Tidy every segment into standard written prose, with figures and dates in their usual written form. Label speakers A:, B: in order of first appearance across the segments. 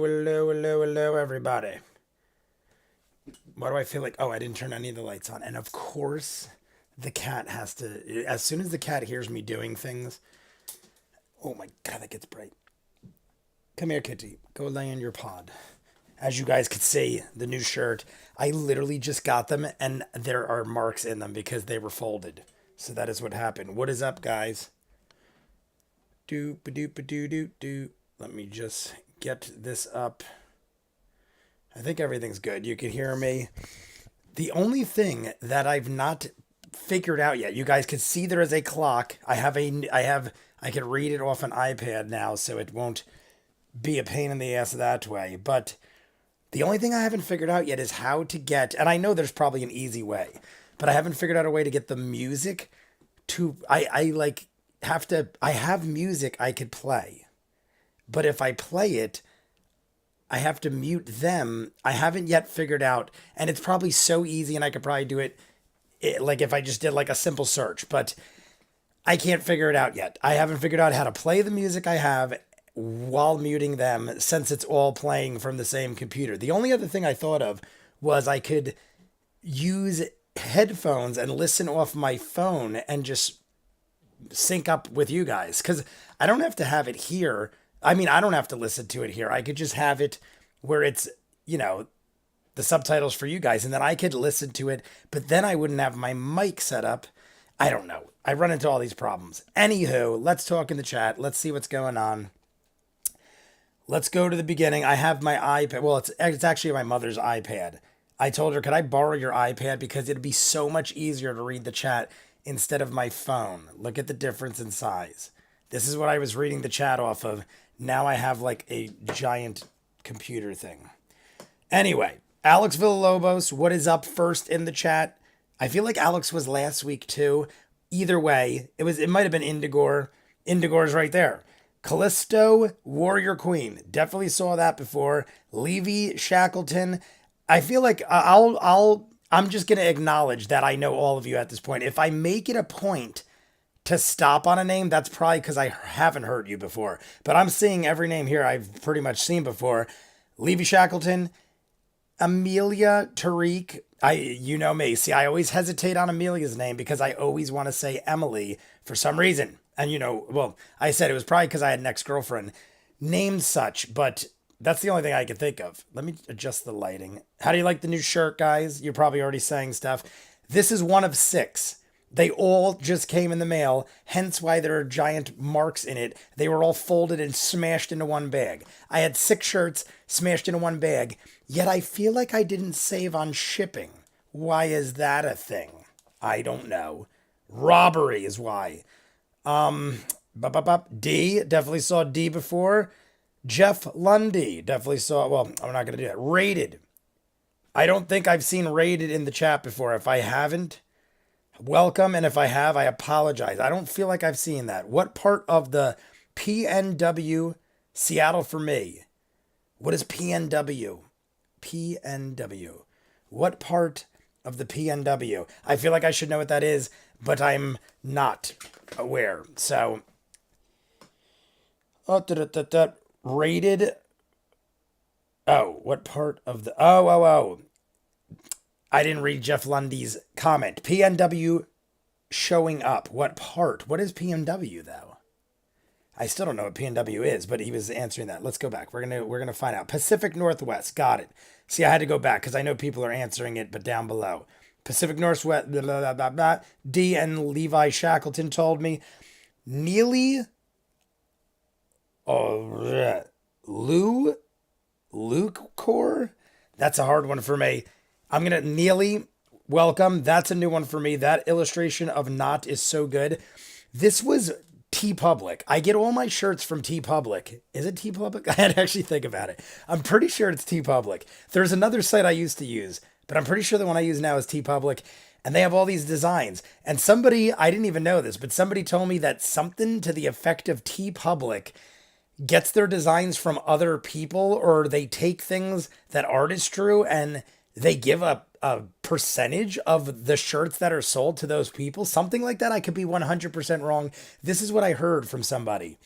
A: Hello, everybody. Why do I feel like, oh, I didn't turn any of the lights on? And of course, the cat has to, as soon as the cat hears me doing things, oh my God, that gets bright. Come here, kitty. Go lay in your pod. As you guys could see, the new shirt, I literally just got them and there are marks in them because they were folded. So that is what happened. What is up, guys? Doop-a-doop-a-doo-doo-doo. Let me just get this up. I think everything's good. You can hear me. The only thing that I've not figured out yet, you guys can see there is a clock. I can read it off an iPad now, so it won't be a pain in the ass that way. But the only thing I haven't figured out yet is how to get, and I know there's probably an easy way, but I haven't figured out a way to get the music to, I have music I could play, but if I play it, I have to mute them. I haven't yet figured out, and it's probably so easy, and I could probably do it like if I just did like a simple search, but I can't figure it out yet. I haven't figured out how to play the music I have while muting them since it's all playing from the same computer. The only other thing I thought of was I could use headphones and listen off my phone and just sync up with you guys because I don't have to have it here. I mean, I don't have to listen to it here. I could just have it where it's, you know, the subtitles for you guys, and then I could listen to it, but then I wouldn't have my mic set up. I don't know. I run into all these problems. Anywho, let's talk in the chat. Let's see what's going on. Let's go to the beginning. I have my iPad. Well, it's actually my mother's iPad. I told her, could I borrow your iPad? Because it'd be so much easier to read the chat instead of my phone. Look at the difference in size. This is what I was reading the chat off of. Now I have like a giant computer thing. Anyway, Alex Villalobos, what is up first in the chat? I feel like Alex was last week too. Either way, it might have been Indigor. Indigor's right there. Callisto, Warrior Queen. Definitely saw that before. Levy Shackleton. I feel like I'm just gonna acknowledge that I know all of you at this point. If I make it a point to stop on a name, that's probably because I haven't heard you before. But I'm seeing every name here I've pretty much seen before. Levy Shackleton, Amelia Tariq. You know me. See, I always hesitate on Amelia's name because I always want to say Emily for some reason. And well, I said it was probably because I had an ex-girlfriend named such, but that's the only thing I could think of. Let me adjust the lighting. How do you like the new shirt, guys? You're probably already saying stuff. This is one of 6. They all just came in the mail, hence why there are giant marks in it. They were all folded and smashed into one bag. I had 6 shirts smashed into one bag, yet I feel like I didn't save on shipping. Why is that a thing? I don't know. Robbery is why. D, definitely saw D before. Jeff Lundy, definitely saw, well, I'm not going to do that. Rated. I don't think I've seen Rated in the chat before. If I haven't, welcome, and if I have, I apologize. I don't feel like I've seen that. What part of the PNW Seattle for me? What is PNW? PNW. What part of the PNW? I feel like I should know what that is, but I'm not aware. So, rated. Oh, what part of the? Oh. I didn't read Jeff Lundy's comment. PNW showing up. What part? What is PNW though? I still don't know what PNW is, but he was answering that. Let's go back. We're gonna find out. Pacific Northwest. Got it. See, I had to go back because I know people are answering it, but down below. Pacific Northwest. Blah, blah, blah, blah. D and Levi Shackleton told me. Neely. Oh, Luke Core. That's a hard one for me. I'm going to, Neely, welcome. That's a new one for me. That illustration of Not is so good. This was TeePublic. I get all my shirts from TeePublic. Is it TeePublic? I had to actually think about it. I'm pretty sure it's TeePublic. There's another site I used to use, but I'm pretty sure the one I use now is TeePublic. And they have all these designs. And somebody, I didn't even know this, but somebody told me that something to the effect of TeePublic gets their designs from other people, or they take things that artists drew and they give a percentage of the shirts that are sold to those people. Something like that. I could be 100% wrong. This is what I heard from somebody.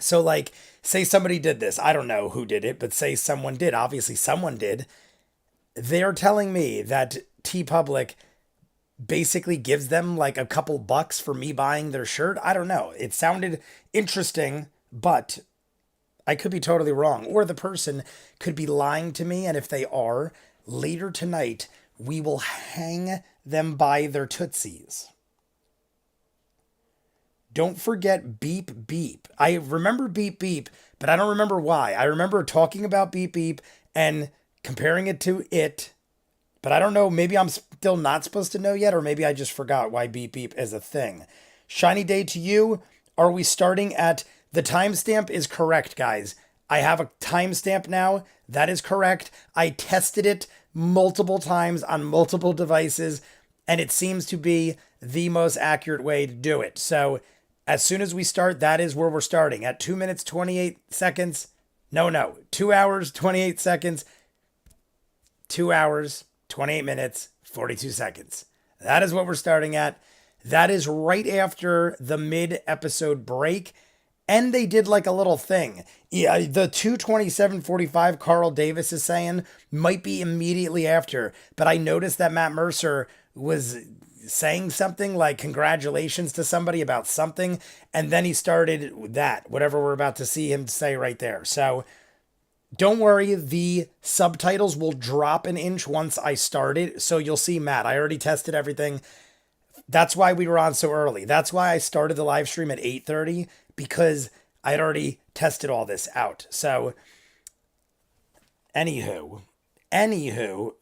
A: So, like, say somebody did this. I don't know who did it, but say someone did. Obviously, someone did. They're telling me that T Public basically gives them like a couple bucks for me buying their shirt. I don't know. It sounded interesting, but I could be totally wrong. Or the person could be lying to me. And if they are, later tonight, we will hang them by their tootsies. Don't forget Beep Beep. I remember Beep Beep, but I don't remember why. I remember talking about Beep Beep and comparing it to it, but I don't know. Maybe I'm still not supposed to know yet, or maybe I just forgot why Beep Beep is a thing. Shiny day to you. Are we starting at the timestamp? Is correct, guys. I have a timestamp now. That is correct. I tested it multiple times on multiple devices, and it seems to be the most accurate way to do it. So as soon as we start, that is where we're starting at 2 minutes, 28 seconds. No, 2 hours, 28 seconds, 2 hours, 28 minutes, 42 seconds. That is what we're starting at. That is right after the mid-episode break. And they did like a little thing. Yeah, the 2:27:45 Carl Davis is saying might be immediately after. But I noticed that Matt Mercer was saying something like congratulations to somebody about something. And then he started that, whatever we're about to see him say right there. So don't worry, the subtitles will drop an inch once I start it. So you'll see Matt. I already tested everything. That's why we were on so early. That's why I started the live stream at 8:30, because I had already tested all this out. So anywho,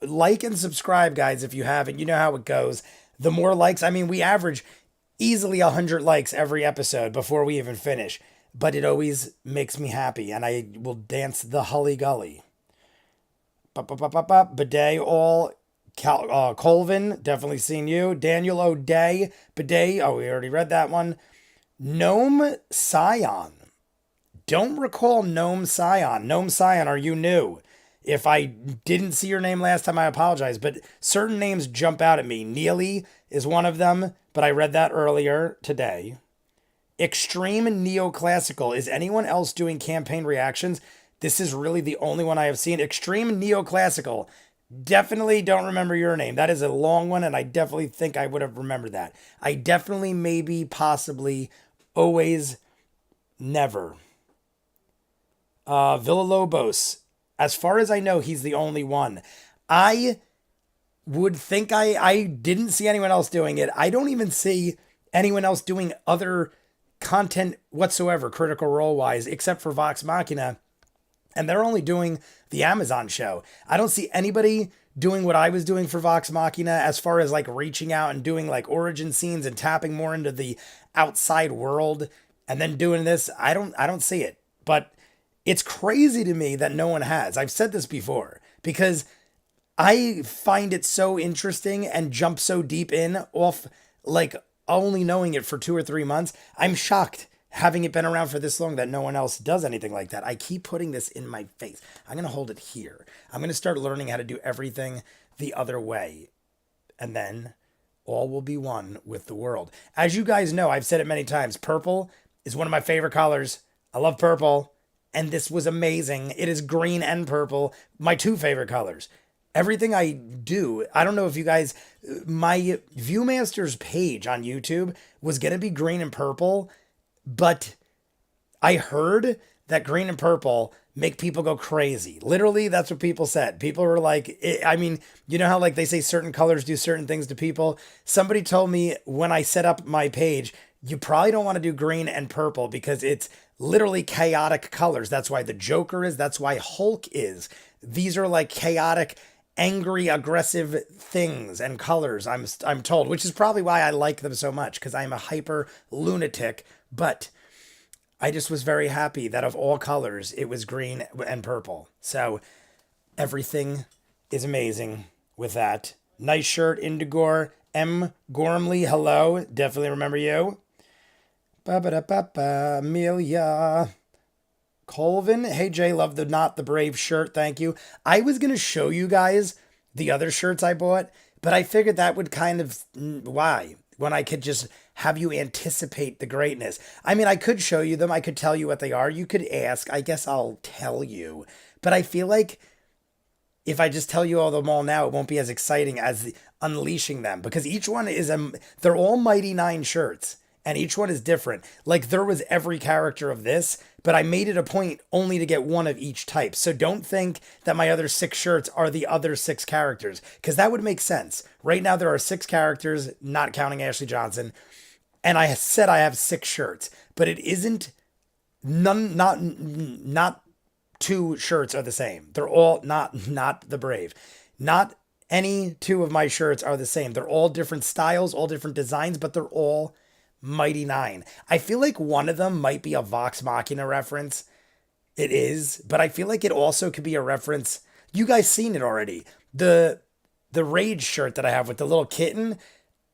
A: like and subscribe, guys, if you haven't. You know how it goes. The more likes, I mean, we average easily 100 likes every episode before we even finish, but it always makes me happy, and I will dance the Hully Gully. Bidet all. Colvin, definitely seen you. Daniel O'Day, Bidet, oh, we already read that one. Gnome Scion. Don't recall Gnome Scion. Gnome Scion, are you new? If I didn't see your name last time, I apologize, but certain names jump out at me. Neely is one of them, but I read that earlier today. Extreme Neoclassical. Is anyone else doing campaign reactions? This is really the only one I have seen. Extreme Neoclassical. Definitely don't remember your name. That is a long one, and I definitely think I would have remembered that. I definitely, maybe, possibly, always, never. Villalobos. As far as I know, he's the only one. I would think I didn't see anyone else doing it. I don't even see anyone else doing other content whatsoever, Critical Role-wise, except for Vox Machina. And they're only doing the Amazon show. I don't see anybody doing what I was doing for Vox Machina as far as like reaching out and doing like origin scenes and tapping more into the outside world and then doing this. I don't see it. But it's crazy to me that no one has. I've said this before because I find it so interesting and jump so deep in off like only knowing it for 2 or 3 months. I'm shocked, having it been around for this long, that no one else does anything like that. I keep putting this in my face. I'm going to hold it here. I'm going to start learning how to do everything the other way. And then all will be one with the world. As you guys know, I've said it many times, purple is one of my favorite colors. I love purple. And this was amazing. It is green and purple, my 2 favorite colors. Everything I do, I don't know if you guys, my ViewMasters page on YouTube was going to be green and purple, but I heard that green and purple make people go crazy. Literally, that's what people said. People were like, I mean, you know how like they say certain colors do certain things to people? Somebody told me when I set up my page, you probably don't want to do green and purple because it's literally chaotic colors. That's why the Joker is. That's why Hulk is. These are like chaotic, angry, aggressive things and colors, I'm told, which is probably why I like them so much, because I'm a hyper lunatic. But I just was very happy that of all colors, it was green and purple. So everything is amazing with that. Nice shirt, Indigore. M. Gormley, hello. Definitely remember you. Ba-ba-da-ba-ba, Amelia. Colvin, hey Jay, love the Not the Brave shirt, thank you. I was going to show you guys the other shirts I bought, but I figured that would kind of, why? when I could just have you anticipate the greatness. I mean, I could show you them. I could tell you what they are. You could ask. I guess I'll tell you. But I feel like if I just tell you all them all now, it won't be as exciting as unleashing them, because each one is they're all Mighty Nein shirts and each one is different. Like there was every character of this, but I made it a point only to get one of each type. So don't think that my other 6 shirts are the other 6 characters, because that would make sense. Right now there are 6 characters, not counting Ashley Johnson, and I said I have 6 shirts, but it isn't not 2 shirts are the same. They're all not the Brave. Not any 2 of my shirts are the same. They're all different styles, all different designs, but they're all Mighty Nein. I feel like one of them might be a Vox Machina reference. It is, but I feel like it also could be a reference. You guys seen it already. The Rage shirt that I have with the little kitten,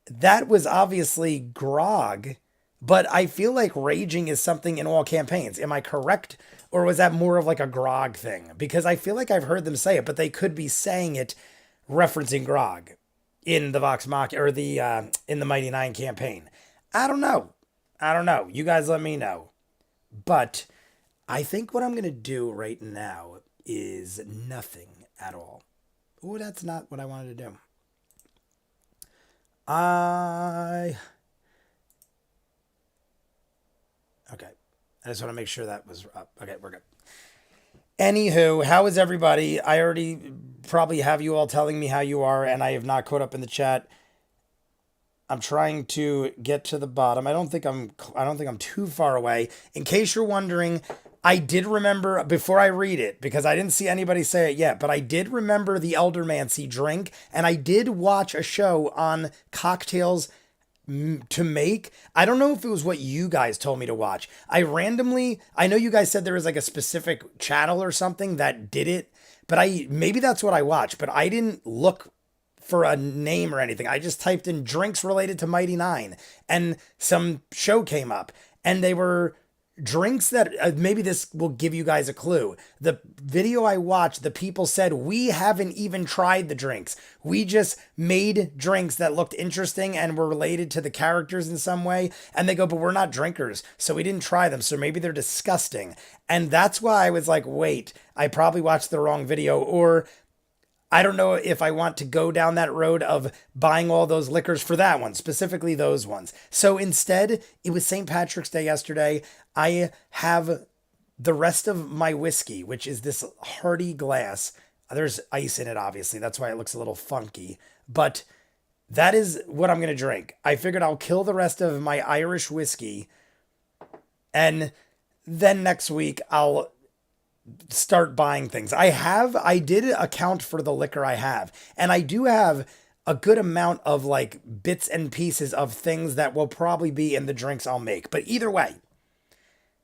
A: that was obviously Grog, but I feel like raging is something in all campaigns. Am I correct? Or was that more of like a Grog thing? Because I feel like I've heard them say it, but they could be saying it referencing Grog in the Vox Machina or in the Mighty Nein campaign. I don't know. You guys let me know. But I think what I'm going to do right now is nothing at all. Oh, that's not what I wanted to do. Okay. I just want to make sure that was up. Okay, we're good. Anywho, how is everybody? I already probably have you all telling me how you are, and I have not caught up in the chat. I'm trying to get to the bottom. I don't think I'm too far away. In case you're wondering, I did remember before I read it, because I didn't see anybody say it yet, but I did remember the Eldermancy drink, and I did watch a show on cocktails to make. I don't know if it was what you guys told me to watch. I know you guys said there was like a specific channel or something that did it, but maybe that's what I watched, but I didn't look for a name or anything. I just typed in drinks related to Mighty Nein and some show came up, and they were drinks that maybe this will give you guys a clue. The video I watched, the people said, we haven't even tried the drinks. We just made drinks that looked interesting and were related to the characters in some way. And they go, but we're not drinkers, so we didn't try them. So maybe they're disgusting. And that's why I was like, wait, I probably watched the wrong video, or I don't know if I want to go down that road of buying all those liquors for that one, specifically those ones. So instead, it was St. Patrick's Day yesterday. I have the rest of my whiskey, which is this hearty glass. There's ice in it, obviously. That's why it looks a little funky. But that is what I'm going to drink. I figured I'll kill the rest of my Irish whiskey, and then next week I'll start buying things. I did account for the liquor I have, and I do have a good amount of like bits and pieces of things that will probably be in the drinks I'll make. But either way,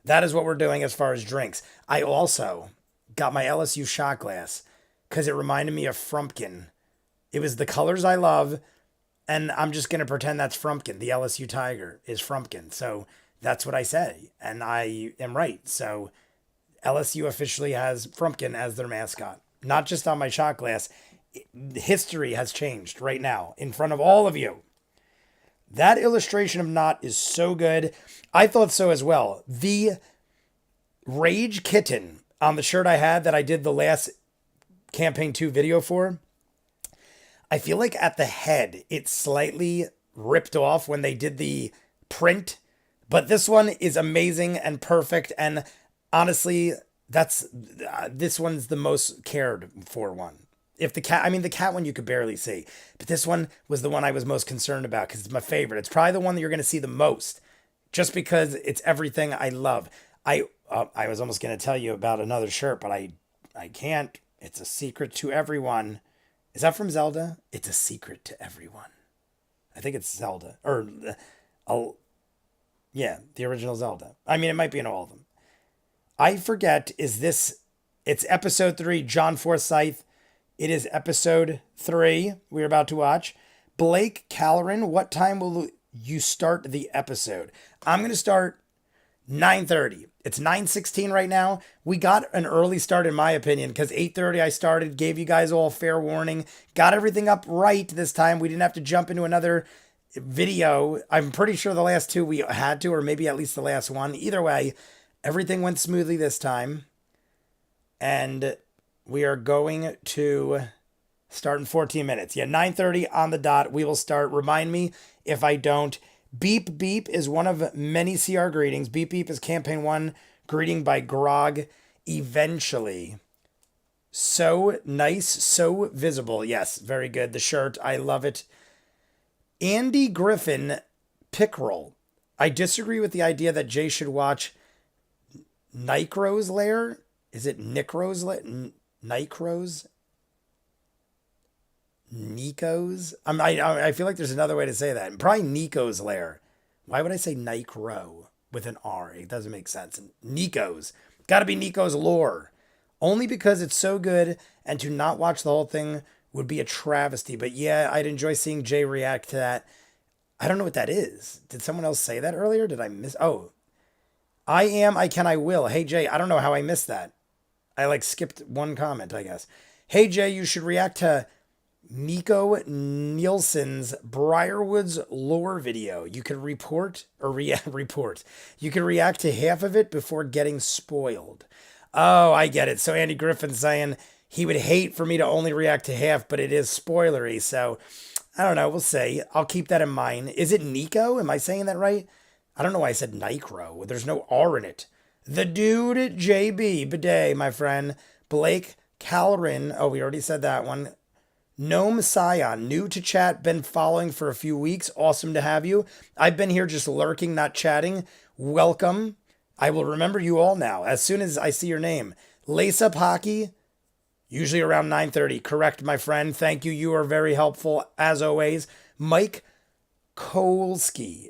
A: that is what we're doing as far as drinks. I also got my LSU shot glass because it reminded me of Frumpkin. It was the colors I love, and I'm just going to pretend that's Frumpkin. The LSU Tiger is Frumpkin. So that's what I say, and I am right. So LSU officially has Frumpkin as their mascot. Not just on my shot glass. History has changed right now in front of all of you. That illustration of Knot is so good. I thought so as well. The Rage Kitten on the shirt I had that I did the last Campaign 2 video for, I feel like at the head it slightly ripped off when they did the print. But this one is amazing and perfect, and honestly, this one's the most cared for one. If the cat one you could barely see, but this one was the one I was most concerned about because it's my favorite. It's probably the one that you're going to see the most, just because it's everything I love. I was almost going to tell you about another shirt, but I can't. It's a secret to everyone. Is that from Zelda? It's a secret to everyone. I think it's Zelda, or yeah, the original Zelda. I mean, it might be in all of them. I forget, it's episode 3, John Forsyth. It is episode 3 we're about to watch. Blake Callerin, what time will you start the episode? I'm going to start 9:30. It's 9:16 right now. We got an early start in my opinion because 8:30 I started, gave you guys all fair warning, got everything up right this time. We didn't have to jump into another video. I'm pretty sure the last two we had to, or maybe at least the last one. Either way, everything went smoothly this time. And we are going to start in 14 minutes. Yeah, 9:30 on the dot. We will start. Remind me if I don't. Beep Beep is one of many CR greetings. Beep Beep is campaign 1 greeting by Grog. Eventually. So nice, so visible. Yes, very good. The shirt, I love it. Andy Griffin Pickrell. I disagree with the idea that Jay should watch Nycro's Lair. Is it Nicro's Lair? Nycro's? Nico's? I feel like there's another way to say that. Probably Nico's Lair. Why would I say Nycro with an R? It doesn't make sense. Nico's. Gotta be Nico's lore. Only because it's so good, and to not watch the whole thing would be a travesty. But yeah, I'd enjoy seeing Jay react to that. I don't know what that is. Did someone else say that earlier? Did I miss? Oh, I am, I can, I will. Hey Jay, I don't know how I missed that. I like skipped one comment, I guess. Hey Jay, you should react to Nico Nielsen's Briarwood's lore video. You could report. You could react to half of it before getting spoiled. Oh, I get it. So Andy Griffin's saying he would hate for me to only react to half, but it is spoilery. So I don't know. We'll see. I'll keep that in mind. Is it Nico? Am I saying that right? I don't know why I said Nycro. There's no R in it. The dude, JB, bidet, my friend. Blake Calrin. Oh, we already said that one. Gnome Scion, new to chat, been following for a few weeks. Awesome to have you. I've been here just lurking, not chatting. Welcome. I will remember you all now as soon as I see your name. Lace Up Hockey, usually around 9:30. Correct, my friend. Thank you. You are very helpful, as always. Mike Kioski.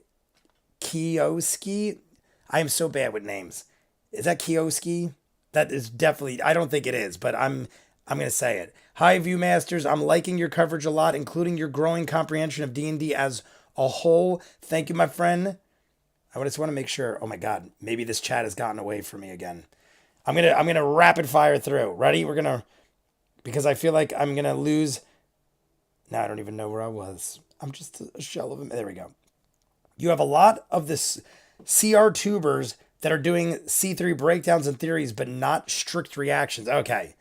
A: I am so bad with names. Is that Kioski? That is definitely, I don't think it is, but I'm going to say it. Hi, ViewMasters. I'm liking your coverage a lot, including your growing comprehension of D&D as a whole. Thank you, my friend. I just want to make sure. Oh my God, maybe this chat has gotten away from me again. I'm gonna rapid fire through. Ready? Because I feel like I'm gonna lose. Now I don't even know where I was. I'm just a shell of him. There we go. You have a lot of this CR tubers that are doing C3 breakdowns and theories, but not strict reactions. Okay.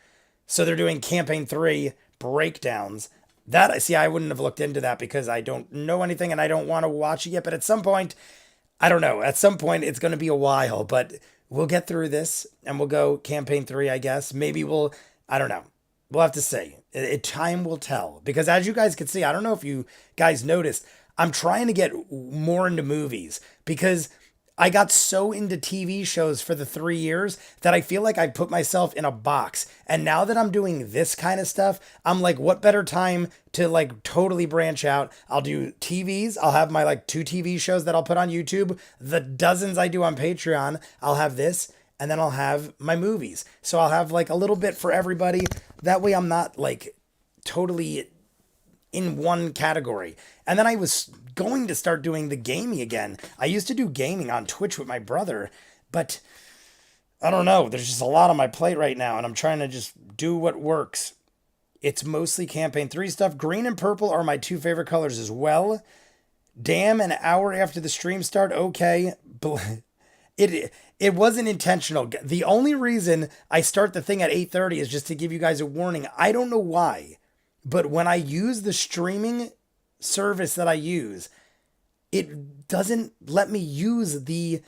A: So they're doing campaign 3 breakdowns. That, see, I wouldn't have looked into that because I don't know anything and I don't want to watch it yet. But at some point, I don't know. At some point, it's going to be a while, but we'll get through this and we'll go campaign 3, I guess. Maybe I don't know. We'll have to see. Time will tell. Because as you guys can see, I don't know if you guys noticed, I'm trying to get more into movies because I got so into TV shows for the 3 years that I feel like I put myself in a box. And now that I'm doing this kind of stuff, I'm like, what better time to like totally branch out? I'll do TVs. I'll have my like 2 TV shows that I'll put on YouTube. The dozens I do on Patreon, I'll have this. And then I'll have my movies. So I'll have like a little bit for everybody. That way I'm not like totally in one category. And then I was going to start doing the gaming again. I used to do gaming on Twitch with my brother, but I don't know. There's just a lot on my plate right now, and I'm trying to just do what works. It's mostly campaign 3 stuff. Green and purple are my 2 favorite colors as well. Damn, an hour after the stream start. Okay. It wasn't intentional. The only reason I start the thing at 8:30 is just to give you guys a warning. I don't know why, but when I use the streaming service that I use, it doesn't let me use the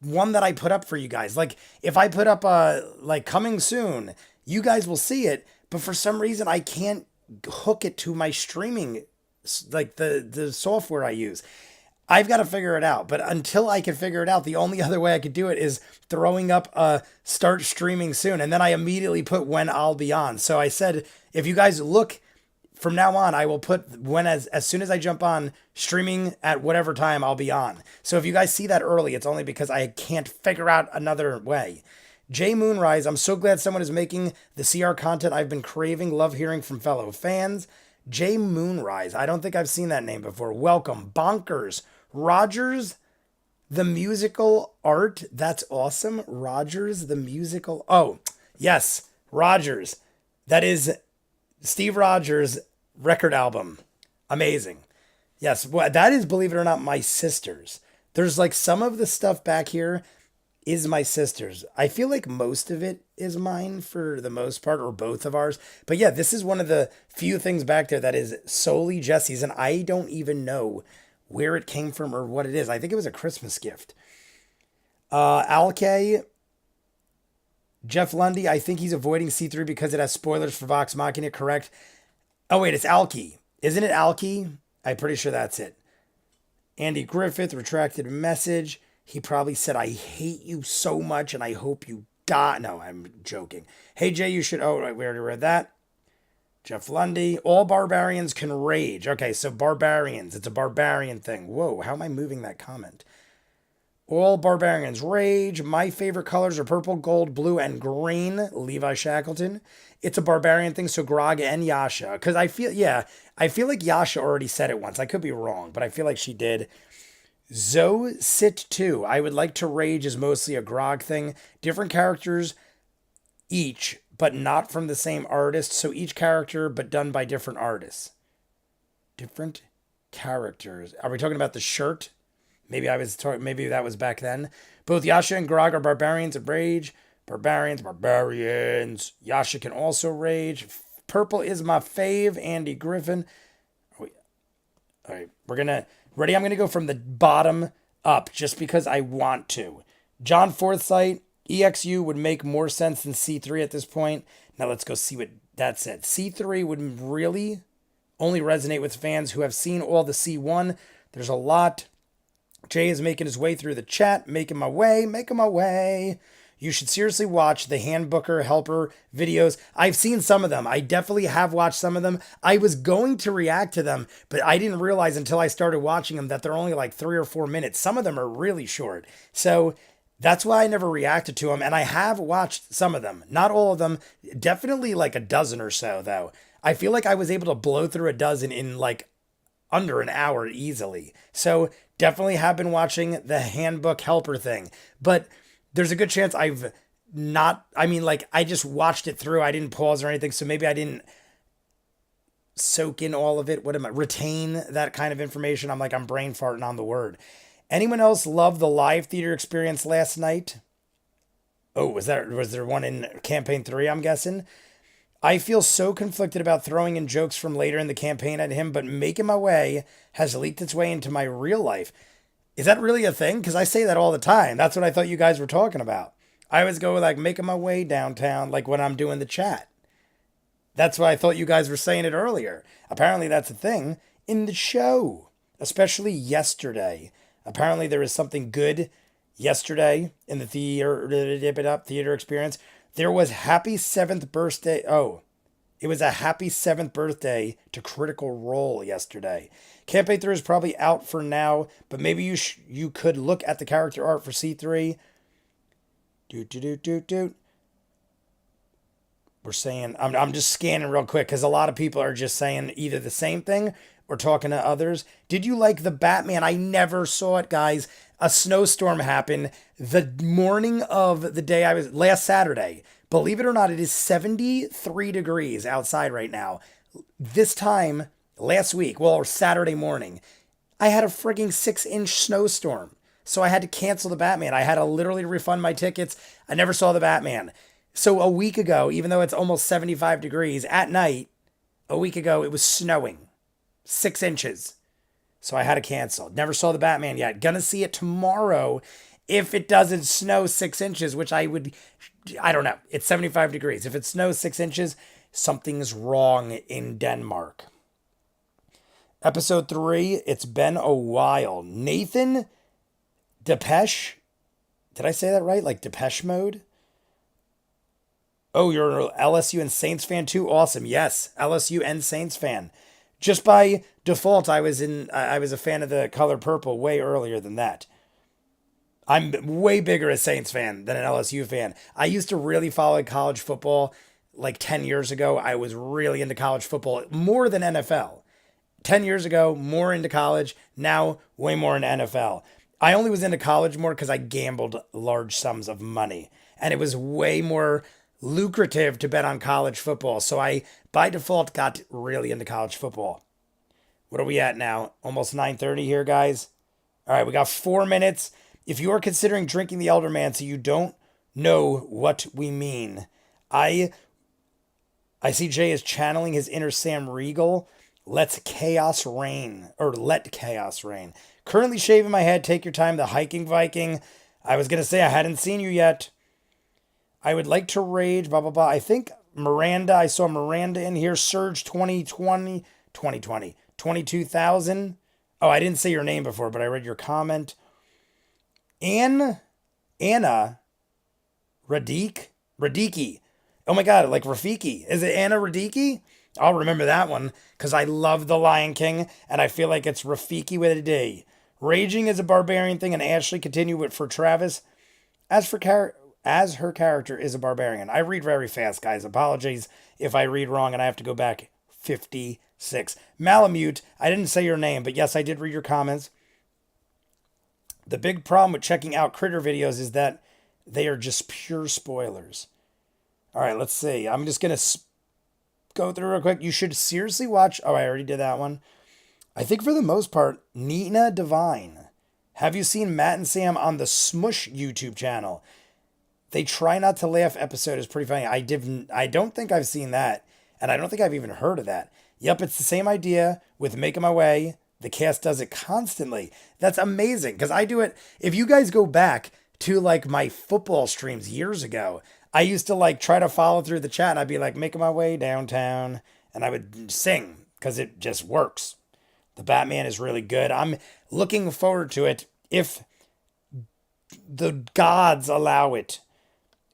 A: one that I put up for you guys. Like if I put up like coming soon, you guys will see it, but for some reason I can't hook it to my streaming, like the software I use. I've got to figure it out, but until I can figure it out, the only other way I could do it is throwing up start streaming soon, and then I immediately put when I'll be on. So I said, if you guys look from now on, I will put when as soon as I jump on streaming at whatever time I'll be on. So if you guys see that early, it's only because I can't figure out another way. Jay Moonrise, I'm so glad someone is making the CR content I've been craving. Love hearing from fellow fans. Jay Moonrise, I don't think I've seen that name before. Welcome. Bonkers. Rogers, the musical art. That's awesome. Rogers, the musical. Oh, yes. Rogers. That is Steve Rogers' record album. Amazing. Yes, well, that is, believe it or not, my sister's. There's like some of the stuff back here is my sister's. I feel like most of it is mine for the most part, or both of ours. But yeah, this is one of the few things back there that is solely Jesse's, and I don't even know where it came from or what it is. I think it was a Christmas gift. Alke, Jeff Lundy, I think he's avoiding C3 because it has spoilers for Vox Machina, correct? Oh, wait, it's Alki. Isn't it Alki? I'm pretty sure that's it. Andy Griffith retracted a message. He probably said, I hate you so much and I hope you die. No, I'm joking. Hey, Jay, you should. Oh, we already read that. Jeff Lundy. All barbarians can rage. Okay, so barbarians. It's a barbarian thing. Whoa, how am I moving that comment? All barbarians rage. My favorite colors are purple, gold, blue, and green. Levi Shackleton. It's a barbarian thing, so Grog and Yasha. Because I feel like Yasha already said it once. I could be wrong, but I feel like she did. Zoe Sit 2. I would like to rage is mostly a Grog thing. Different characters each, but not from the same artist. So each character, but done by different artists. Different characters. Are we talking about the shirt? Maybe that was back then. Both Yasha and Grog are barbarians of rage. Barbarians. Yasha can also rage. Purple is my fave. Andy Griffin. All right, ready? I'm gonna go from the bottom up just because I want to. John Forsythe, EXU would make more sense than C3 at this point. Now let's go see what that said. C3 would really only resonate with fans who have seen all the C1. There's a lot. Jay is making his way through the chat, making my way. You should seriously watch the Handbooker Helper videos. I've seen some of them. I definitely have watched some of them. I was going to react to them, but I didn't realize until I started watching them that they're only like 3 or 4 minutes. Some of them are really short. So that's why I never reacted to them. And I have watched some of them. Not all of them. Definitely like a dozen or so, though. I feel like I was able to blow through a dozen in like under an hour easily. So definitely have been watching the Handbook Helper thing. But there's a good chance I've not, I just watched it through. I didn't pause or anything. So maybe I didn't soak in all of it. Retain that kind of information. I'm brain farting on the word. Anyone else love the live theater experience last night? Oh, was there one in campaign 3, I'm guessing? I feel so conflicted about throwing in jokes from later in the campaign at him, but Making My Way has leaked its way into my real life. Is that really a thing? Because I say that all the time. That's what I thought you guys were talking about. I always go like making my way downtown, like when I'm doing the chat. That's why I thought you guys were saying it earlier. Apparently that's a thing in the show, especially yesterday. Apparently there was something good yesterday in the theater experience. There was happy 7th birthday. Oh, it was a happy 7th birthday to Critical Role yesterday. Campaign 3 is probably out for now, but maybe you could look at the character art for C3. We're saying, I'm just scanning real quick because a lot of people are just saying either the same thing or talking to others. Did you like the Batman? I never saw it, guys. A snowstorm happened the morning of the day last Saturday. Believe it or not, it is 73 degrees outside right now. This time last week, or Saturday morning, I had a frigging 6-inch snowstorm. So I had to cancel the Batman. I had to literally refund my tickets. I never saw the Batman. So a week ago, even though it's almost 75 degrees at night, a week ago, it was snowing 6 inches. So I had to cancel. Never saw the Batman yet. Gonna see it tomorrow if it doesn't snow 6 inches, which I don't know. It's 75 degrees. If it snows 6 inches, something's wrong in Denmark. Episode 3, it's been a while. Nathan Depeche. Did I say that right? Like Depeche Mode? Oh, you're an LSU and Saints fan too? Awesome. Yes, LSU and Saints fan. Just by default, I was a fan of the color purple way earlier than that. I'm way bigger a Saints fan than an LSU fan. I used to really follow college football like 10 years ago. I was really into college football more than NFL. 10 years ago, more into college. Now, way more into NFL. I only was into college more because I gambled large sums of money. And it was way more lucrative to bet on college football. So I, by default, got really into college football. What are we at now? Almost 9:30 here, guys. All right, we got 4 minutes. If you are considering drinking the Elderman, so you don't know what we mean, I I see Jay is channeling his inner Sam Riegel. Let chaos reign, or let chaos reign. Currently shaving my head. Take your time. The hiking Viking. I was gonna say I hadn't seen you yet. I would like to rage. Blah blah blah. I think Miranda. I saw Miranda in here. Surge 2020, 22,000. Oh, I didn't say your name before, but I read your comment. Anna Radiki. Oh my God, like Rafiki. Is it Anna Radiki? I'll remember that one because I love The Lion King and I feel like it's Rafiki with a D. Raging is a barbarian thing, and Ashley continue with for Travis. As her character is a barbarian. I read very fast, guys. Apologies if I read wrong and I have to go back 56. Malamute, I didn't say your name, but yes, I did read your comments. The big problem with checking out critter videos is that they are just pure spoilers. All right, let's see. I'm just going to go through real quick. You should seriously watch. Oh, I already did that one. I think for the most part, Nina Divine. Have you seen Matt and Sam on the Smush YouTube channel? They try not to laugh episode is pretty funny. I don't think I've seen that. And I don't think I've even heard of that. Yep, it's the same idea with Making My Way. The cast does it constantly. That's amazing because I do it. If you guys go back to like my football streams years ago, I used to like try to follow through the chat and I'd be like making my way downtown and I would sing because it just works. The Batman is really good. I'm looking forward to it if the gods allow it.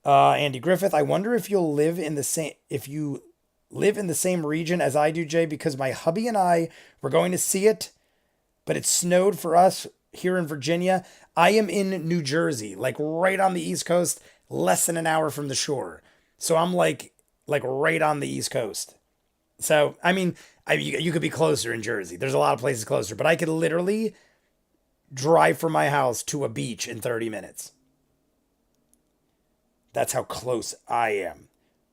A: Andy Griffith, I wonder if you live in the same region as I do, Jay, because my hubby and I were going to see it, but it snowed for us here in Virginia. I am in New Jersey, like right on the East Coast, less than an hour from the shore. So I'm like right on the East Coast. So, I mean, you could be closer in Jersey. There's a lot of places closer, but I could literally drive from my house to a beach in 30 minutes. That's how close I am.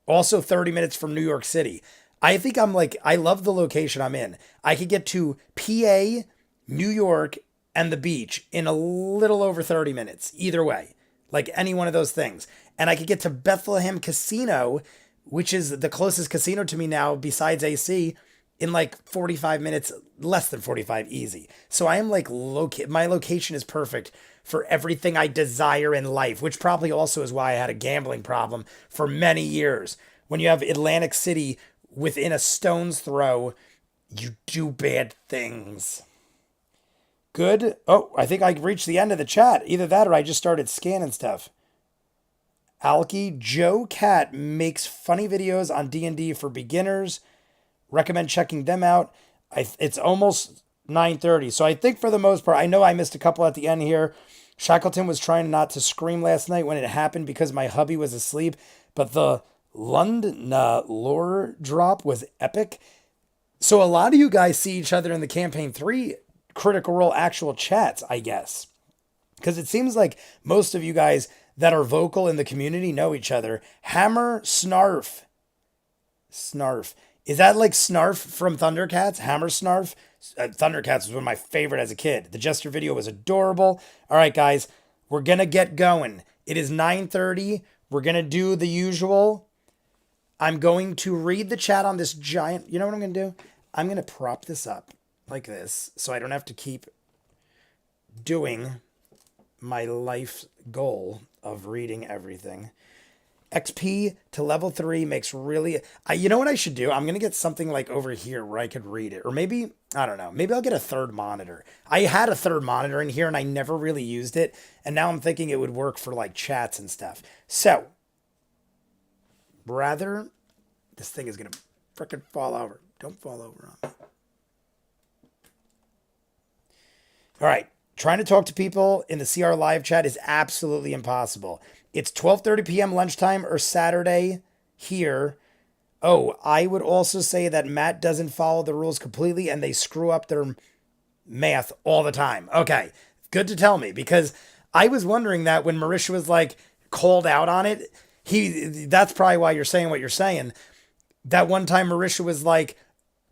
A: Also 30 minutes from New York City. I think I love the location I'm in. I could get to PA, New York, and the beach in a little over 30 minutes. Either way, like any one of those things. And I could get to Bethlehem Casino, which is the closest casino to me now besides AC, in like 45 minutes, less than 45 easy. So I am like, my location is perfect for everything I desire in life, which probably also is why I had a gambling problem for many years. When you have Atlantic City within a stone's throw, you do bad things. Good. Oh, I think I reached the end of the chat. Either that or I just started scanning stuff. Alki, Joe Cat makes funny videos on D&D for beginners. Recommend checking them out. It's almost 9:30. So I think for the most part, I know I missed a couple at the end here. Shackleton was trying not to scream last night when it happened because my hubby was asleep. But the London lore drop was epic. So a lot of you guys see each other in the Campaign 3 Critical Role actual chats, I guess. Because it seems like most of you guys that are vocal in the community know each other. Hammer Snarf. Snarf. Is that like Snarf from Thundercats? Hammer Snarf? Thundercats was one of my favorite as a kid. The Jester video was adorable. All right, guys, we're going to get going. It is 9:30. We're going to do the usual. I'm going to read the chat on this giant. You know what I'm going to do? I'm going to prop this up like this so I don't have to keep doing my life goal of reading everything. XP to level 3 makes really... you know what I should do? I'm going to get something like over here where I could read it. Or maybe, I don't know, maybe I'll get a third monitor. I had a third monitor in here and I never really used it. And now I'm thinking it would work for like chats and stuff. So, rather, this thing is going to frickin' fall over. Don't fall over on me. All right. Trying to talk to people in the CR live chat is absolutely impossible. It's 12:30 p.m. lunchtime or Saturday here. Oh, I would also say that Matt doesn't follow the rules completely and they screw up their math all the time. Okay, good to tell me because I was wondering that when Marisha was like called out on it. That's probably why you're saying what you're saying. That one time Marisha was like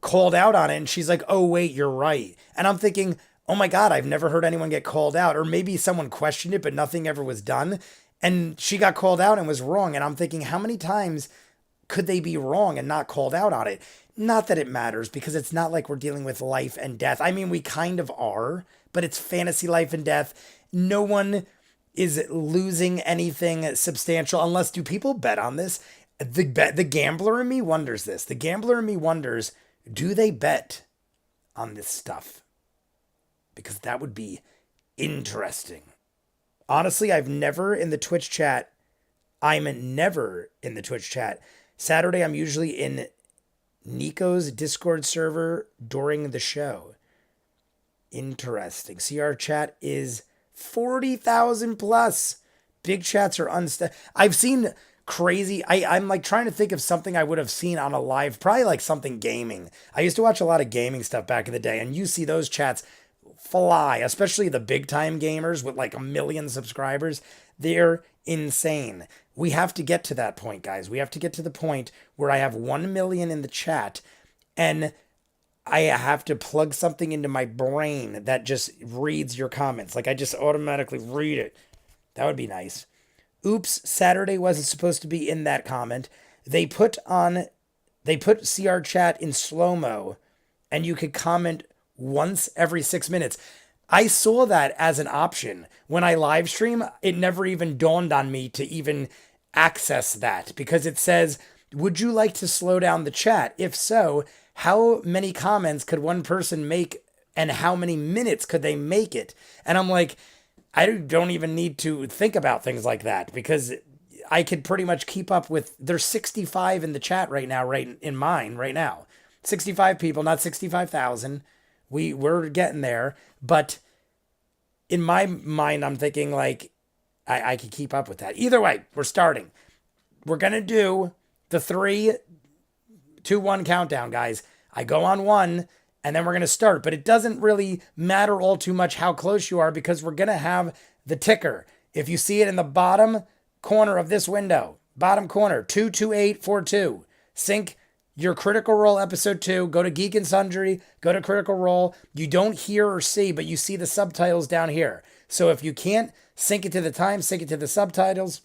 A: called out on it, and she's like, oh, wait, you're right. And I'm thinking, oh my God, I've never heard anyone get called out. Or maybe someone questioned it, but nothing ever was done. And she got called out and was wrong. And I'm thinking, how many times could they be wrong and not called out on it? Not that it matters, because it's not like we're dealing with life and death. I mean, we kind of are, but it's fantasy life and death. No one is losing anything substantial unless, do people bet on this? The gambler in me wonders this. The gambler in me wonders, do they bet on this stuff? Because that would be interesting. Honestly, I'm never in the Twitch chat. Saturday, I'm usually in Nico's Discord server during the show. Interesting. See, our chat is 40,000 plus. Big chats are I've seen crazy. I'm like trying to think of something I would have seen on a live, probably like something gaming. I used to watch a lot of gaming stuff back in the day, and you see those chats fly, especially the big time gamers with like 1 million subscribers. They're insane. We have to get to that point, guys. We have to get to the point where I have 1 million in the chat and I have to plug something into my brain that just reads your comments. Like I just automatically read it. That would be nice. Oops, Saturday wasn't supposed to be in that comment. They put CR chat in slow-mo and you could comment once every 6 minutes. I saw that as an option. When I live stream, it never even dawned on me to even access that, because it says, would you like to slow down the chat? If so, how many comments could one person make and how many minutes could they make it? And I'm like, I don't even need to think about things like that, because I could pretty much keep up with, there's 65 in the chat right now, right in mine right now. 65 people, not 65,000. We're getting there, but in my mind, I'm thinking like I could keep up with that. Either way, we're starting. We're gonna do the 3, 2, 1 countdown, guys. I go on 1, and then we're gonna start. But it doesn't really matter all too much how close you are, because we're gonna have the ticker. If you see it in the bottom corner of this window, bottom corner, 22842, sync your Critical Role episode 2, go to Geek and Sundry, go to Critical Role. You don't hear or see, but you see the subtitles down here. So if you can't sync it to the time, sync it to the subtitles.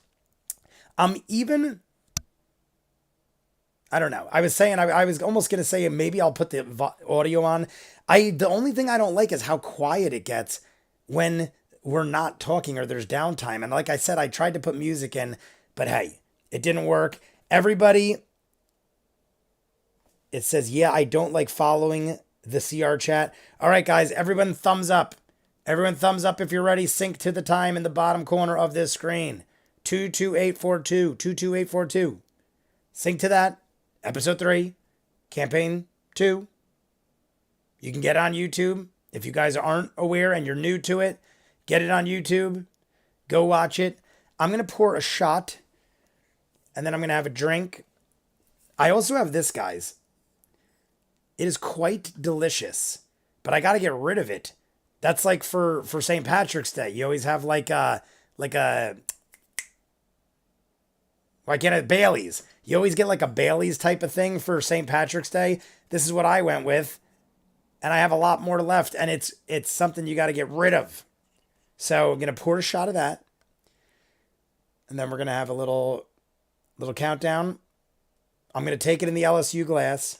A: I don't know. I was saying, I was almost going to say maybe I'll put the audio on. The only thing I don't like is how quiet it gets when we're not talking or there's downtime. And like I said, I tried to put music in, but hey, it didn't work. Everybody, it says, yeah, I don't like following the CR chat. All right, guys, everyone thumbs up. Everyone thumbs up if you're ready. Sync to the time in the bottom corner of this screen. 22842, 22842. Sync to that. Episode 3, campaign 2. You can get it on YouTube. If you guys aren't aware and you're new to it, get it on YouTube. Go watch it. I'm going to pour a shot, and then I'm going to have a drink. I also have this, guys. It is quite delicious, but I got to get rid of it. That's like for St. Patrick's Day. You always have like a why can't I, Bailey's. You always get like a Bailey's type of thing for St. Patrick's Day. This is what I went with, and I have a lot more left, and it's something you got to get rid of. So I'm going to pour a shot of that, and then we're going to have a little countdown. I'm going to take it in the LSU glass.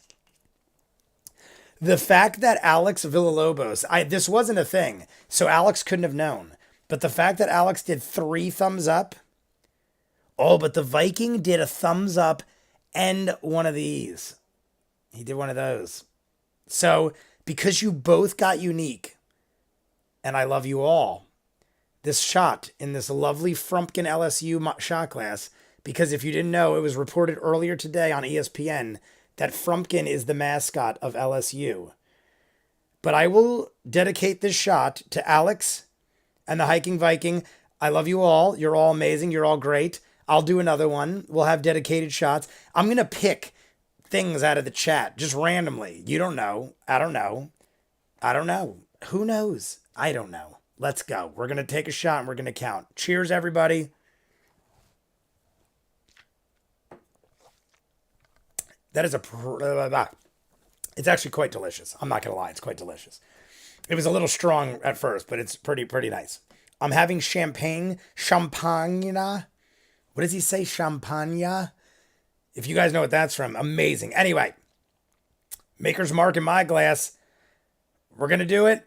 A: The fact that Alex Villalobos, this wasn't a thing, so Alex couldn't have known. But the fact that Alex did 3 thumbs up. Oh, but the Viking did a thumbs up and one of these. He did one of those. So, because you both got unique, and I love you all, this shot in this lovely Frumpkin LSU shot glass, because if you didn't know, it was reported earlier today on ESPN that Frumpkin is the mascot of LSU. But I will dedicate this shot to Alex and the Hiking Viking. I love you all. You're all amazing. You're all great. I'll do another one. We'll have dedicated shots. I'm going to pick things out of the chat just randomly. You don't know. I don't know. I don't know. Who knows? I don't know. Let's go. We're going to take a shot and we're going to count. Cheers, everybody. That is It's actually quite delicious. I'm not going to lie. It's quite delicious. It was a little strong at first, but it's pretty nice. I'm having champagne. What does he say? Champagne? If you guys know what that's from, amazing. Anyway, Maker's Mark in my glass. We're going to do it.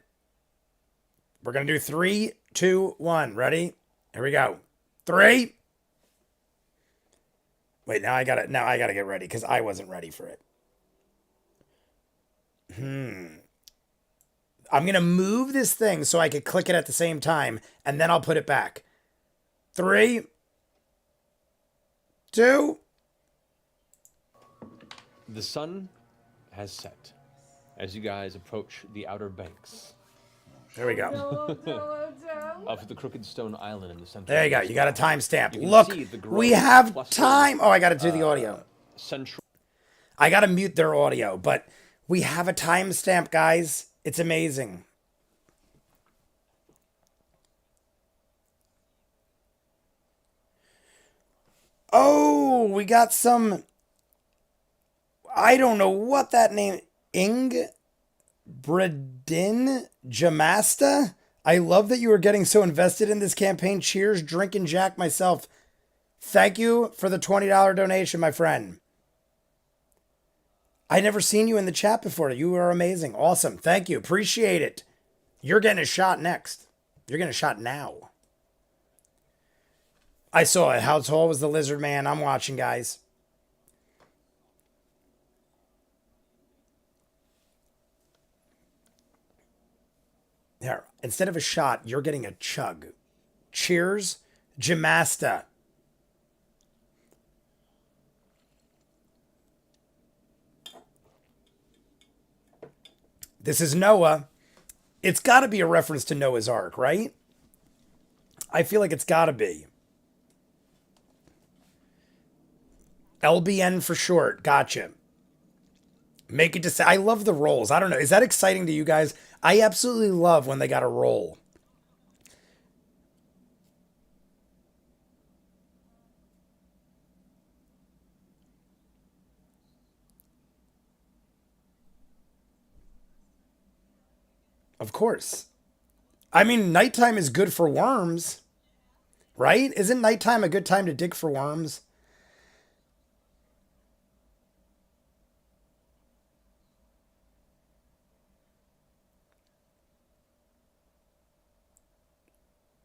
A: We're going to do 3, 2, 1. Ready? Here we go. 3. Wait, now I gotta get ready because I wasn't ready for it. I'm gonna move this thing so I could click it at the same time, and then I'll put it back. 3, 2.
B: The sun has set as you guys approach the Outer Banks.
A: There we go.
B: Of the Crookedstone Island in the center.
A: There you go. You got a timestamp. Look, we have time. Oh, I got to do the audio. I got to mute their audio, but we have a timestamp, guys. It's amazing. Oh, we got some. I don't know what that name. Bredin Jamasta. I love that you are getting so invested in this campaign. Cheers, drinking Jack myself. Thank you for the $20 donation, my friend. I never seen you in the chat before. You are amazing. Awesome. Thank you. Appreciate it. You're getting a shot next. You're getting a shot now. I saw it. How tall was the lizard man? I'm watching, guys. There. Instead of a shot, you're getting a chug. Cheers, Jamasta. This is Noah. It's got to be a reference to Noah's Ark, right? I feel like it's got to be. LBN for short. Gotcha. Make it to say. I love the rolls. I don't know. Is that exciting to you guys? I absolutely love when they got a roll. Of course. I mean, nighttime is good for worms, right? Isn't nighttime a good time to dig for worms?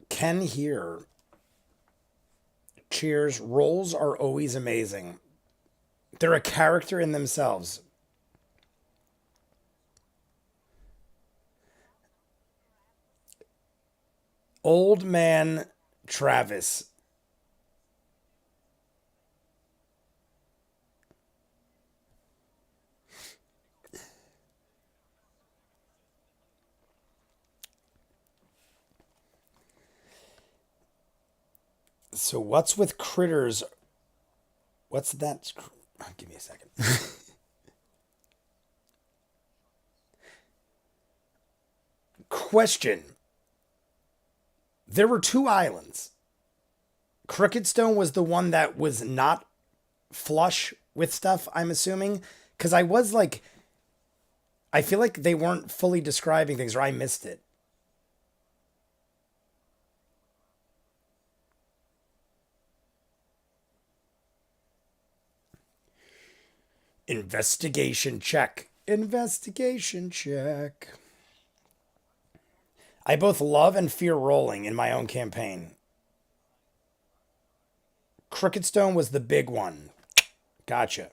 A: Ken here. Cheers. Rolls are always amazing. They're a character in themselves. Old man Travis. So what's with critters? What's that? Give me a second. Question. There were 2 islands. Crookedstone was the one that was not flush with stuff, I'm assuming. Because I was like, I feel like they weren't fully describing things, or I missed it. Investigation check. Investigation check. I both love and fear rolling in my own campaign. Crookedstone was the big one. Gotcha.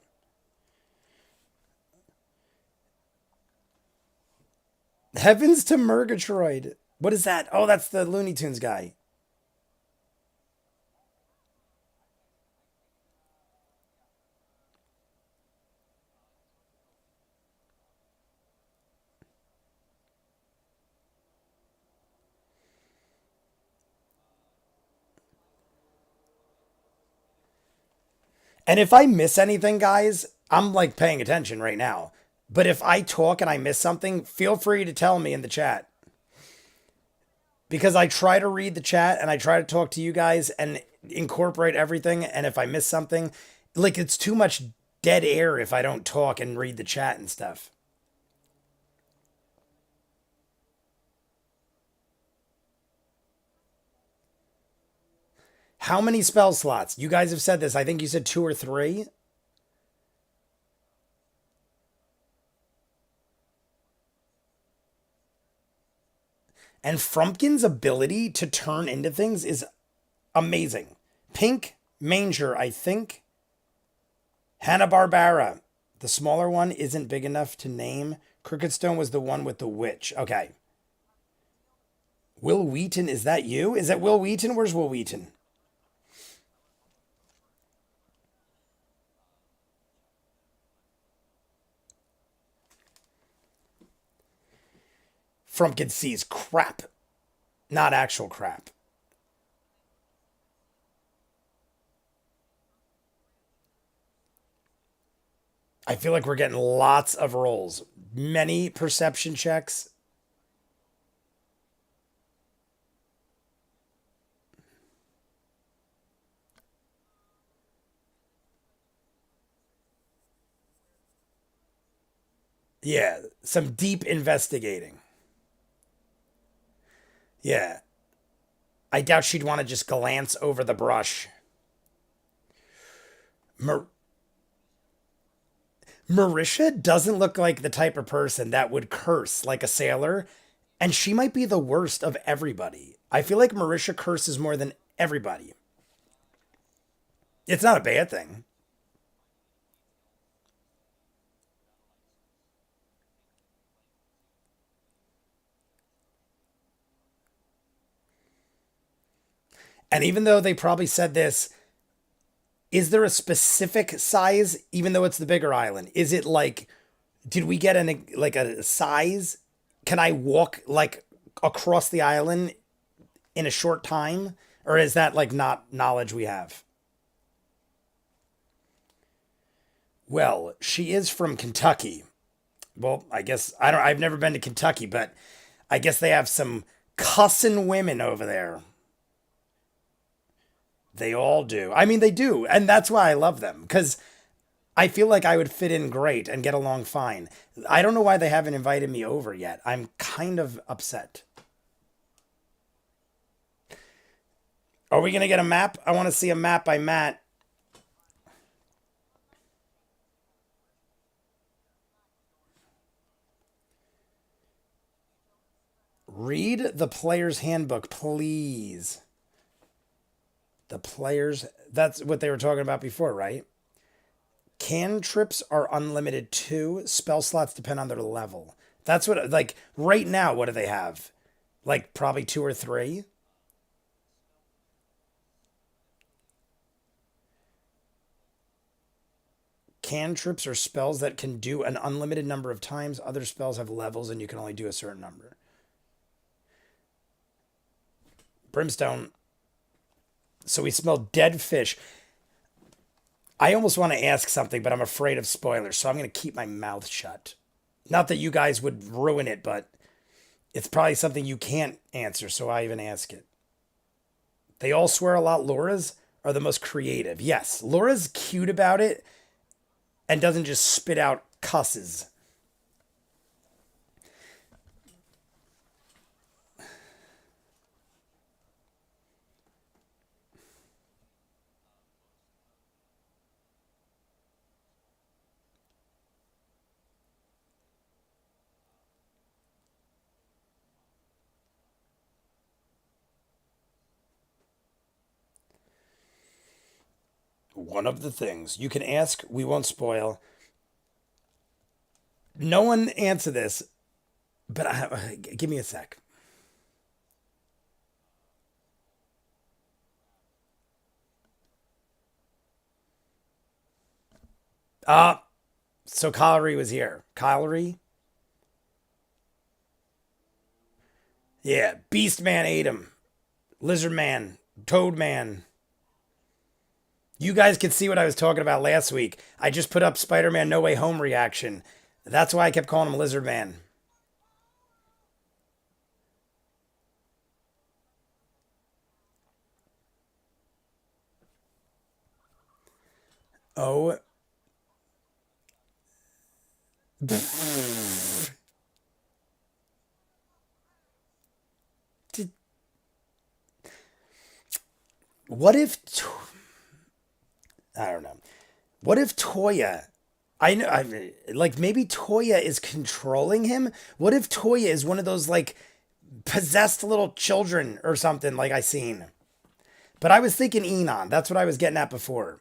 A: Heavens to Murgatroyd. What is that? Oh, that's the Looney Tunes guy. And if I miss anything, guys, I'm like paying attention right now. But if I talk and I miss something, feel free to tell me in the chat. Because I try to read the chat and I try to talk to you guys and incorporate everything. And if I miss something, like it's too much dead air if I don't talk and read the chat and stuff. How many spell slots? You guys have said this. I think you said 2 or 3. And Frumpkin's ability to turn into things is amazing. Pink Manger, I think. Hanna-Barbera. The smaller one isn't big enough to name. Crookedstone was the one with the witch. Okay. Will Wheaton, is that you? Is that Will Wheaton? Where's Will Wheaton? Frumpkin sees crap, not actual crap. I feel like we're getting lots of rolls. Many perception checks. Yeah, some deep investigating. Yeah. I doubt she'd want to just glance over the brush. Mar- Marisha doesn't look like the type of person that would curse like a sailor, and she might be the worst of everybody. I feel like Marisha curses more than everybody. It's not a bad thing. And even though they probably said this, is there a specific size, even though it's the bigger island? Is it like, did we get like a size? Can I walk like across the island in a short time? Or is that like not knowledge we have? Well, she is from Kentucky. Well, I guess I've never been to Kentucky, but I guess they have some cussin' women over there. They all do. I mean, they do. And that's why I love them because I feel like I would fit in great and get along fine. I don't know why they haven't invited me over yet. I'm kind of upset. Are we going to get a map? I want to see a map by Matt. Read the player's handbook, please. The players, that's what they were talking about before, right? Cantrips are unlimited too. Spell slots depend on their level. That's what, like, right now, what do they have? Like, probably 2 or 3? Cantrips are spells that can do an unlimited number of times. Other spells have levels and you can only do a certain number. Brimstone. So we smell dead fish. I almost want to ask something, but I'm afraid of spoilers, so I'm going to keep my mouth shut. Not that you guys would ruin it, but it's probably something you can't answer, so I even ask it. They all swear a lot. Laura's are the most creative. Yes, Laura's cute about it and doesn't just spit out cusses. One of the things you can ask, we won't spoil. No one answer this, but give me a sec. Ah, so Kylery was here. Kylery? Yeah, Beast Man ate him. Lizard Man, Toad Man. You guys can see what I was talking about last week. I just put up Spider Man No Way Home reaction. That's why I kept calling him Lizard Man. Oh. What if I don't know. What if Toya I know like maybe Toya is controlling him? What if Toya is one of those like possessed little children or something like I seen? But I was thinking Enon. That's what I was getting at before.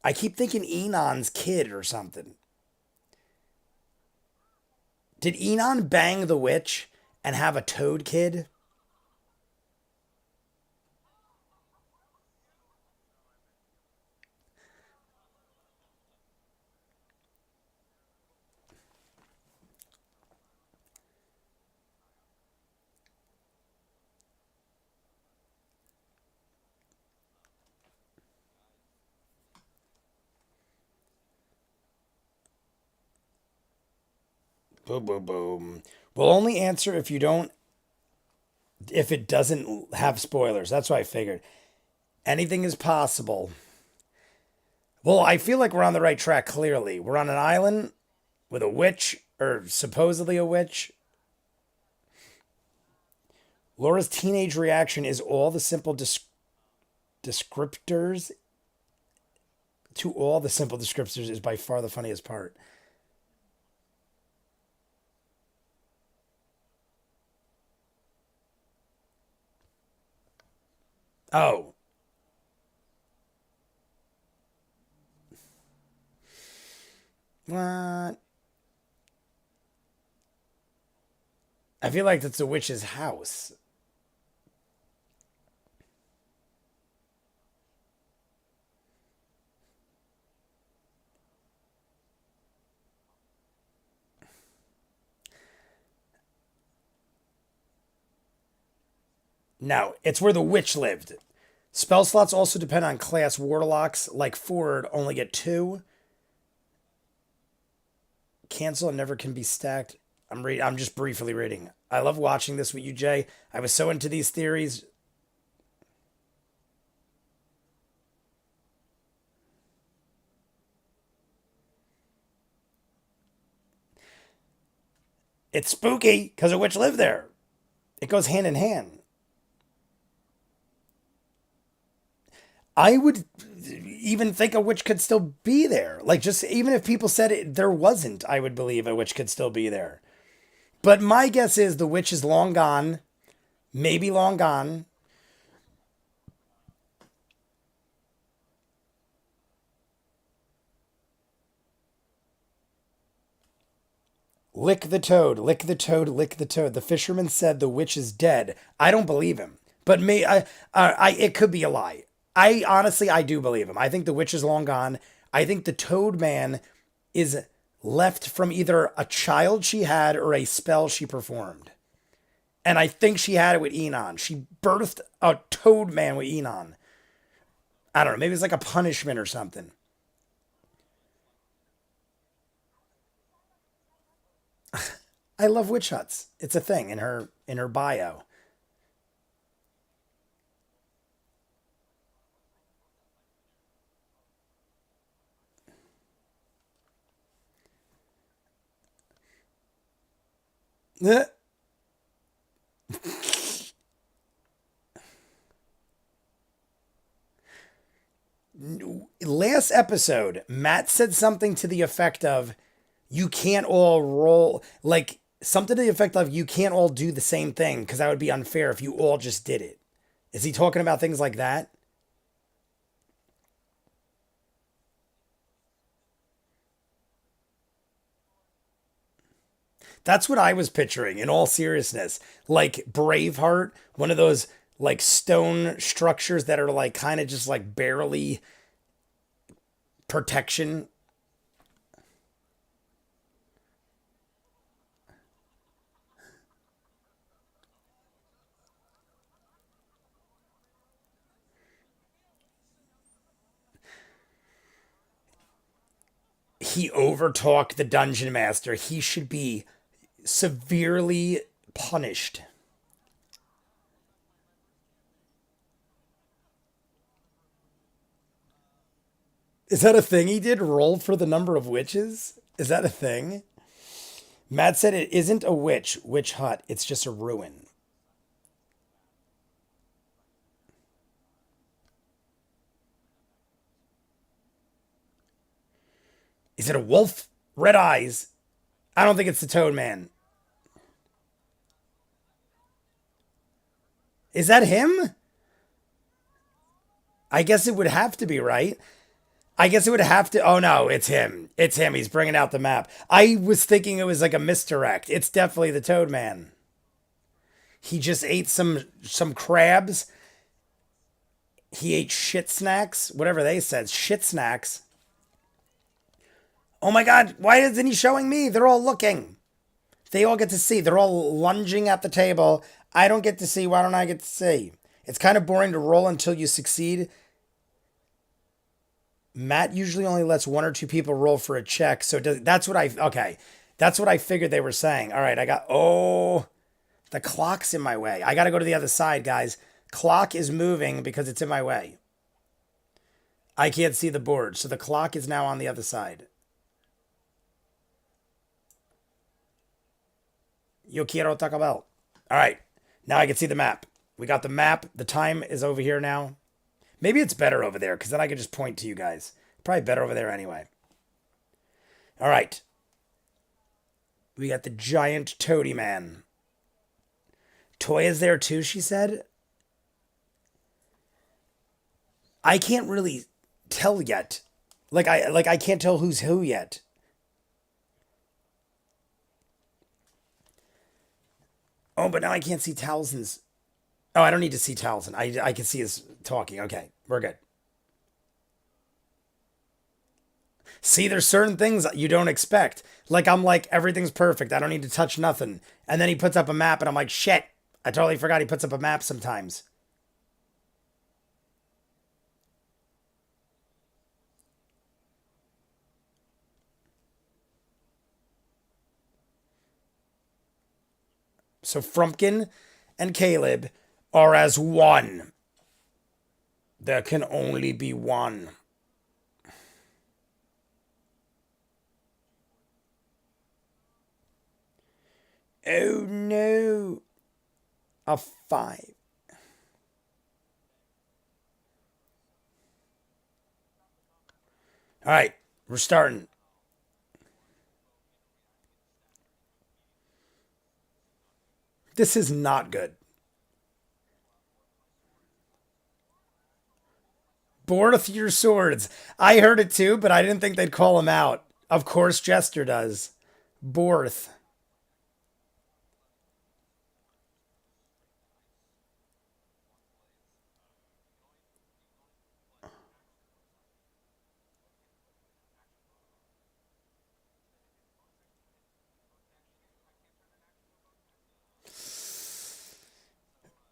A: I keep thinking Enon's kid or something. Did Enon bang the witch and have a toad kid? Boom, boom, boom. We'll only answer if it doesn't have spoilers. That's what I figured. Anything is possible. Well, I feel like we're on the right track, clearly. We're on an island with a witch, or supposedly a witch. Laura's teenage reaction is all the simple descriptors. To all the simple descriptors is by far the funniest part. Oh, what? I feel like that's a witch's house. No, it's where the witch lived. Spell slots also depend on class. Warlocks, like Ford, only get two. Cancel and never can be stacked. I'm just briefly reading. I love watching this with you, Jay. I was so into these theories. It's spooky because a witch lived there. It goes hand in hand. I would even think a witch could still be there. Like, just even if people said there wasn't, I would believe a witch could still be there. But my guess is the witch is long gone, maybe long gone. Lick the toad, lick the toad, lick the toad. The fisherman said the witch is dead. I don't believe him, but it could be a lie. I honestly, I do believe him. I think the witch is long gone. I think the toad man is left from either a child she had or a spell she performed. And I think she had it with Enon. She birthed a toad man with Enon. I don't know. Maybe it's like a punishment or something. I love witch huts. It's a thing in her bio. Last episode, Matt said something to the effect of, you can't all roll, like something to the effect of, you can't all do the same thing because that would be unfair if you all just did it. Is he talking about things like that? That's what I was picturing in all seriousness. Like Braveheart, one of those like stone structures that are like kind of just like barely protection. He overtalked the dungeon master. He should be severely punished. Is that a thing he did? Roll for the number of witches? Is that a thing? Matt said it isn't a witch hut. It's just a ruin. Is it a wolf? Red eyes. I don't think it's the Toad Man. Is that him? I guess it would have to be, right? I guess it would have to. Oh no, it's him. It's him. He's bringing out the map. I was thinking it was like a misdirect. It's definitely the Toad Man. He just ate some crabs. He ate shit snacks, whatever they said. Shit snacks. Oh my god, why isn't he showing me? They're all looking. They all get to see. They're all lunging at the table. I don't get to see. Why don't I get to see? It's kind of boring to roll until you succeed. Matt usually only lets one or two people roll for a check. So that's what okay. That's what I figured they were saying. All right, the clock's in my way. I got to go to the other side, guys. Clock is moving because it's in my way. I can't see the board. So the clock is now on the other side. Yo quiero Taco Bell. All right. Now I can see the map. We got the map. The time is over here now. Maybe it's better over there because then I can just point to you guys. Probably better over there anyway. All right. We got the giant toady man. Toya's there too, she said. I can't really tell yet. I can't tell who's who yet. Oh, but now I can't see Talzin's. Oh, I don't need to see Talzin. I can see his talking. Okay, we're good. See, there's certain things you don't expect. Like, I'm like, everything's perfect. I don't need to touch nothing. And then he puts up a map, and I'm like, shit. I totally forgot he puts up a map sometimes. So Frumpkin and Caleb are as one. There can only be one. Oh no. A 5. All right, we're starting. This is not good. Board with your swords. I heard it too, but I didn't think they'd call him out. Of course, Jester does. Borth.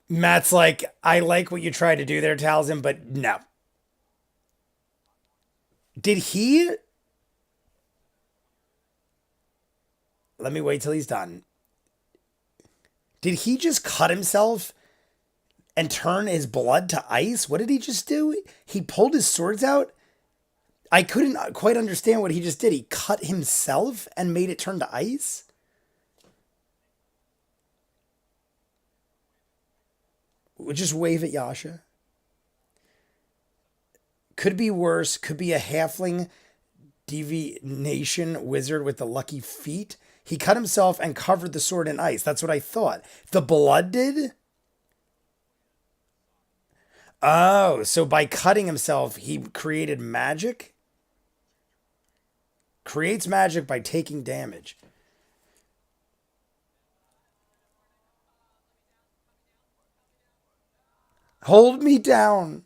A: Matt's like, I like what you tried to do there, Talzin, but no. Did he? Let me wait till he's done. Did he just cut himself and turn his blood to ice? What did he just do? He pulled his swords out? I couldn't quite understand what he just did. He cut himself and made it turn to ice? Just wave at Yasha. Could be worse. Could be a halfling divination wizard with the lucky feet. He cut himself and covered the sword in ice. That's what I thought. The blood did? Oh, so by cutting himself, he created magic? Creates magic by taking damage. Hold me down.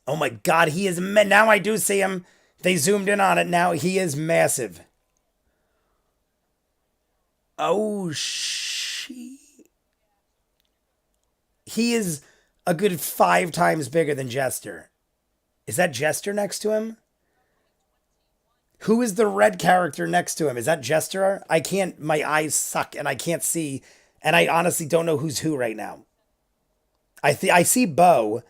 A: Oh my god, he is now I do see him. They zoomed in on it. Now he is massive. Oh she. He is a good 5 times bigger than Jester. Is that Jester next to him? Who is the red character next to him? Is that Jester? I can't, my eyes suck and I can't see. And I honestly don't know who's who right now. I see Bo.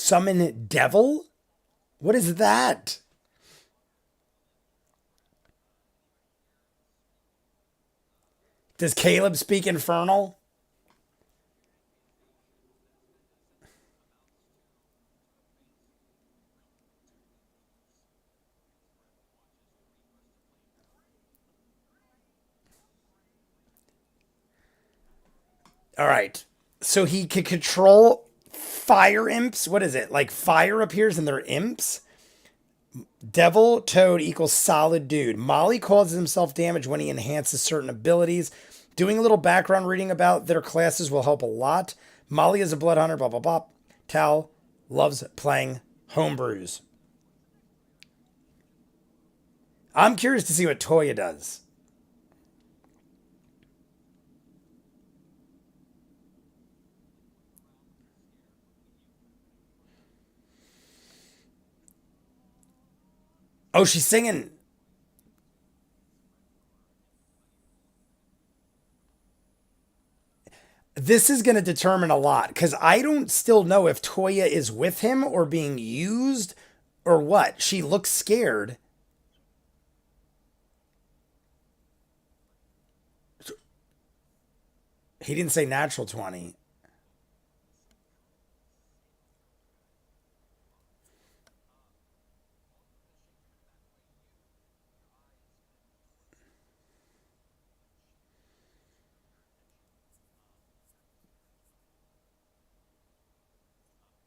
A: Summon devil? What is that? Does Caleb speak infernal? All right. So he can control fire imps. What is it? Like fire appears and they're imps? Devil Toad equals solid dude. Molly causes himself damage when he enhances certain abilities. Doing a little background reading about their classes will help a lot. Molly is a blood hunter, blah, blah, blah. Tal loves playing homebrews. I'm curious to see what Toya does. Oh, she's singing. This is going to determine a lot because I don't still know if Toya is with him or being used or what. She looks scared. He didn't say natural 20.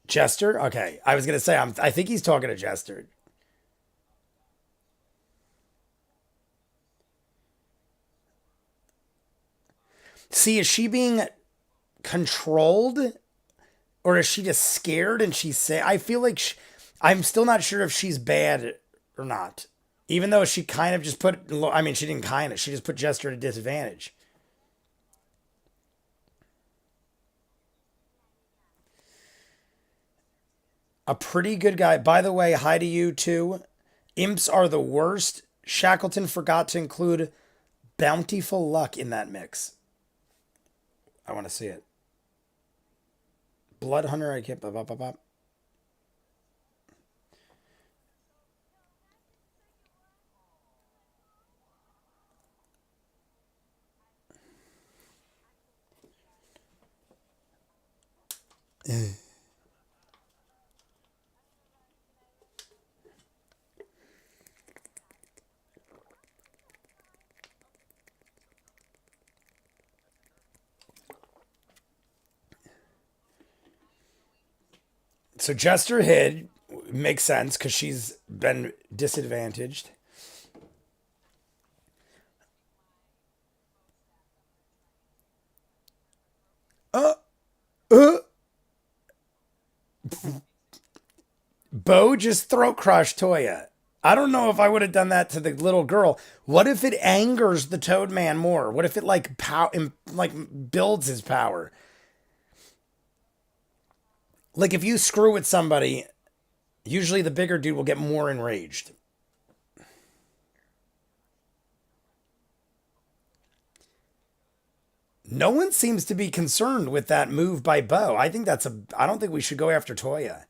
A: Jester? Okay. I was going to say, I think he's talking to Jester. See, is she being controlled or is she just scared and she's say I feel like I'm still not sure if she's bad or not. Even though she kind of just put I mean she didn't kind of she just put Jester at a disadvantage. A pretty good guy. By the way, hi to you too. Imps are the worst. Shackleton forgot to include bountiful luck in that mix. I want to see it. Blood Hunter, I can't. Bop, bop, bop, bop. So Jester hid makes sense because she's been disadvantaged. Uh, uh. Bo just throat crushed Toya. I don't know if I would have done that to the little girl. What if it angers the Toad Man more? What if it like builds his power? Like if you screw with somebody, usually the bigger dude will get more enraged. No one seems to be concerned with that move by Bo. I think that's a. I don't think we should go after Toya.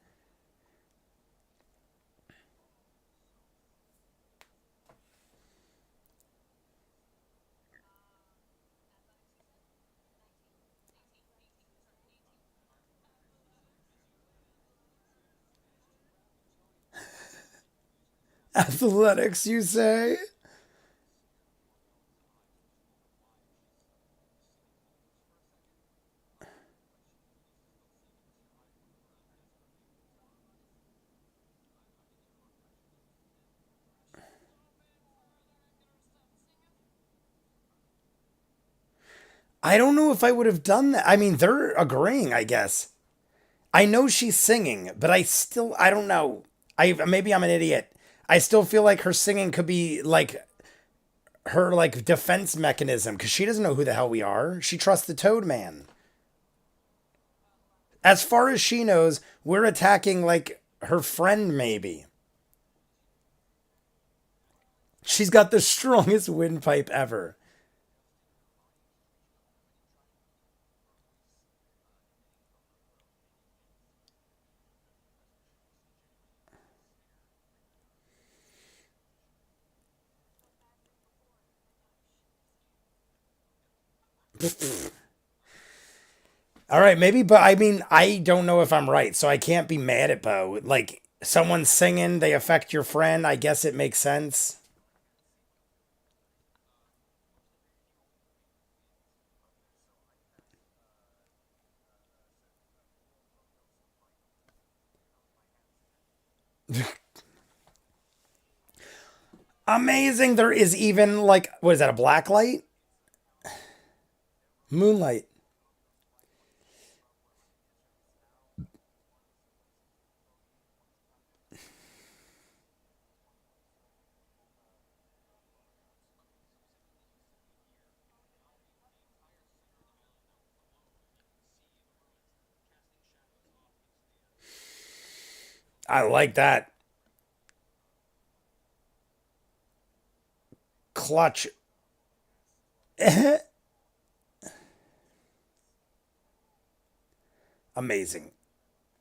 A: Athletics, you say? I don't know if I would have done that. I mean, they're agreeing, I guess. I know she's singing, but I don't know. I maybe I'm an idiot. I still feel like her singing could be like her like defense mechanism because she doesn't know who the hell we are. She trusts the Toad Man. As far as she knows, we're attacking like her friend maybe. She's got the strongest windpipe ever. All right, maybe, but I mean, I don't know if I'm right, so I can't be mad at Bo. Like, someone singing, they affect your friend. I guess it makes sense. Amazing. There is even, like, what is that, a black light? Moonlight. I like that. Clutch. Amazing.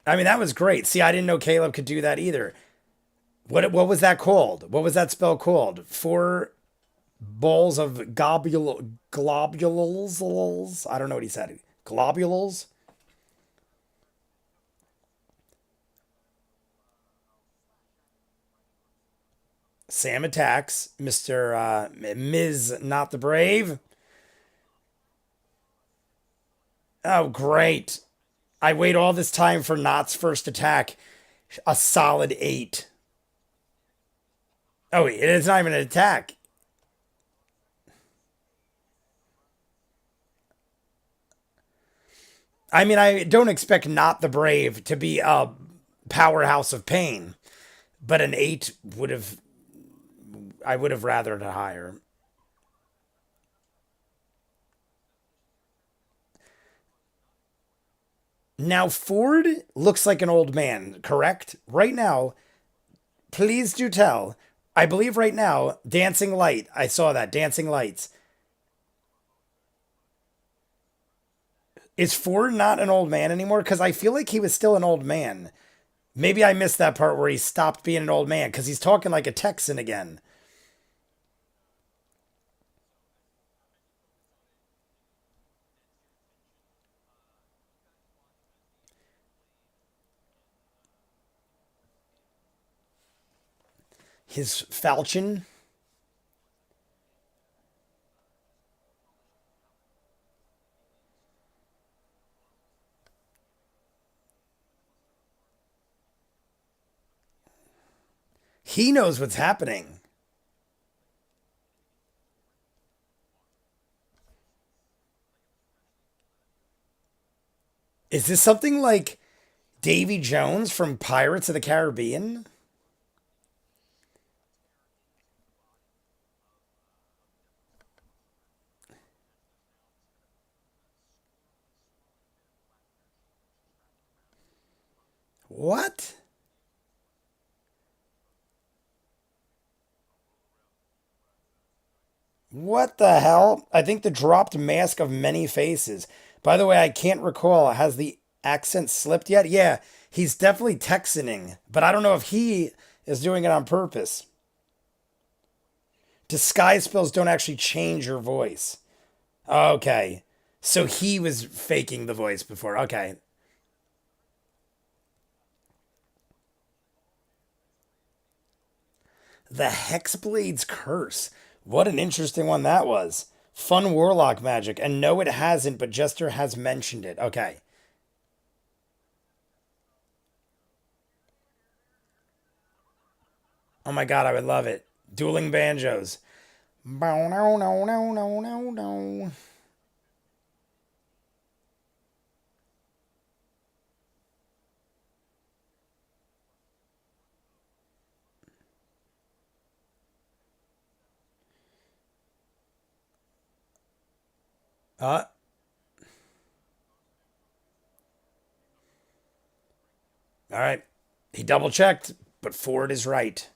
A: I mean, that was great. See, I didn't know Caleb could do that either. What was that called? What was that spell called? Four balls of globules. I don't know what he said. Globules. Sam attacks Mister Ms. Not the Brave. Oh, great! I wait all this time for Not's first attack. A solid 8. Oh, wait, it's not even an attack. I mean, I don't expect Not the Brave to be a powerhouse of pain, but an 8 would have. I would have rathered a higher. Now, Ford looks like an old man, correct? Right now, please do tell. I believe right now, Dancing Light. I saw that. Dancing Lights. Is Ford not an old man anymore? Because I feel like he was still an old man. Maybe I missed that part where he stopped being an old man because he's talking like a Texan again. His falchion. He knows what's happening. Is this something like Davy Jones from Pirates of the Caribbean? What? What the hell? I think the dropped mask of many faces. By the way, I can't recall. Has the accent slipped yet? Yeah, he's definitely Texaning, but I don't know if he is doing it on purpose. Disguise spells don't actually change your voice. Okay. So he was faking the voice before. Okay. The Hexblade's Curse. What an interesting one that was. Fun warlock magic. And no, it hasn't, but Jester has mentioned it. Okay. Oh my god, I would love it. Dueling banjos. Bow, no, no, no, no, no, no. Uh, all right. He double checked, but Ford is right.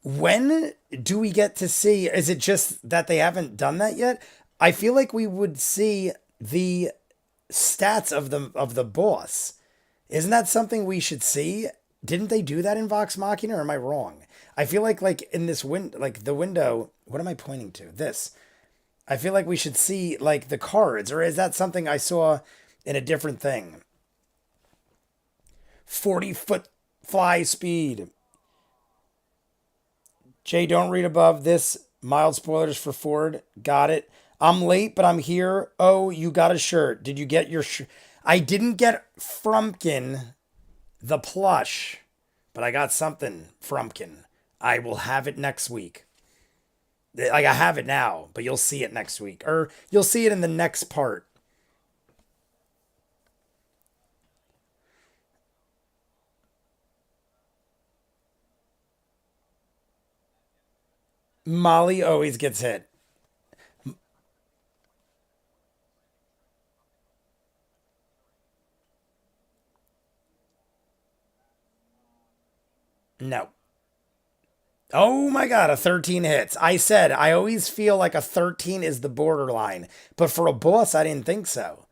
A: When do we get to see? Is it just that they haven't done that yet? I feel like we would see the stats of the boss. Isn't that something we should see? Didn't they do that in Vox Machina, or am I wrong? I feel like in this like the window, what am I pointing to? This. I feel like we should see like the cards, or is that something I saw in a different thing? 40-foot fly speed. Jay, don't read above this. Mild spoilers for Ford. Got it. I'm late, but I'm here. Oh, you got a shirt. Did you get your shirt? I didn't get Frumpkin, the plush, but I got something Frumpkin. I will have it next week. Like, I have it now, but you'll see it next week. Or you'll see it in the next part. Molly always gets hit. No. Oh my god, a 13 hits. I said I always feel like a 13 is the borderline, but for a boss, I didn't think so.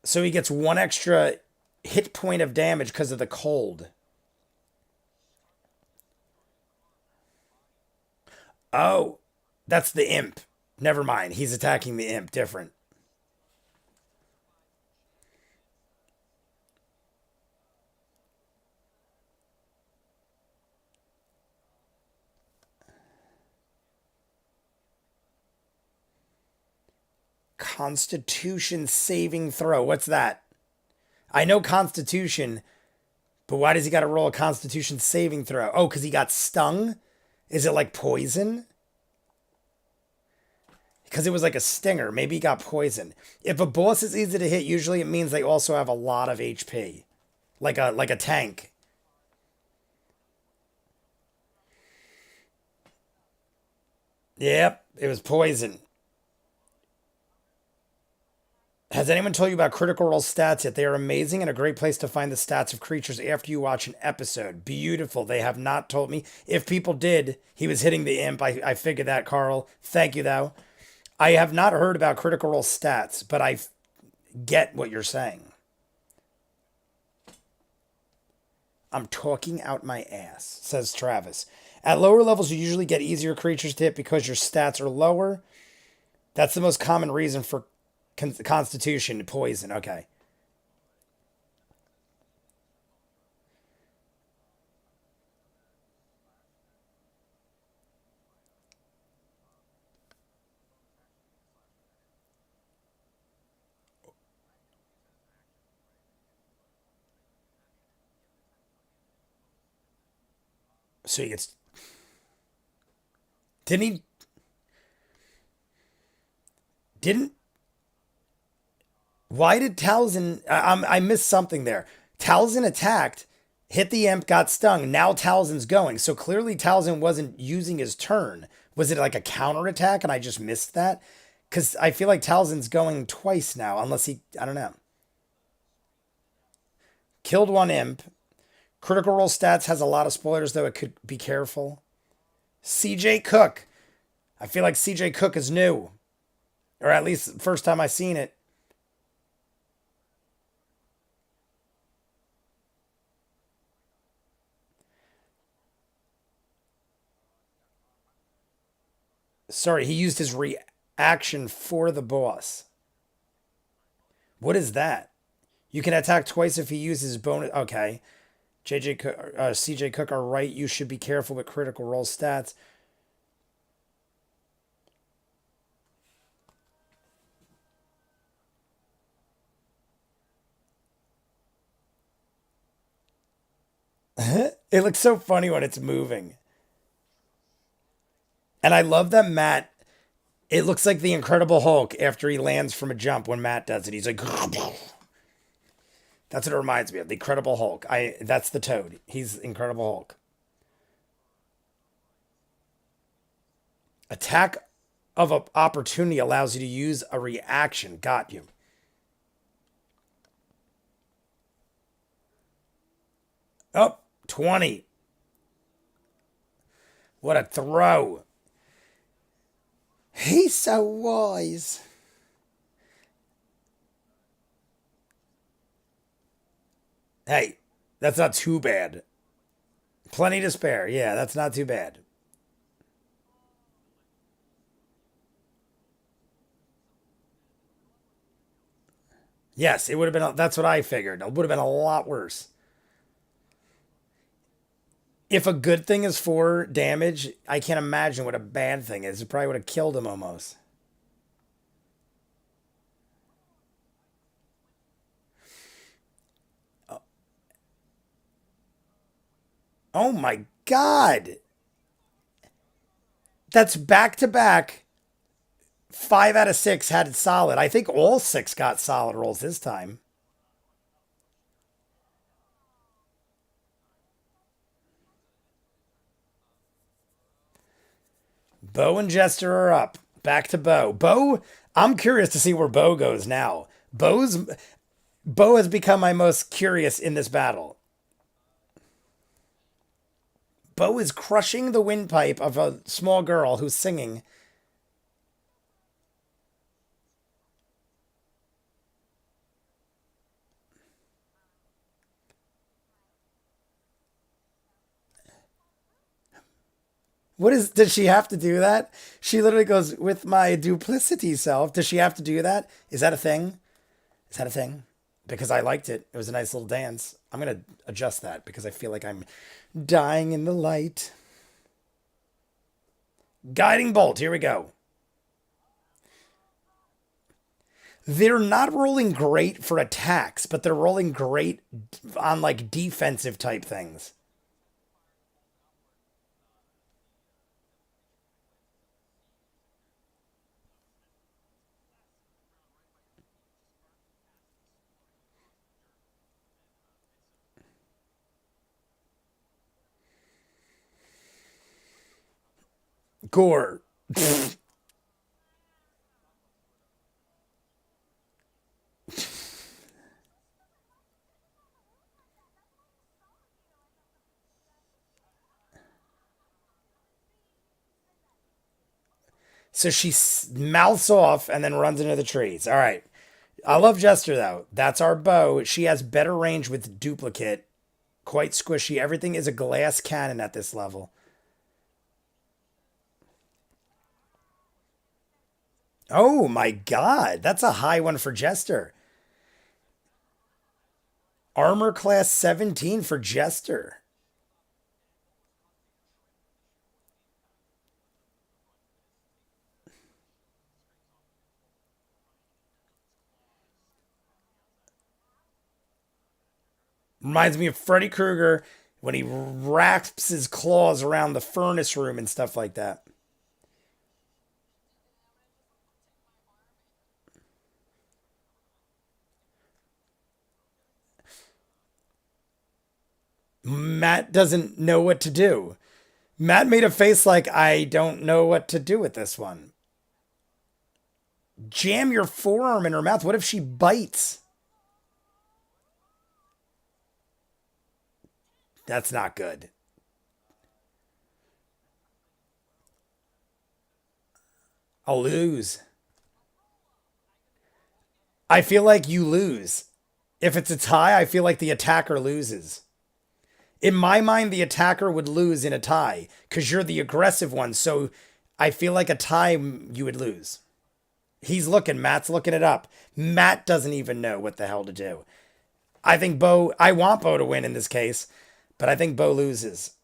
A: So he gets one extra hit point of damage because of the cold. Oh, that's the imp. Never mind. He's attacking the imp. Different. Constitution saving throw. What's that? I know Constitution, but why does he got to roll a Constitution saving throw? Oh, because he got stung? Is it like poison? Because it was like a stinger. Maybe he got poisoned. If a boss is easy to hit, usually it means they also have a lot of HP. Like a tank. Yep, it was poison. Has anyone told you about Critical Role stats yet? They are amazing and a great place to find the stats of creatures after you watch an episode. Beautiful. They have not told me. If people did, he was hitting the imp. I figured that, Carl. Thank you, though. I have not heard about Critical Role stats, but I get what you're saying. I'm talking out my ass, says Travis. At lower levels, you usually get easier creatures to hit because your stats are lower. That's the most common reason for Constitution poison. Okay. So he gets. Didn't he? Didn't. Why did Talzin? I missed something there. Talzin attacked, hit the imp, got stung. Now Talzin's going. So clearly Talzin wasn't using his turn. Was it like a counterattack and I just missed that? Because I feel like Talzin's going twice now, unless he. I don't know. Killed one imp. Critical Role stats has a lot of spoilers, though. It could be careful. CJ Cook. I feel like CJ Cook is new. Or at least the first time I seen it. Sorry, he used his reaction for the boss. What is that? You can attack twice if he uses bonus. Okay. JJ Cook, CJ Cook are right. You should be careful with Critical Role stats. It looks so funny when it's moving. And I love that Matt, it looks like the Incredible Hulk after he lands from a jump when Matt does it. He's like, that's what it reminds me of. The Incredible Hulk. That's the Toad. He's Incredible Hulk. Attack of opportunity allows you to use a reaction. Got you. Up, 20. What a throw. He's so wise. Hey, that's not too bad. Plenty to spare. Yeah, that's not too bad. Yes, it would have been. That's what I figured. It would have been a lot worse. If a good thing is 4 damage, I can't imagine what a bad thing is. It probably would have killed him almost. Oh my god. That's back to back. 5 out of 6 had it solid. I think all 6 got solid rolls this time. Bo and Jester are up. Back to Bo. Bo, I'm curious to see where Bo goes now. Bo has become my most curious in this battle. Bo is crushing the windpipe of a small girl who's singing. Does she have to do that? She literally goes, with my duplicity self. Does she have to do that? Is that a thing? Is that a thing? Because I liked it. It was a nice little dance. I'm going to adjust that because I feel like I'm dying in the light. Guiding bolt. Here we go. They're not rolling great for attacks, but they're rolling great on like defensive type things. Gore. So she mouths off and then runs into the trees. All right. I love Jester though. That's our bow. She has better range with duplicate. Quite squishy. Everything is a glass cannon at this level. Oh my god. That's a high one for Jester. Armor class 17 for Jester. Reminds me of Freddy Krueger when he wraps his claws around the furnace room and stuff like that. Matt doesn't know what to do. Matt made a face like, I don't know what to do with this one. Jam your forearm in her mouth. What if she bites? That's not good. I'll lose. I feel like you lose. If it's a tie, I feel like the attacker loses. In my mind, the attacker would lose in a tie because you're the aggressive one. So I feel like a tie, you would lose. He's looking. Matt's looking it up. Matt doesn't even know what the hell to do. I think Bo, I want Bo to win in this case, but I think Bo loses.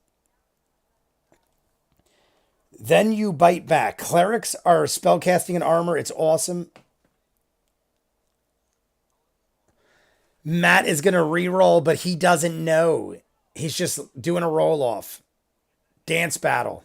A: Then you bite back. Clerics are spellcasting and armor. It's awesome. Matt is going to re-roll, but he doesn't know. He's just doing a roll off. Dance battle.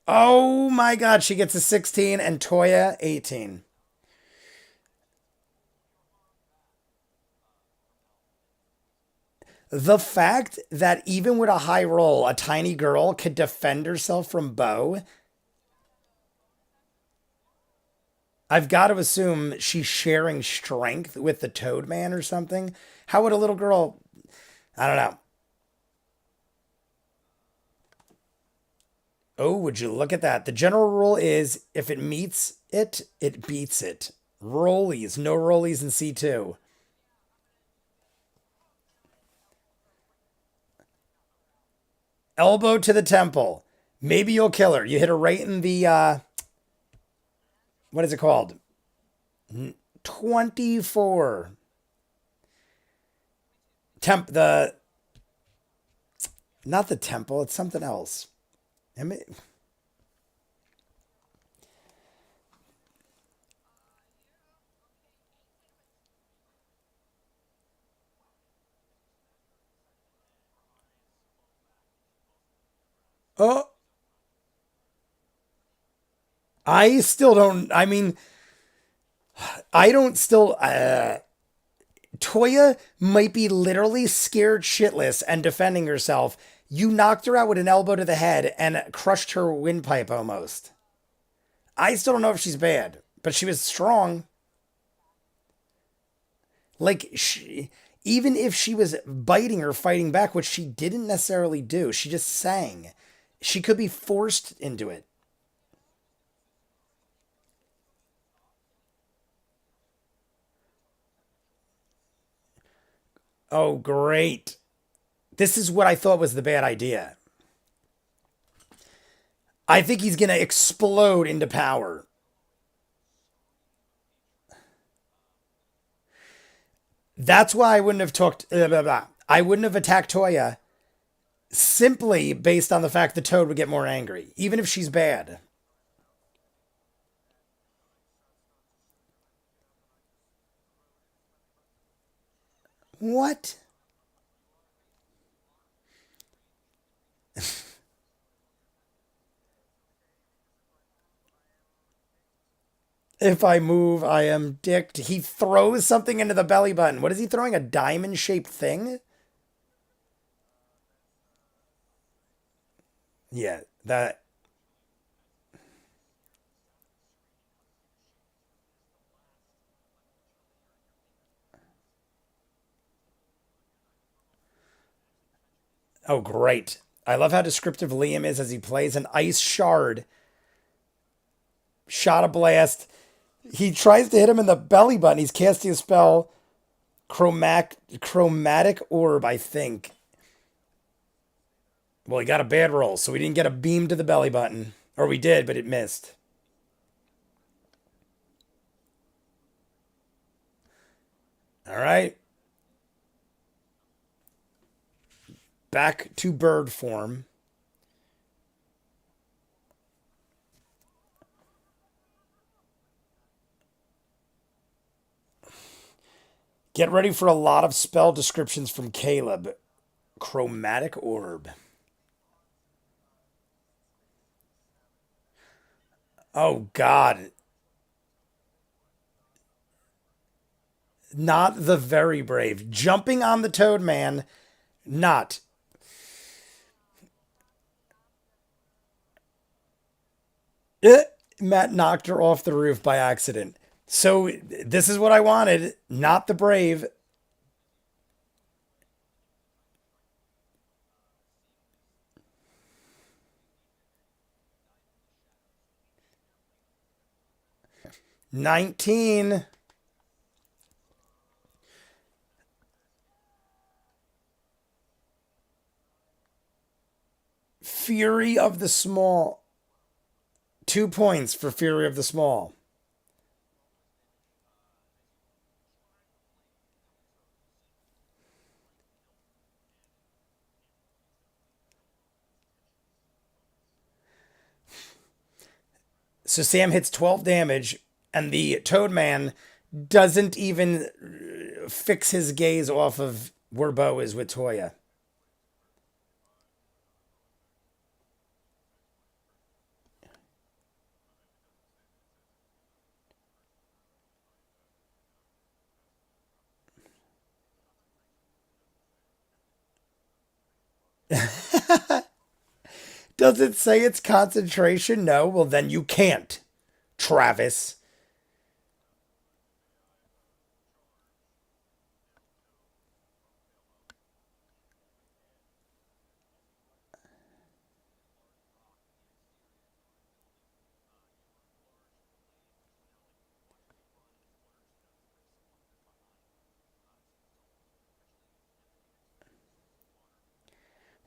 A: Oh my god, she gets a 16 and Toya 18. The fact that even with a high roll, a tiny girl could defend herself from Bo. I've got to assume she's sharing strength with the Toad Man or something. How would a little girl? I don't know. Oh, would you look at that? The general rule is if it meets it, it beats it. Rollies, no rollies in C2. Elbow to the temple. Maybe you'll kill her. You hit her right in the what is it called? 24. The not the temple, it's something else. I mean, oh, I still don't. I mean, I don't still. Toya might be literally scared shitless and defending herself. You knocked her out with an elbow to the head and crushed her windpipe almost. I still don't know if she's bad, but she was strong. Like, even if she was biting or fighting back, which she didn't necessarily do, she just sang. She could be forced into it. Oh, great. This is what I thought was the bad idea. I think he's going to explode into power. That's why I wouldn't have talked. I wouldn't have attacked Toya simply based on the fact the Toad would get more angry, even if she's bad. What? If I move, I am dicked. He throws something into the belly button. What is he throwing? A diamond shaped thing? Yeah, that. Oh, great. I love how descriptive Liam is as he plays an ice shard. Shot a blast. He tries to hit him in the belly button. He's casting a spell. Chromatic orb, I think. Well, he got a bad roll, so we didn't get a beam to the belly button. Or we did, but it missed. All right. Back to bird form. Get ready for a lot of spell descriptions from Caleb. Chromatic orb. Oh, God. Not the very brave. Jumping on the Toad Man. Not. Eh, Matt knocked her off the roof by accident. So this is what I wanted. Not the brave. 19. Fury of the Small. 2 points for Fury of the Small. So Sam hits 12 damage, and the Toad Man doesn't even fix his gaze off of where Bo is with Toya. Does it say it's concentration? No. Well, then you can't, Travis.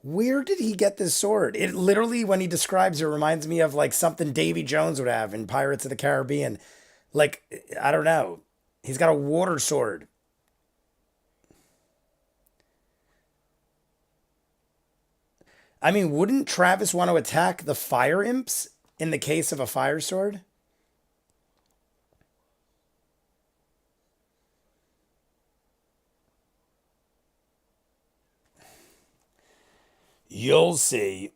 A: Where did he get this sword? It literally, when he describes it, reminds me of like something Davy Jones would have in Pirates of the Caribbean. Like, I don't know. He's got a water sword. I mean, wouldn't Travis want to attack the fire imps in the case of a fire sword? You'll see.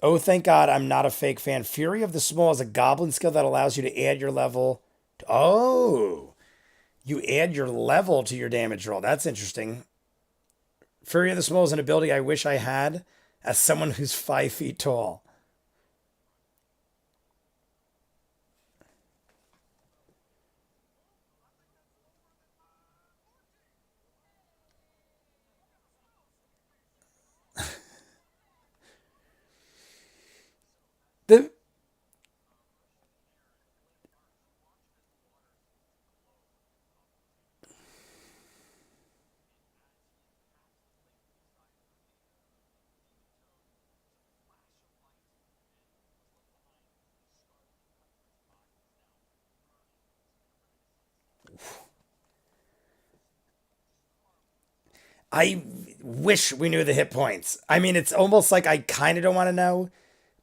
A: Oh, thank God I'm not a fake fan. Fury of the Small is a goblin skill that allows you to add your level. Oh, you add your level to your damage roll. That's interesting. Fury of the Small is an ability I wish I had as someone who's 5 feet tall. The I wish we knew the hit points. I mean, it's almost like I kind of don't want to know,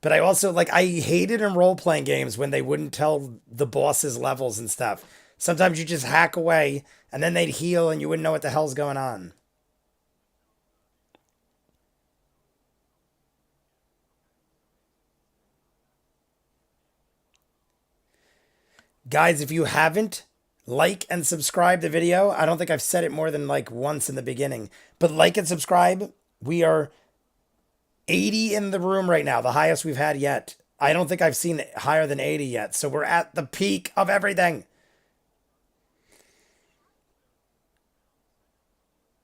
A: but I also like I hated in role playing games when they wouldn't tell the bosses levels and stuff. Sometimes you just hack away and then they'd heal and you wouldn't know what the hell's going on. Guys, if you haven't, like and subscribe the video. I don't think I've said it more than like once in the beginning, but like and subscribe. We are 80 in the room right now, the highest we've had yet. I don't think I've seen higher than 80 yet. So we're at the peak of everything.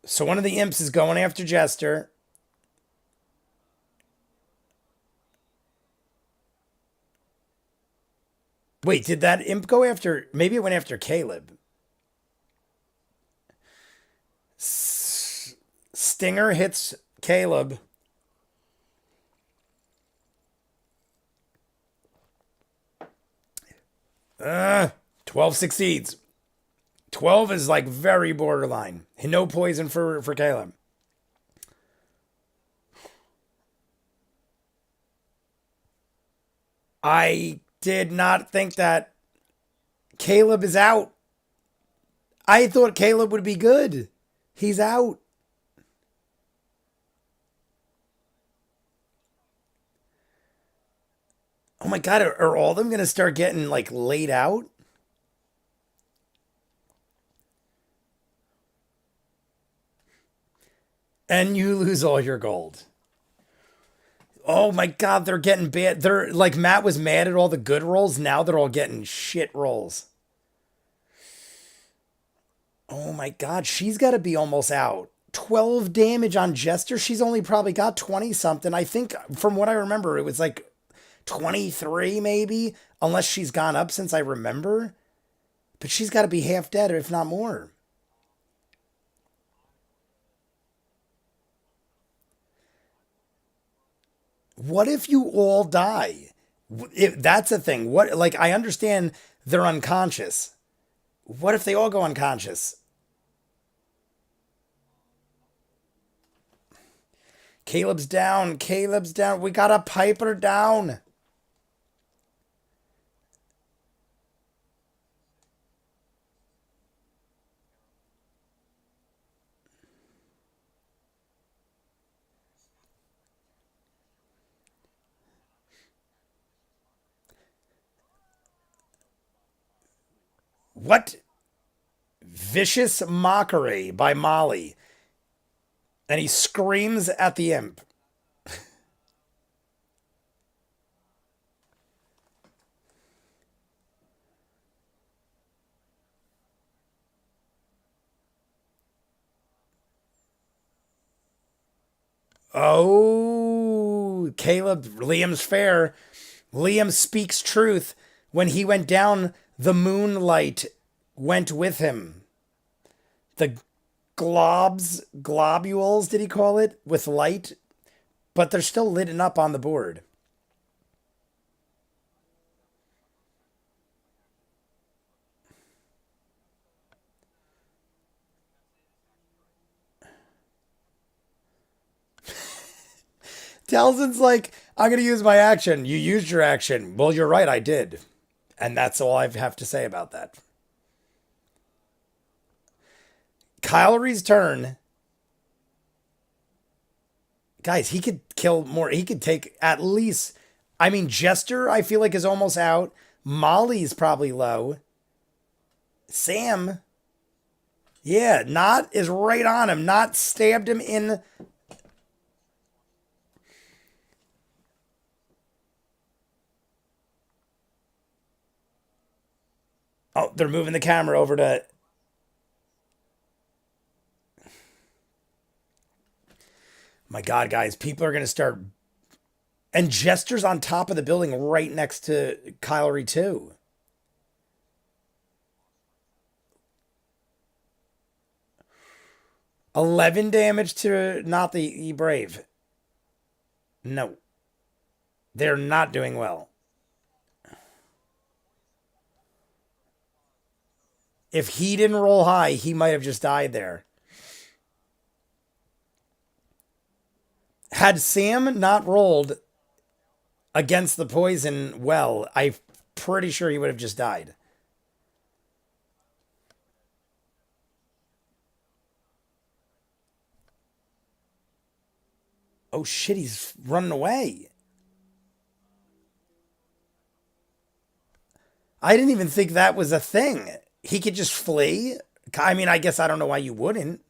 A: So one of the imps is going after Jester. Wait, did that imp go after? Maybe it went after Caleb. Stinger hits Caleb. 12 succeeds. 12 is like very borderline. No poison for Caleb. I did not think that. Caleb is out. I thought Caleb would be good. He's out. Oh my God, are all of them going to start getting like laid out? And you lose all your gold. Oh my God, they're getting bad. They're like Matt was mad at all the good rolls. Now they're all getting shit rolls. Oh my God, she's got to be almost out. 12 damage on Jester. She's only probably got 20 something. I think from what I remember, it was like 23 maybe, unless she's gone up since I remember. But she's got to be half dead, if not more. What if you all die? That's a thing. What, like, I understand they're unconscious. What if they all go unconscious? Caleb's down. Caleb's down. We gotta pipe her down. What? Vicious Mockery by Molly. And he screams at the imp. Oh, Caleb, Liam's fair. Liam speaks truth. When he went down, the moonlight went with him. The globules, did he call it? With light but they're still lit up on the board. Talzin's like, I'm going to use my action. You used your action. Well, you're right, I did. And that's all I have to say about that. Kylerie's turn. Guys, he could kill more. He could take at least. I mean, Jester, I feel like, is almost out. Molly's probably low. Sam. Yeah, Not is right on him. Not stabbed him in. Oh, they're moving the camera over to. My God, guys, people are going to start. And Jester's on top of the building right next to Kylery, too. $11 damage to not the Brave. No. They're not doing well. If he didn't roll high, he might have just died there. Had Sam not rolled against the poison well, I'm pretty sure he would have just died. Oh shit, he's running away. I didn't even think that was a thing. He could just flee. I mean, I guess I don't know why you wouldn't.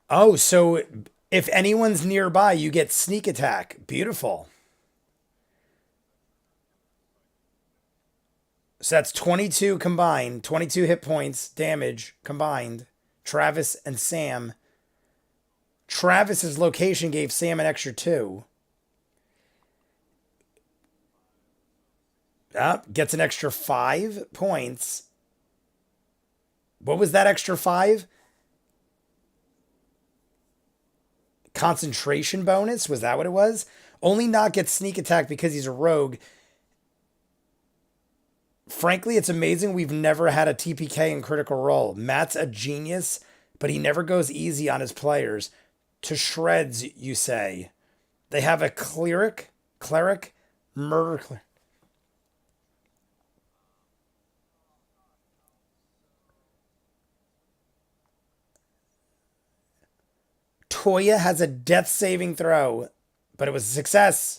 A: Oh, so if anyone's nearby, you get sneak attack. Beautiful. So that's 22 combined, 22 hit points, damage combined. Travis and Sam. Travis's location gave Sam an extra 2. Gets an extra 5 points. What was that extra 5? Concentration bonus? Was that what it was? Only Not gets sneak attack because he's a rogue. Frankly, it's amazing we've never had a TPK in Critical Role. Matt's a genius, but he never goes easy on his players. To shreds, you say. They have a cleric, murder cleric. Toya has a death saving throw, but it was a success.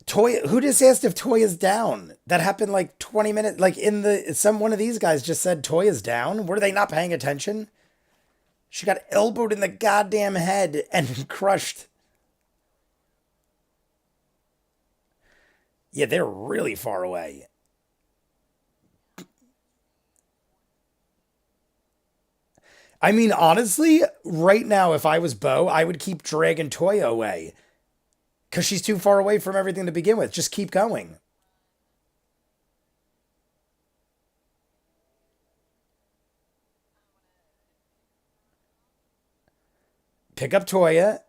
A: Toya, who just asked if Toya's down? That happened like 20 minutes. Like in the one of these guys just said Toya's down. Were they not paying attention? She got elbowed in the goddamn head and crushed. Yeah, they're really far away. I mean, honestly, right now, if I was Bo, I would keep dragging Toya away. Because she's too far away from everything to begin with. Just keep going. Pick up Toya.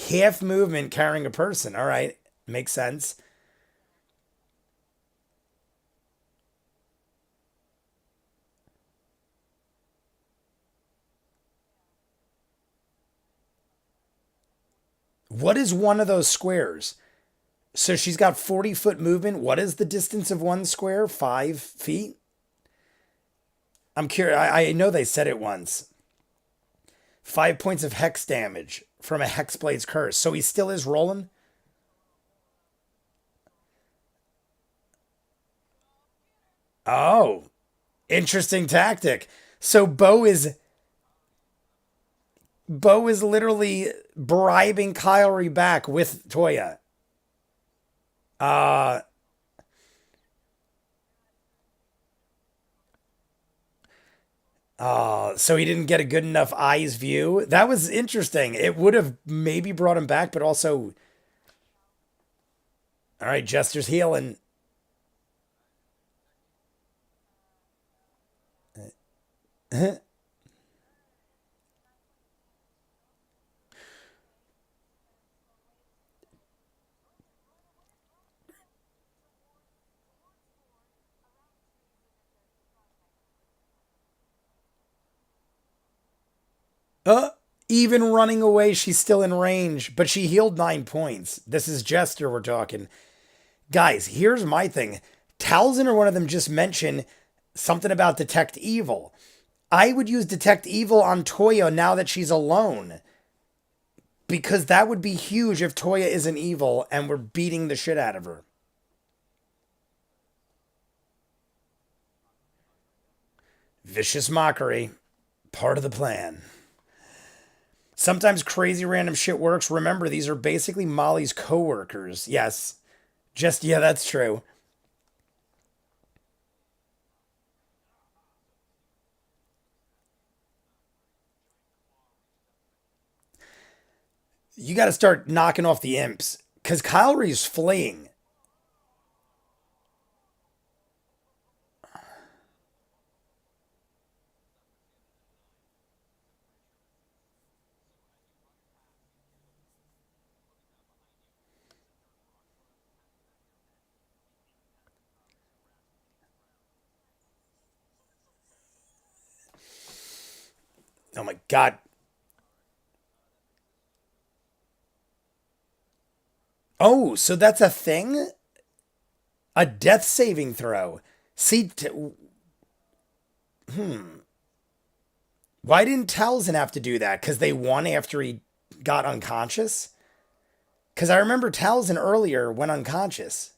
A: Half movement carrying a person. All right. Makes sense. What is one of those squares? So she's got 40-foot movement. What is the distance of one square? 5 feet? I'm curious. I know they said it once. 5 points of hex damage from a Hexblade's curse. So he still is rolling? Oh, interesting tactic. So Bo is literally bribing Kyrie back with Toya. Uh So he didn't get a good enough eyes view. That was interesting. It would have maybe brought him back, but also, all right, Jester's healing. Uh, Even running away, she's still in range, but she healed 9 points. This is Jester we're talking. Guys, here's my thing. Talzin or one of them just mentioned something about detect evil. I would use detect evil on Toya now that she's alone. Because that would be huge if Toya isn't evil and we're beating the shit out of her. Vicious mockery. Part of the plan. Sometimes crazy random shit works. Remember, these are basically Molly's coworkers. Yes. Just, yeah, that's true. You got to start knocking off the imps. Because Kylri's fleeing. Oh my god. Oh, so that's a thing? A death saving throw. See, why didn't Talzin have to do that? Because they won after he got unconscious? Because I remember Talzin earlier went unconscious,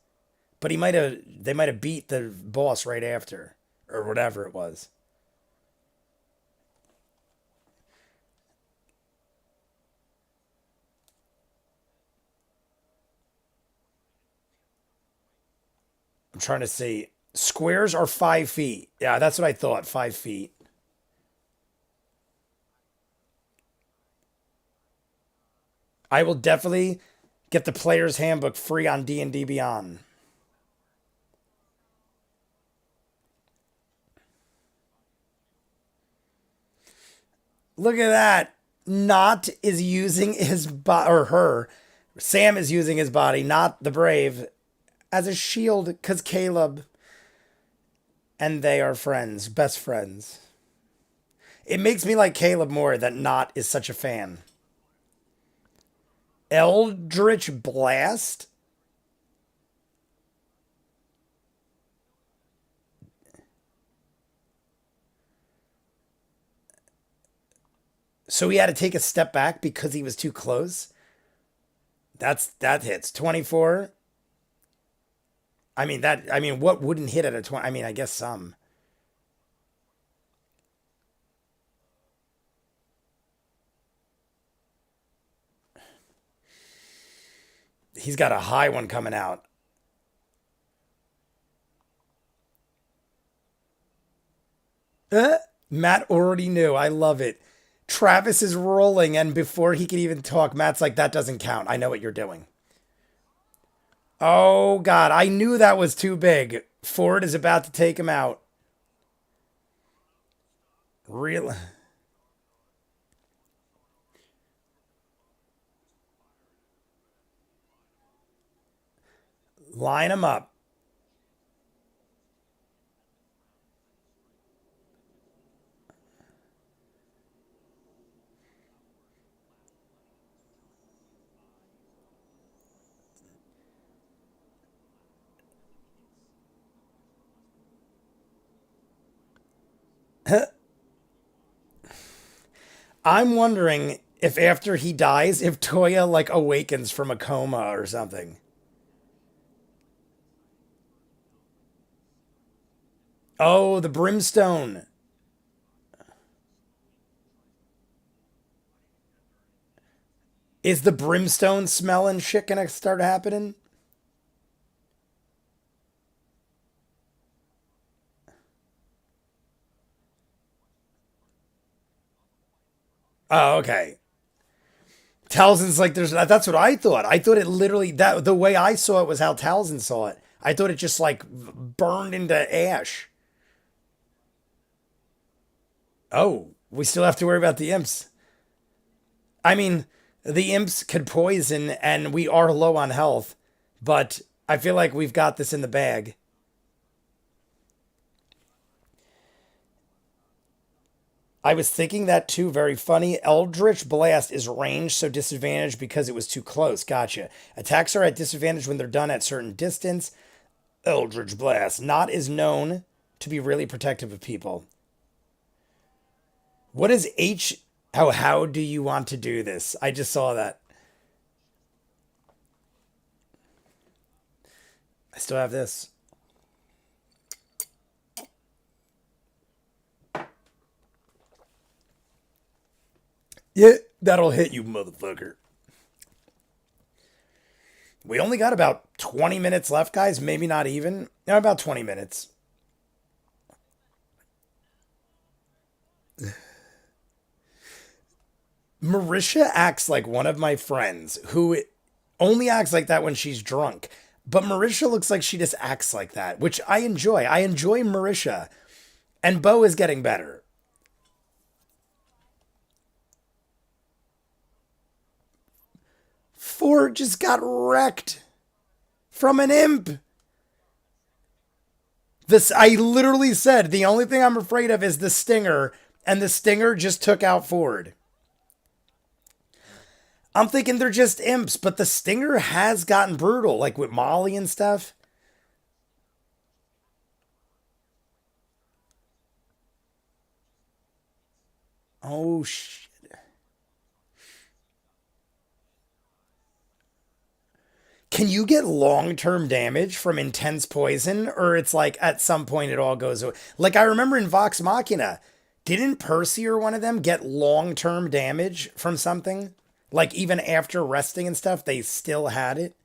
A: but they might have beat the boss right after, or whatever it was. I'm trying to see. Squares are 5 feet. Yeah, that's what I thought. 5 feet. I will definitely get the player's handbook free on D&D Beyond. Look at that. Not is using his body, or her. Sam is using his body, not the brave, as a shield because Caleb and they are friends, best friends. It makes me like Caleb more that Not is such a fan. Eldritch Blast? So he had to take a step back because he was too close. That hits 24. I mean what wouldn't hit at a 20? I mean, I guess some. He's got a high one coming out. Matt already knew. I love it. Travis is rolling, and before he can even talk, Matt's like, that doesn't count. I know what you're doing. Oh, God. I knew that was too big. Ford is about to take him out. Real. Line him up. I'm wondering if after he dies, if Toya like awakens from a coma or something. Oh, the brimstone. Is the brimstone smell and shit gonna start happening? Oh, okay. Talzin's like there's that's what I thought. I thought it literally that the way I saw it was how Talzin saw it. I thought it just like burned into ash. Oh, we still have to worry about the imps. I mean, the imps could poison and we are low on health, but I feel like we've got this in the bag. I was thinking that too. Very funny. Eldritch Blast is ranged, so disadvantage because it was too close. Gotcha. Attacks are at disadvantage when they're done at certain distance. Eldritch Blast. Not is known to be really protective of people. What is H? How do you want to do this? I just saw that. I still have this. Yeah, that'll hit you, motherfucker. We only got about 20 minutes left, guys. Maybe not even. No, about 20 minutes. Marisha acts like one of my friends who only acts like that when she's drunk. But Marisha looks like she just acts like that, which I enjoy. I enjoy Marisha. And Bo is getting better. Ford just got wrecked from an imp. This I literally said the only thing I'm afraid of is the stinger, and the stinger just took out Ford. I'm thinking they're just imps, but the stinger has gotten brutal, like with Molly and stuff. Oh shit. Can you get long-term damage from intense poison, or it's like at some point it all goes away? Like I remember in Vox Machina, didn't Percy or one of them get long-term damage from something? Like even after resting and stuff, they still had it.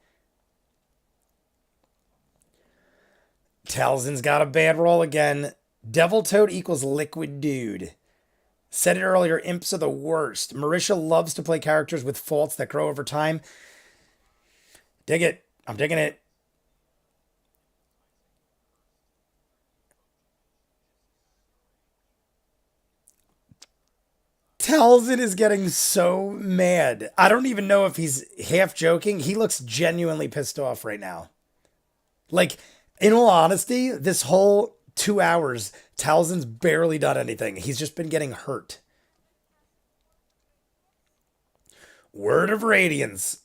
A: Talzin's got a bad roll again. Devil Toad equals liquid dude. Said it earlier, imps are the worst. Marisha loves to play characters with faults that grow over time. Dig it. I'm digging it. Talzin is getting so mad. I don't even know if he's half joking. He looks genuinely pissed off right now. Like, in all honesty, this whole 2 hours, Talzin's barely done anything. He's just been getting hurt. Word of Radiance.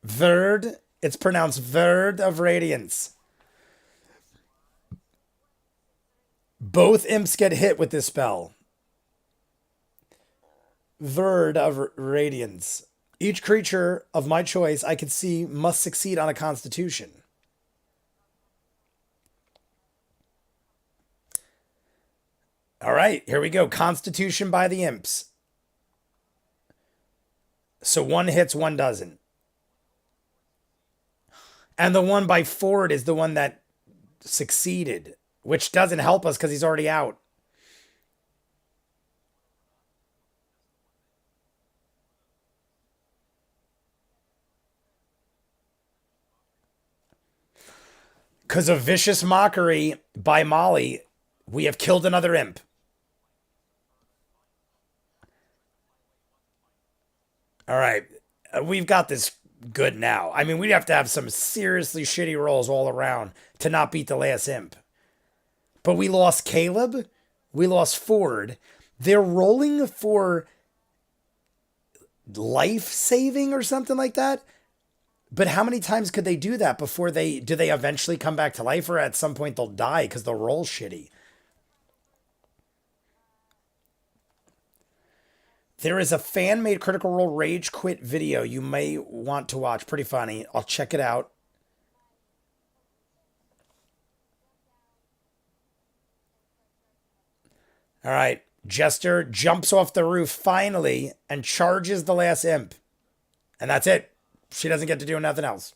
A: Verd. It's pronounced Verd of Radiance. Both imps get hit with this spell. Verd of Radiance. Each creature of my choice I can see must succeed on a constitution. All right, here we go. Constitution by the imps. So one hits, one doesn't. And the one by Ford is the one that succeeded, which doesn't help us because he's already out. Because of Vicious Mockery by Molly, we have killed another imp. All right. We've got this good now. I mean, we'd have to have some seriously shitty rolls all around to not beat the last imp. But we lost Caleb. We lost Ford. They're rolling for life saving or something like that. But how many times could they do that before they eventually come back to life, or at some point they'll die because they'll roll shitty? There is a fan made Critical Role Rage Quit video you may want to watch. Pretty funny. I'll check it out. All right. Jester jumps off the roof finally and charges the last imp. And that's it. She doesn't get to do nothing else.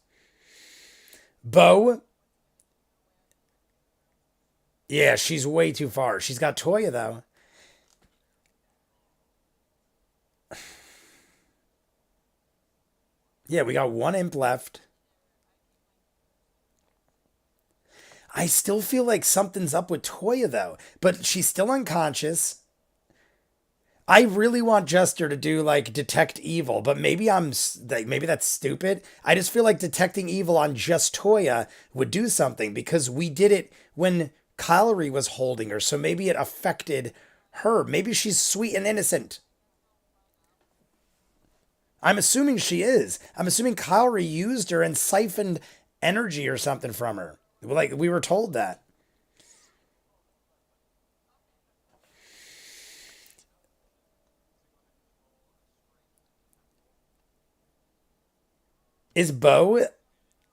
A: Bo. Yeah, she's way too far. She's got Toya, though. Yeah, we got one imp left. I still feel like something's up with Toya though, but she's still unconscious. I really want Jester to do like detect evil, but maybe like maybe that's stupid. I just feel like detecting evil on just Toya would do something because we did it when Kylery was holding her, so maybe it affected her. Maybe she's sweet and innocent. I'm assuming she is. I'm assuming Kylery used her and siphoned energy or something from her. Like we were told that. Is Bo?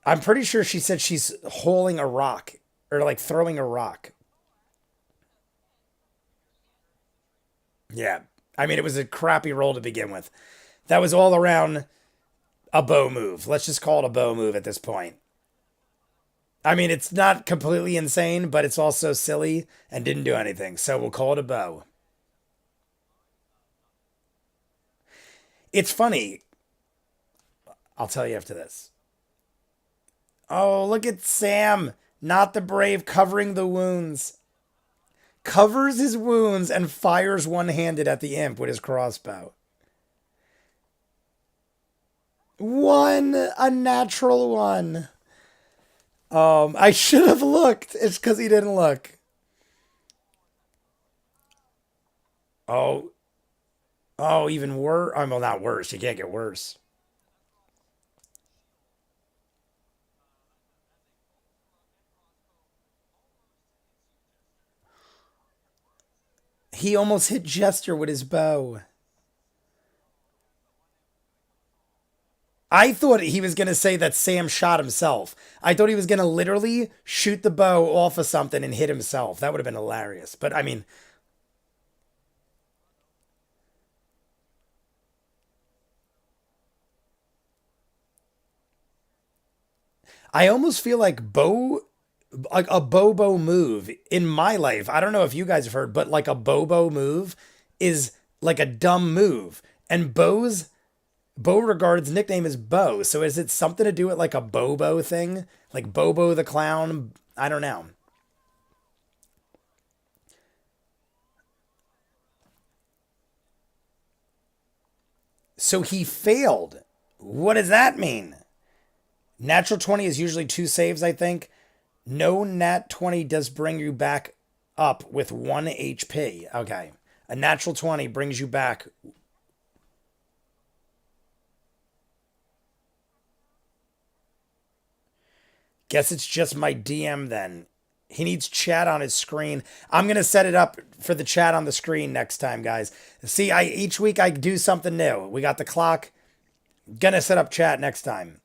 A: I'm pretty sure she said she's holding a rock or like throwing a rock. Yeah. I mean, it was a crappy roll to begin with. That was all around a bow move. Let's just call it a bow move at this point. I mean, it's not completely insane, but it's also silly and didn't do anything. So we'll call it a bow. It's funny. I'll tell you after this. Oh, look at Sam. Not the brave covering the wounds. Covers his wounds and fires one-handed at the imp with his crossbow. One, a natural one. I should have looked. It's because he didn't look. Oh, oh, even worse. Well, not worse. You can't get worse. He almost hit Jester with his bow. I thought he was going to say that Sam shot himself. I thought he was going to literally shoot the bow off of something and hit himself. That would have been hilarious. But I mean, I almost feel like a Bobo move in my life. I don't know if you guys have heard, but like a Bobo move is like a dumb move. And Beauregard's nickname is Bo. So is it something to do with like a Bobo thing? Like Bobo the clown? I don't know. So he failed. What does that mean? Natural 20 is usually two saves, I think. No nat 20 does bring you back up with 1 HP. Okay. A natural 20 brings you back. Guess it's just my DM then. He needs chat on his screen. I'm going to set it up for the chat on the screen next time, guys. See, I each week I do something new. We got the clock. Gonna set up chat next time.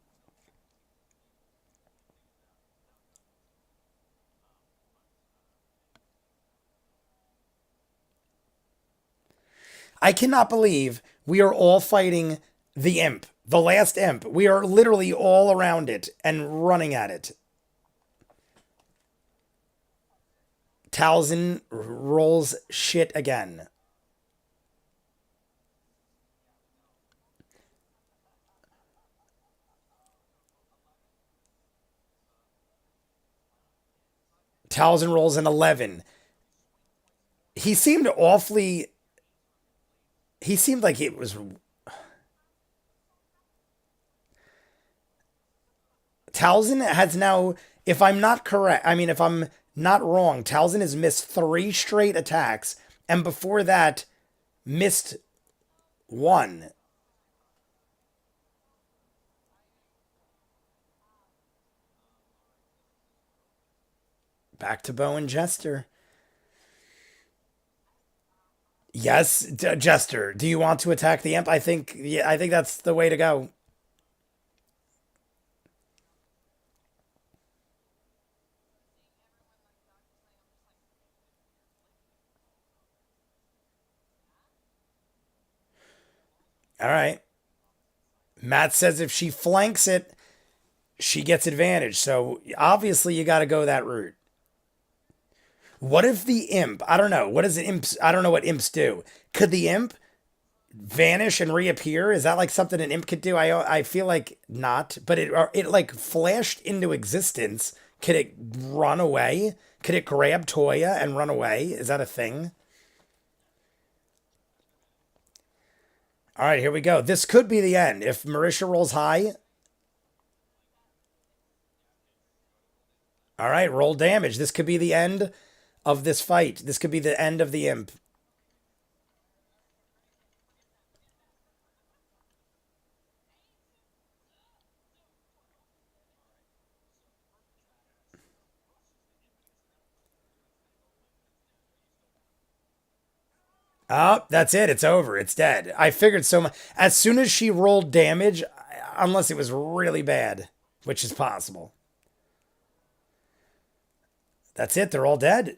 A: I cannot believe we are all fighting the imp, the last imp. We are literally all around it and running at it. Tal'zin rolls shit again. Tal'zin rolls an 11. He seemed awfully. He seemed like it was. Tal'zin has now, if I'm not correct, I mean, if I'm not wrong, Tal'zin has missed 3 straight attacks, and before that, missed one. Back to Bo and Jester. Yes, Jester. Do you want to attack the imp? I think. Yeah, I think that's the way to go. All right. Matt says if she flanks it, she gets advantage. So obviously you got to go that route. What if the imp? I don't know. What does the imps? I don't know what imps do. Could the imp Vanish and reappear? Is that like something an imp could do? I feel like not, but it like flashed into existence. Could it run away? Could it grab Toya and run away? Is that a thing? All right, here we go. This could be the end. If Marisha rolls high. All right, roll damage. This could be the end of this fight. This could be the end of the imp. Oh, that's it. It's over. It's dead. I figured so much. As soon as she rolled damage, unless it was really bad, which is possible. That's it. They're all dead.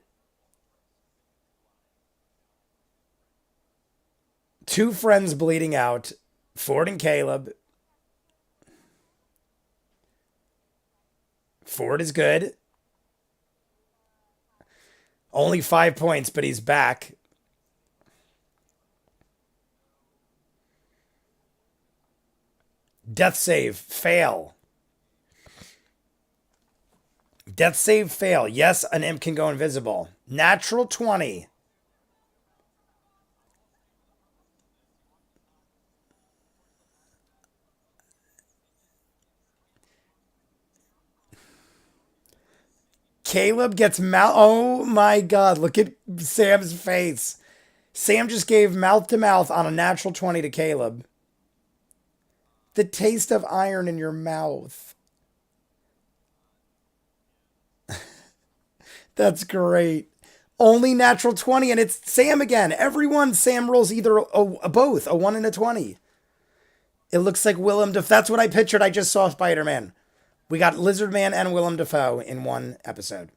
A: Two friends bleeding out. Ford and Caleb. Ford is good. Only 5 points, but he's back. Death save. Fail. Death save fail. Yes, an imp can go invisible. Natural 20. Caleb gets mouth. Oh my god, look at Sam's face. Sam just gave mouth to mouth on a natural 20 to Caleb. The taste of iron in your mouth. That's great. Only natural 20, and it's Sam again. Everyone, Sam rolls either both, a 1 and a 20. It looks like Willem Dafoe. That's what I pictured. I just saw Spider-Man. We got Lizard Man and Willem Dafoe in one episode.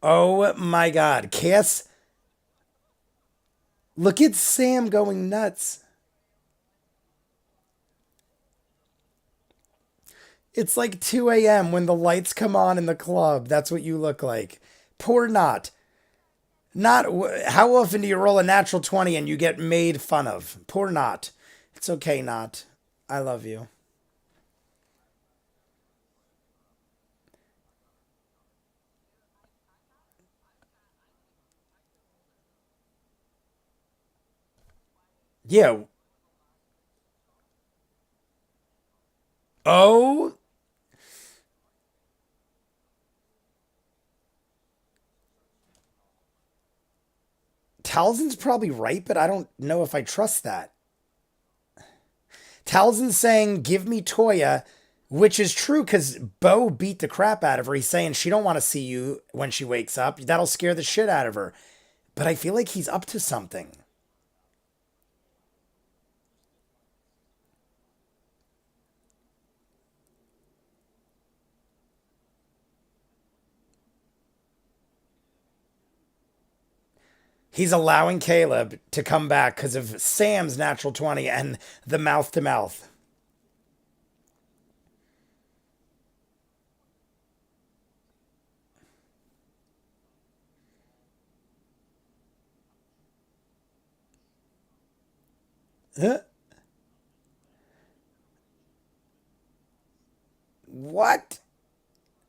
A: Oh my god. Cass, look at Sam going nuts. It's like 2 a.m. when the lights come on in the club. That's what you look like. Poor Not. Not, how often do you roll a natural 20 and you get made fun of? Poor Not. It's okay, Not. I love you. Yeah. Oh, Talzin's probably right, but I don't know if I trust that. Talzin's saying, give me Toya, which is true because Bo beat the crap out of her. He's saying she don't want to see you when she wakes up. That'll scare the shit out of her. But I feel like he's up to something. He's allowing Caleb to come back because of Sam's natural 20 and the mouth to mouth. Huh? What?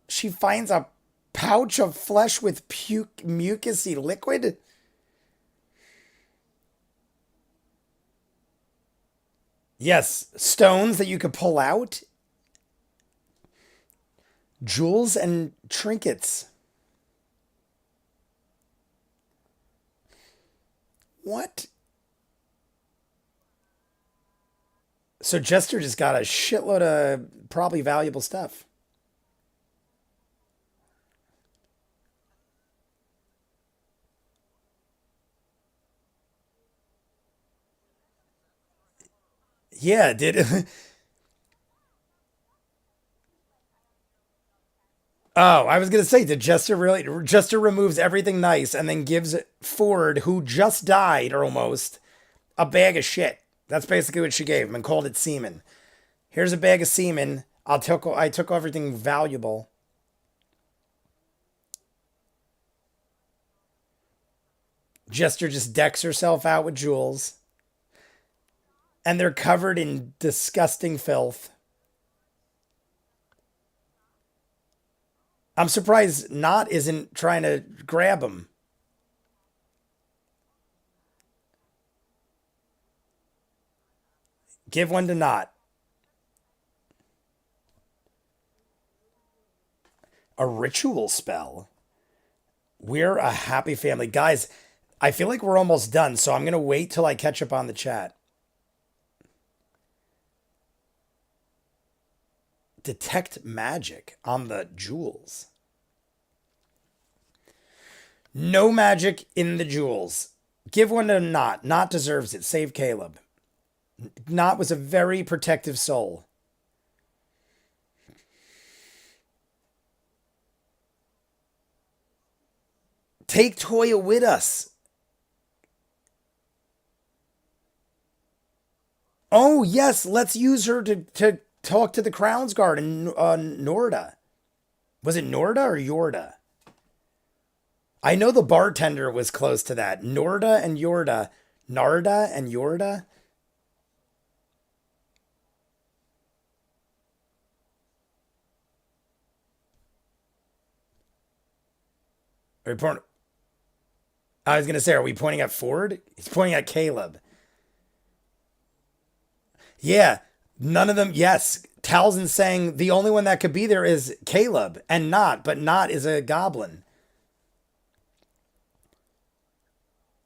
A: She finds a pouch of flesh with mucusy liquid? Yes, stones that you could pull out, jewels and trinkets. What? So Jester just got a shitload of probably valuable stuff. Yeah, did. Oh, I was gonna say, did Jester really? Jester removes everything nice and then gives Ford, who just died or almost, a bag of shit. That's basically what she gave him and called it semen. Here's a bag of semen. I took everything valuable. Jester just decks herself out with jewels. And they're covered in disgusting filth. I'm surprised Not isn't trying to grab him. Give one to Not. A ritual spell. We're a happy family. Guys, I feel like we're almost done, so I'm going to wait till I catch up on the chat. Detect magic on the jewels. No magic in the jewels. Give one to Not. Not deserves it. Save Caleb. Not was a very protective soul. Take Toya with us. Oh, yes, let's use her to talk to the Crown's Guard and Norda. Was it Norda or Yorda? I know the bartender was close to that. Norda and Yorda. Narda and Yorda? I was going to say, are we pointing at Ford? He's pointing at Caleb. Yeah, none of them. Yes, Talzin's saying the only one that could be there is Caleb and Not, but Not is a goblin.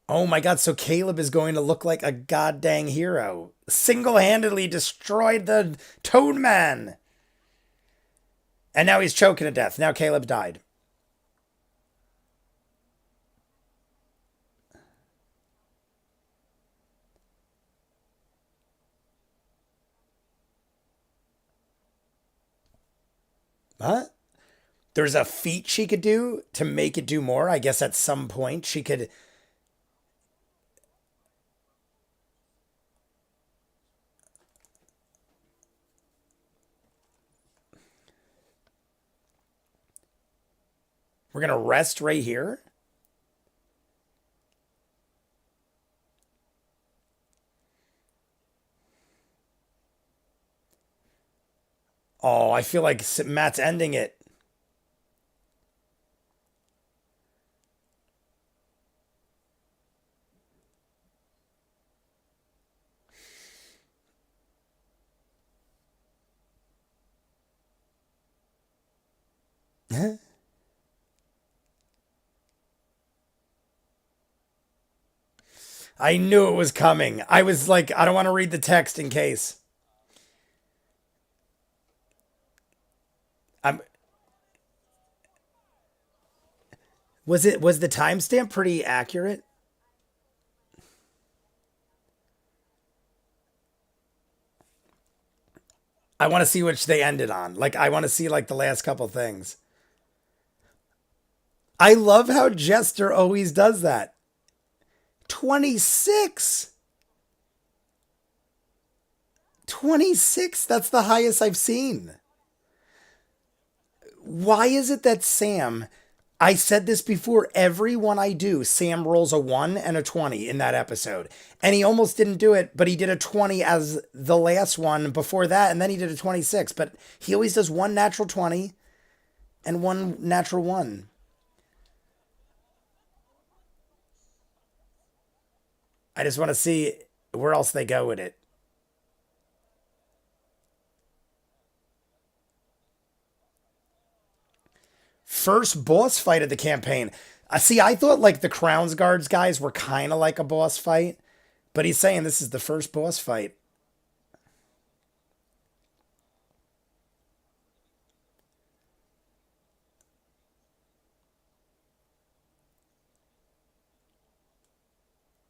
A: Oh my god, so Caleb is going to look like a goddamn hero. Single-handedly destroyed the Toad Man. And now he's choking to death. Now Caleb died. Huh? There's a feat she could do to make it do more. I guess at some point she could. We're going to rest right here. Oh, I feel like Matt's ending it. I knew it was coming. I was like, I don't want to read the text in case. I'm. Was the timestamp pretty accurate? I want to see which they ended on. Like I want to see like the last couple things. I love how Jester always does that. 26. 26. That's the highest I've seen. Why is it that Sam, I said this before, every one I do, Sam rolls a 1 and a 20 in that episode. And he almost didn't do it, but he did a 20 as the last one before that, and then he did a 26. But he always does one natural 20 and one natural 1. I just want to see where else they go with it. First boss fight of the campaign. See, I thought like the Crown's Guards guys were kind of like a boss fight, but he's saying this is the first boss fight.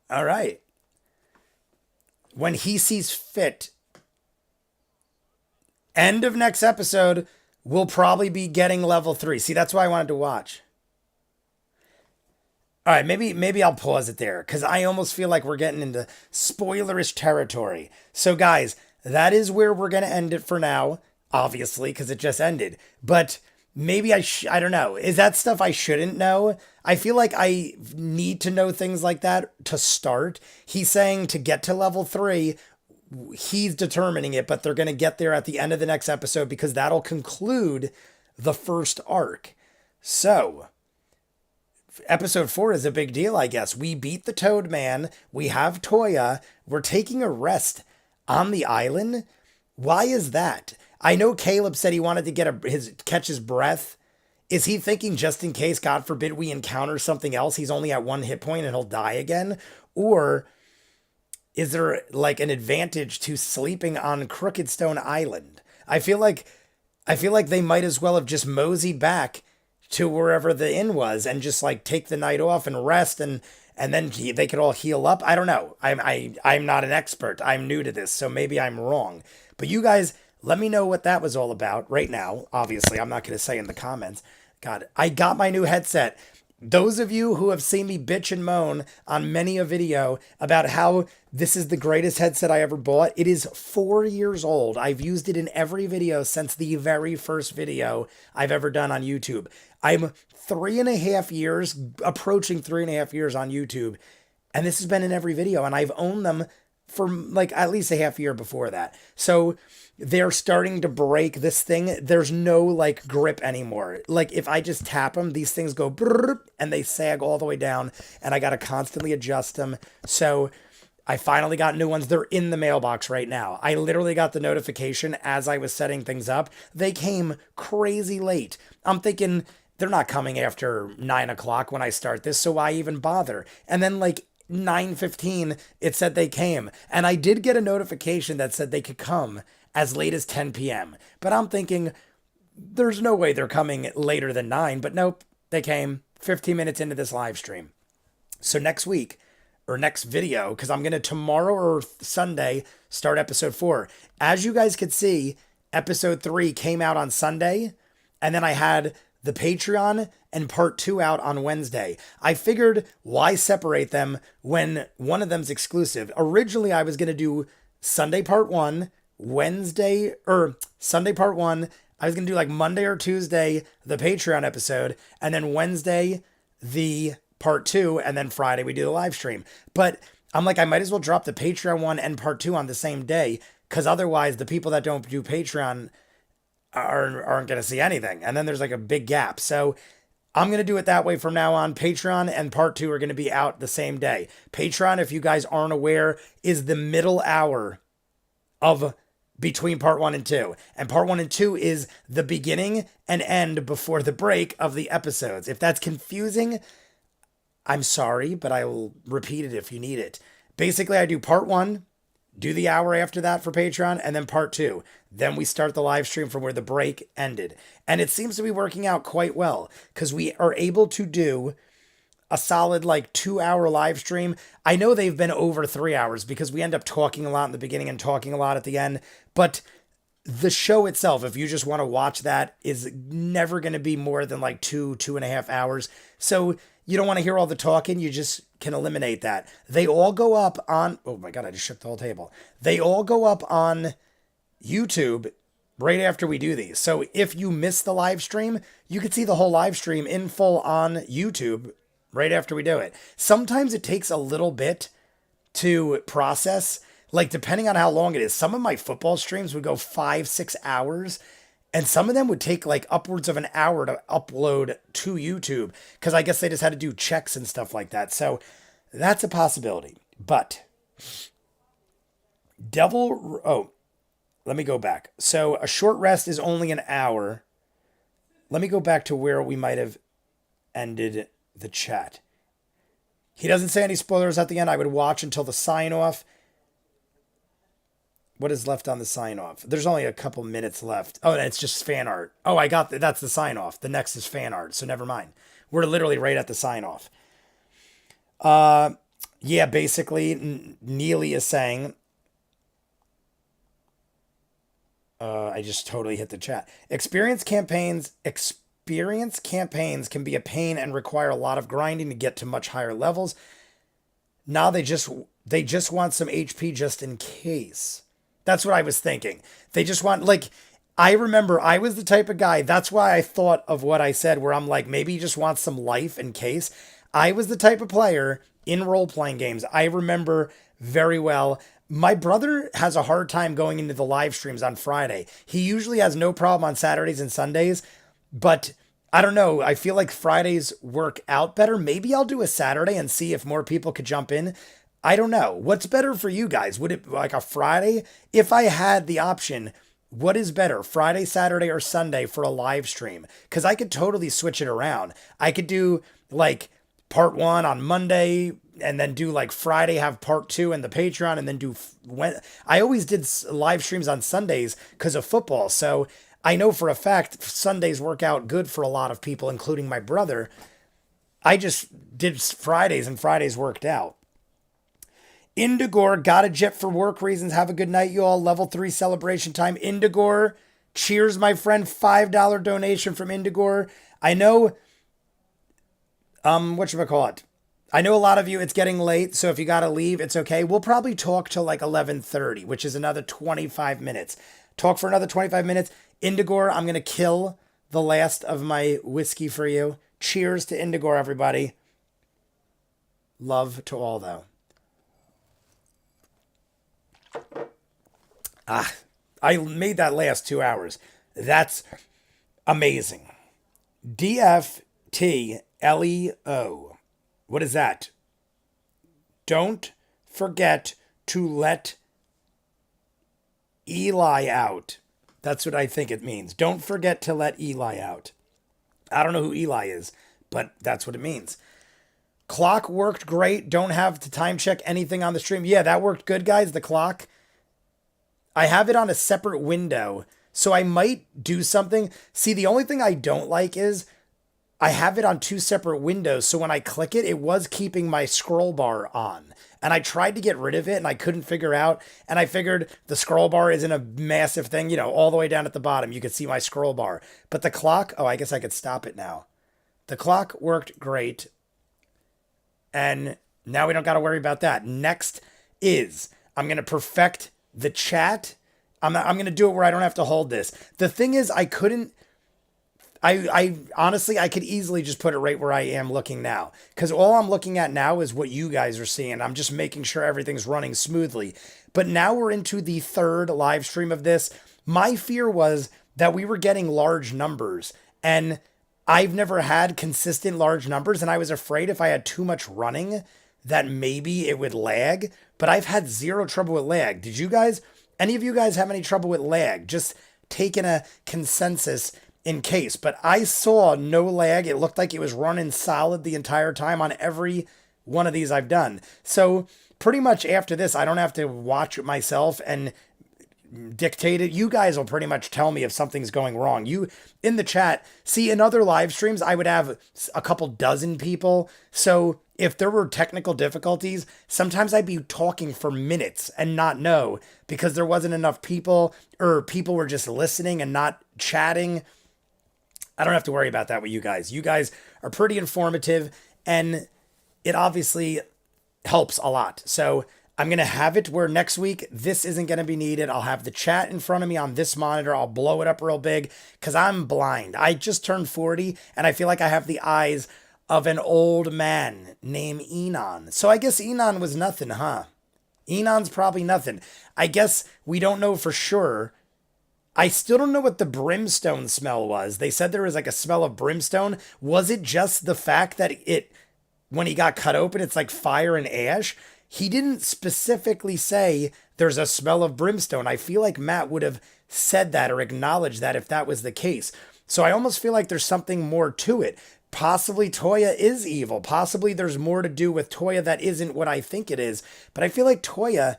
A: All right. When he sees fit, end of next episode, we'll probably be getting level 3. See, that's why I wanted to watch. All right, maybe I'll pause it there because I almost feel like we're getting into spoilerish territory. So, guys, that is where we're going to end it for now, obviously, because it just ended. But maybe I don't know. Is that stuff I shouldn't know? I feel like I need to know things like that to start. He's saying to get to level 3, he's determining it, but they're going to get there at the end of the next episode because that'll conclude the first arc. So, episode 4 is a big deal, I guess. We beat the Toad Man. We have Toya. We're taking a rest on the island. Why is that? I know Caleb said he wanted to catch his breath. Is he thinking just in case, God forbid, we encounter something else, he's only at 1 hit point and he'll die again? Or is there like an advantage to sleeping on Crookedstone Island? I feel like they might as well have just moseyed back to wherever the inn was and just like take the night off and rest and then they could all heal up. I don't know. I'm not an expert. I'm new to this, so maybe I'm wrong. But you guys, let me know what that was all about right now. Obviously, I'm not going to say in the comments. God, I got my new headset. Those of you who have seen me bitch and moan on many a video about how this is the greatest headset I ever bought, it is 4 years old. I've used it in every video since the very first video I've ever done on YouTube. I'm 3.5 years, approaching 3.5 years on YouTube, and this has been in every video, and I've owned them for like at least a half year before that. So they're starting to break this thing. There's no like grip anymore. Like if I just tap them, these things go brrr, and they sag all the way down, and I got to constantly adjust them. So I finally got new ones. They're in the mailbox right now. I literally got the notification as I was setting things up. They came crazy late. I'm thinking they're not coming after 9 o'clock when I start this, so why even bother? And then like 9:15, it said they came. And I did get a notification that said they could come as late as 10 p.m. But I'm thinking, there's no way they're coming later than 9. But nope, they came 15 minutes into this live stream. So next week, or next video, because I'm going to tomorrow or Sunday start episode 4. As you guys could see, episode 3 came out on Sunday. And then I had the Patreon and part 2 out on Wednesday. I figured why separate them when one of them's exclusive. Originally, I was going to do Sunday part 1, Sunday part 1. I was going to do like Monday or Tuesday, the Patreon episode, and then Wednesday, the part 2, and then Friday, we do the live stream. But I'm like, I might as well drop the Patreon 1 and part 2 on the same day, because otherwise the people that don't do Patreon aren't going to see anything. And then there's like a big gap. So I'm going to do it that way from now on. Patreon and part 2 are going to be out the same day. Patreon, if you guys aren't aware, is the middle hour of between part 1 and 2. And part 1 and 2 is the beginning and end before the break of the episodes. If that's confusing, I'm sorry, but I will repeat it if you need it. Basically, I do part 1, do the hour after that for Patreon, and then part 2. Then we start the live stream from where the break ended. And it seems to be working out quite well because we are able to do a solid like 2-hour live stream. I know they've been over 3 hours because we end up talking a lot in the beginning and talking a lot at the end. But the show itself, if you just want to watch that, is never going to be more than like 2.5 hours. So you don't want to hear all the talking. You just can eliminate that. They all go up on, oh my God, I just shook the whole table. They all go up on YouTube right after we do these. So if you miss the live stream, you can see the whole live stream in full on YouTube right after we do it. Sometimes it takes a little bit to process, like depending on how long it is. Some of my football streams would go 5-6 hours, and some of them would take like upwards of an hour to upload to YouTube because I guess they just had to do checks and stuff like that. So that's a possibility. But let me go back. So a short rest is only an hour. Let me go back to where we might have ended the chat. He doesn't say any spoilers at the end. I would watch until the sign off. What is left on the sign off? There's only a couple minutes left. Oh, and it's just fan art. Oh, I got that's the sign off. The next is fan art. So never mind. We're literally right at the sign off. Yeah, basically Neely is saying, I just totally hit the chat. Experience campaigns can be a pain and require a lot of grinding to get to much higher levels. Now they just want some HP just in case. That's what I was thinking. They just want, like, I remember I was the type of guy, that's why I thought of what I said, where I'm like, maybe he just wants some life in case. I was the type of player in role playing games. I remember very well. My brother has a hard time going into the live streams on Friday. He usually has no problem on Saturdays and Sundays, but I don't know. I feel like Fridays work out better. Maybe I'll do a Saturday and see if more people could jump in. I don't know. What's better for you guys? Would it like a Friday? If I had the option, what is better, Friday, Saturday, or Sunday for a live stream? Because I could totally switch it around. I could do like part one on Monday and then do like Friday, have part two in the Patreon, and then do when I always did live streams on Sundays because of football. So I know for a fact Sundays work out good for a lot of people, including my brother. I just did Fridays and Fridays worked out. Indigore, got a jet for work reasons. Have a good night, you all. Level 3 celebration time. Indigore, cheers, my friend. $5 donation from Indigore. I know, whatchamacallit? I know a lot of you, it's getting late, so if you gotta leave, it's okay. We'll probably talk till like 11:30, which is another 25 minutes. Talk for another 25 minutes. Indigore, I'm gonna kill the last of my whiskey for you. Cheers to Indigore, everybody. Love to all, though. I made that last 2 hours. That's amazing. DFTLEO. What is that? Don't forget to let Eli out. That's what I think it means. Don't forget to let Eli out. I don't know who Eli is, but that's what it means. Clock worked great. Don't have to time check anything on the stream. Yeah, that worked good, guys. The clock. I have it on a separate window, so I might do something. See, the only thing I don't like is I have it on two separate windows, so when I click it, it was keeping my scroll bar on. And I tried to get rid of it, and I couldn't figure out. And I figured the scroll bar isn't a massive thing, you know, all the way down at the bottom. You could see my scroll bar. But the clock, oh, I guess I could stop it now. The clock worked great. And now we don't got to worry about that. Next is I'm going to perfect the chat. I'm going to do it where I don't have to hold this. The thing is, I honestly, I could easily just put it right where I am looking now. Because all I'm looking at now is what you guys are seeing. I'm just making sure everything's running smoothly. But now we're into the third live stream of this. My fear was that we were getting large numbers. And I've never had consistent large numbers. And I was afraid if I had too much running, that maybe it would lag. But I've had zero trouble with lag. Did you guys, any of you guys have any trouble with lag? Just taking a consensus in case. But I saw no lag. It looked like it was running solid the entire time on every one of these I've done. So pretty much after this, I don't have to watch it myself and dictate it. You guys will pretty much tell me if something's going wrong. You in the chat, see, in other live streams, I would have a couple dozen people. So if there were technical difficulties, sometimes I'd be talking for minutes and not know because there wasn't enough people or people were just listening and not chatting. I don't have to worry about that with you guys. You guys are pretty informative and it obviously helps a lot. So I'm going to have it where next week, this isn't going to be needed. I'll have the chat in front of me on this monitor. I'll blow it up real big because I'm blind. I just turned 40 and I feel like I have the eyes of an old man named Enon. So I guess Enon was nothing, huh? Enon's probably nothing. I guess we don't know for sure. I still don't know what the brimstone smell was. They said there was like a smell of brimstone. Was it just the fact that when he got cut open, it's like fire and ash? He didn't specifically say there's a smell of brimstone. I feel like Matt would have said that or acknowledged that if that was the case. So I almost feel like there's something more to it. Possibly Toya is evil. Possibly there's more to do with Toya that isn't what I think it is. But I feel like Toya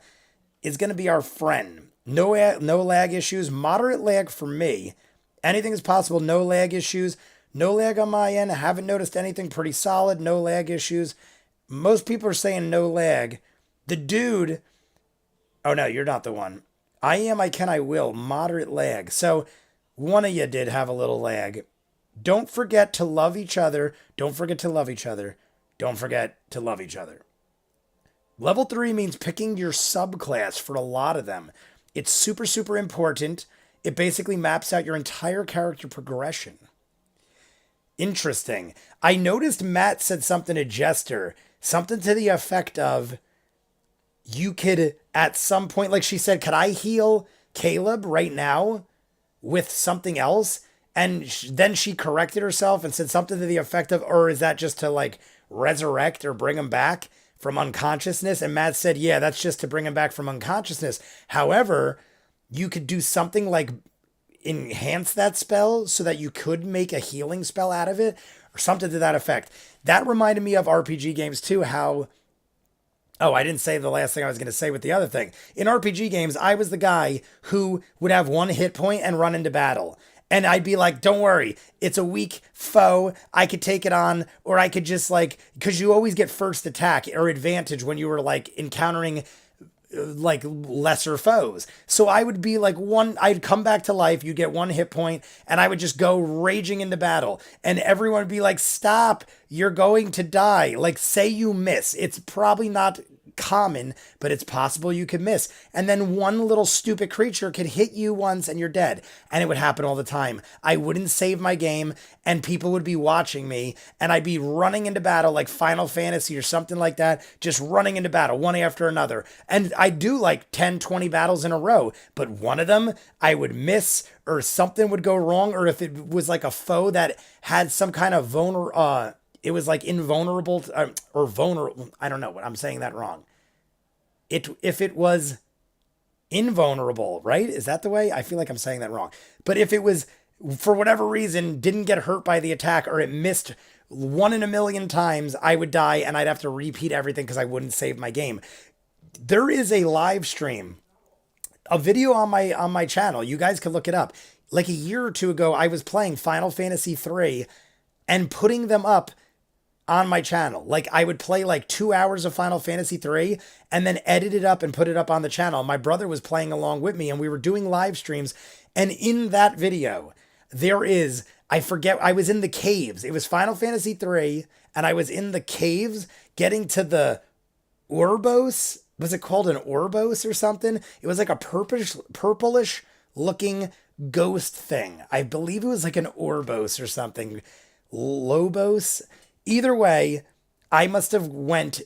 A: is going to be our friend. No lag issues. Moderate lag for me. Anything is possible. No lag issues. No lag on my end. I haven't noticed anything. Pretty solid. No lag issues. Most people are saying no lag. The dude... Oh, no, you're not the one. I am, I can, I will. Moderate lag. So one of you did have a little lag. Don't forget to love each other. Don't forget to love each other. Don't forget to love each other. Level 3 means picking your subclass for a lot of them. It's super, super important. It basically maps out your entire character progression. Interesting. I noticed Matt said something to Jester, something to the effect of, you could at some point, like she said, could I heal Caleb right now with something else? And then she corrected herself and said something to the effect of, or is that just to like resurrect or bring him back from unconsciousness? And Matt said, yeah, that's just to bring him back from unconsciousness. However, you could do something like enhance that spell so that you could make a healing spell out of it or something to that effect. That reminded me of RPG games too, how, oh, I didn't say the last thing I was going to say with the other thing. In RPG games, I was the guy who would have 1 hit point and run into battle. And I'd be like, don't worry, it's a weak foe. I could take it on, or I could just like, because you always get first attack or advantage when you were like encountering like lesser foes. So I would be like I'd come back to life, you'd get 1 hit point, and I would just go raging into battle. And everyone would be like, stop, you're going to die. Like, say you miss. It's probably not common, but it's possible you could miss. And then one little stupid creature could hit you once and you're dead. And it would happen all the time. I wouldn't save my game and people would be watching me and I'd be running into battle like Final Fantasy or something like that, just running into battle one after another. And I'd do like 10, 20 battles in a row, but one of them I would miss or something would go wrong. Or if it was like a foe that had some kind of it was like invulnerable or vulnerable. I don't know what I'm saying that wrong. If it was invulnerable, right? Is that the way? I feel like I'm saying that wrong. But if it was, for whatever reason, didn't get hurt by the attack or it missed 1 in a million times, I would die and I'd have to repeat everything because I wouldn't save my game. There is a live stream, a video on my channel. You guys can look it up. Like a year or two ago, I was playing Final Fantasy 3 and putting them up on my channel. Like I would play like 2 hours of Final Fantasy 3 and then edit it up and put it up on the channel. My brother was playing along with me and we were doing live streams. And in that video, there is, I forget, I was in the caves. It was Final Fantasy 3 and I was in the caves getting to the Orbos. Was it called an Orbos or something? It was like a purplish looking ghost thing. I believe it was like an Orbos or something. Lobos. Either way, I must have went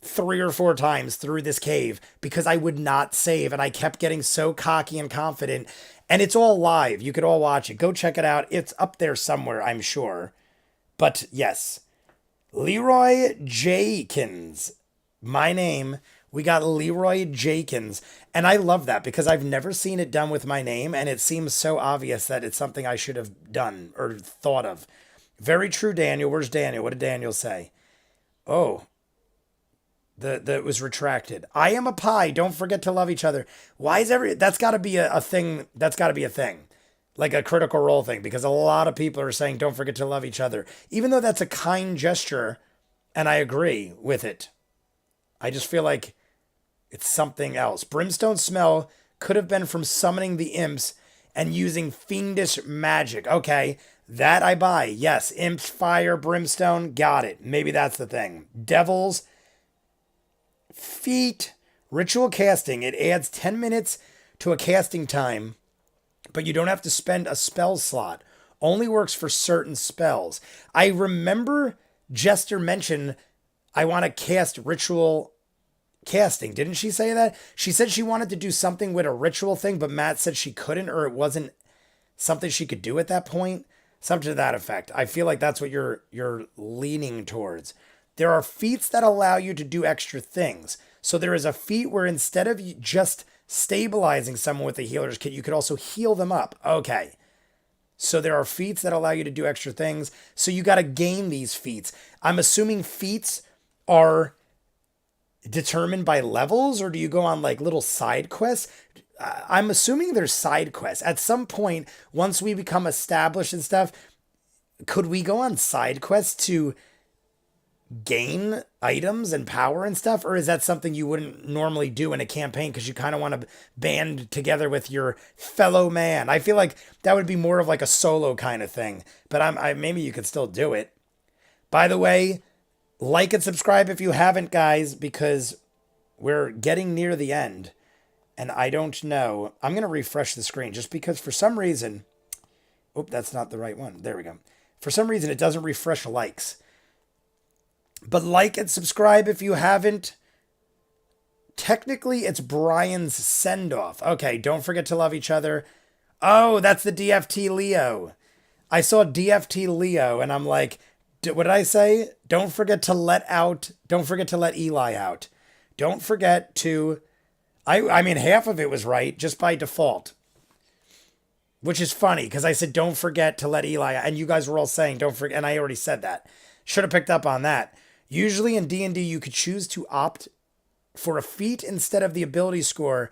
A: 3 or 4 times through this cave because I would not save and I kept getting so cocky and confident. And it's all live. You could all watch it. Go check it out. It's up there somewhere, I'm sure. But yes, Leroy Jakins, my name. We got Leroy Jakins. And I love that because I've never seen it done with my name. And it seems so obvious that it's something I should have done or thought of. Very true, Daniel. Where's Daniel? What did Daniel say? Oh, that was retracted. I am a pie. Don't forget to love each other. Why is that's got to be a thing. That's got to be a thing, like a Critical Role thing, because a lot of people are saying don't forget to love each other, even though that's a kind gesture, and I agree with it. I just feel like it's something else. Brimstone smell could have been from summoning the imps and using fiendish magic. Okay. That I buy. Yes. Imps, fire, brimstone. Got it. Maybe that's the thing. Devils. Feet. Ritual casting. It adds 10 minutes to a casting time, but you don't have to spend a spell slot. Only works for certain spells. I remember Jester mention I want to cast ritual casting. Didn't she say that? She said she wanted to do something with a ritual thing, but Matt said she couldn't, or it wasn't something she could do at that point. Something to that effect. I feel like that's what you're leaning towards. There are feats that allow you to do extra things. So there is a feat where instead of just stabilizing someone with a healer's kit, you could also heal them up. Okay. So there are feats that allow you to do extra things. So you got to gain these feats. I'm assuming feats are determined by levels, or do you go on like little side quests? I'm assuming there's side quests. At some point, once we become established and stuff, could we go on side quests to gain items and power and stuff? Or is that something you wouldn't normally do in a campaign because you kind of want to band together with your fellow man? I feel like that would be more of like a solo kind of thing, but maybe you could still do it. By the way, like and subscribe if you haven't, guys, because we're getting near the end. And I don't know. I'm going to refresh the screen just because for some reason, oh, that's not the right one. There we go. For some reason, it doesn't refresh likes. But like and subscribe if you haven't. Technically, it's Brian's send-off. Okay, don't forget to love each other. Oh, that's the DFT Leo. I saw DFT Leo, and I'm like, what did I say? Don't forget to let Eli out. Don't forget to... I mean, half of it was right, just by default. Which is funny, because I said, don't forget to let Eli out. And you guys were all saying, don't forget, and I already said that. Should have picked up on that. Usually in D&D, you could choose to opt for a feat instead of the ability score.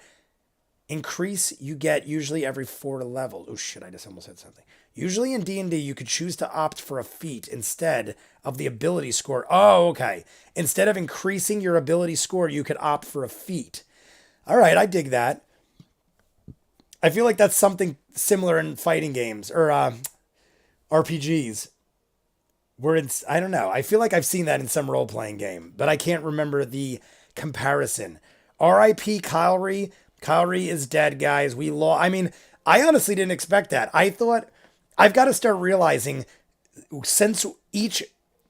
A: Increase you get usually every 4 levels. Oh shit, I just almost said something. Usually in D&D, you could choose to opt for a feat instead of the ability score. Oh, okay. Instead of increasing your ability score, you could opt for a feat. All right, I dig that. I feel like that's something similar in fighting games or RPGs. Where it's, I don't know. I feel like I've seen that in some role-playing game, but I can't remember the comparison. R.I.P. Kylri. Kylri is dead, guys. I mean, I honestly didn't expect that. I thought, I've got to start realizing, since each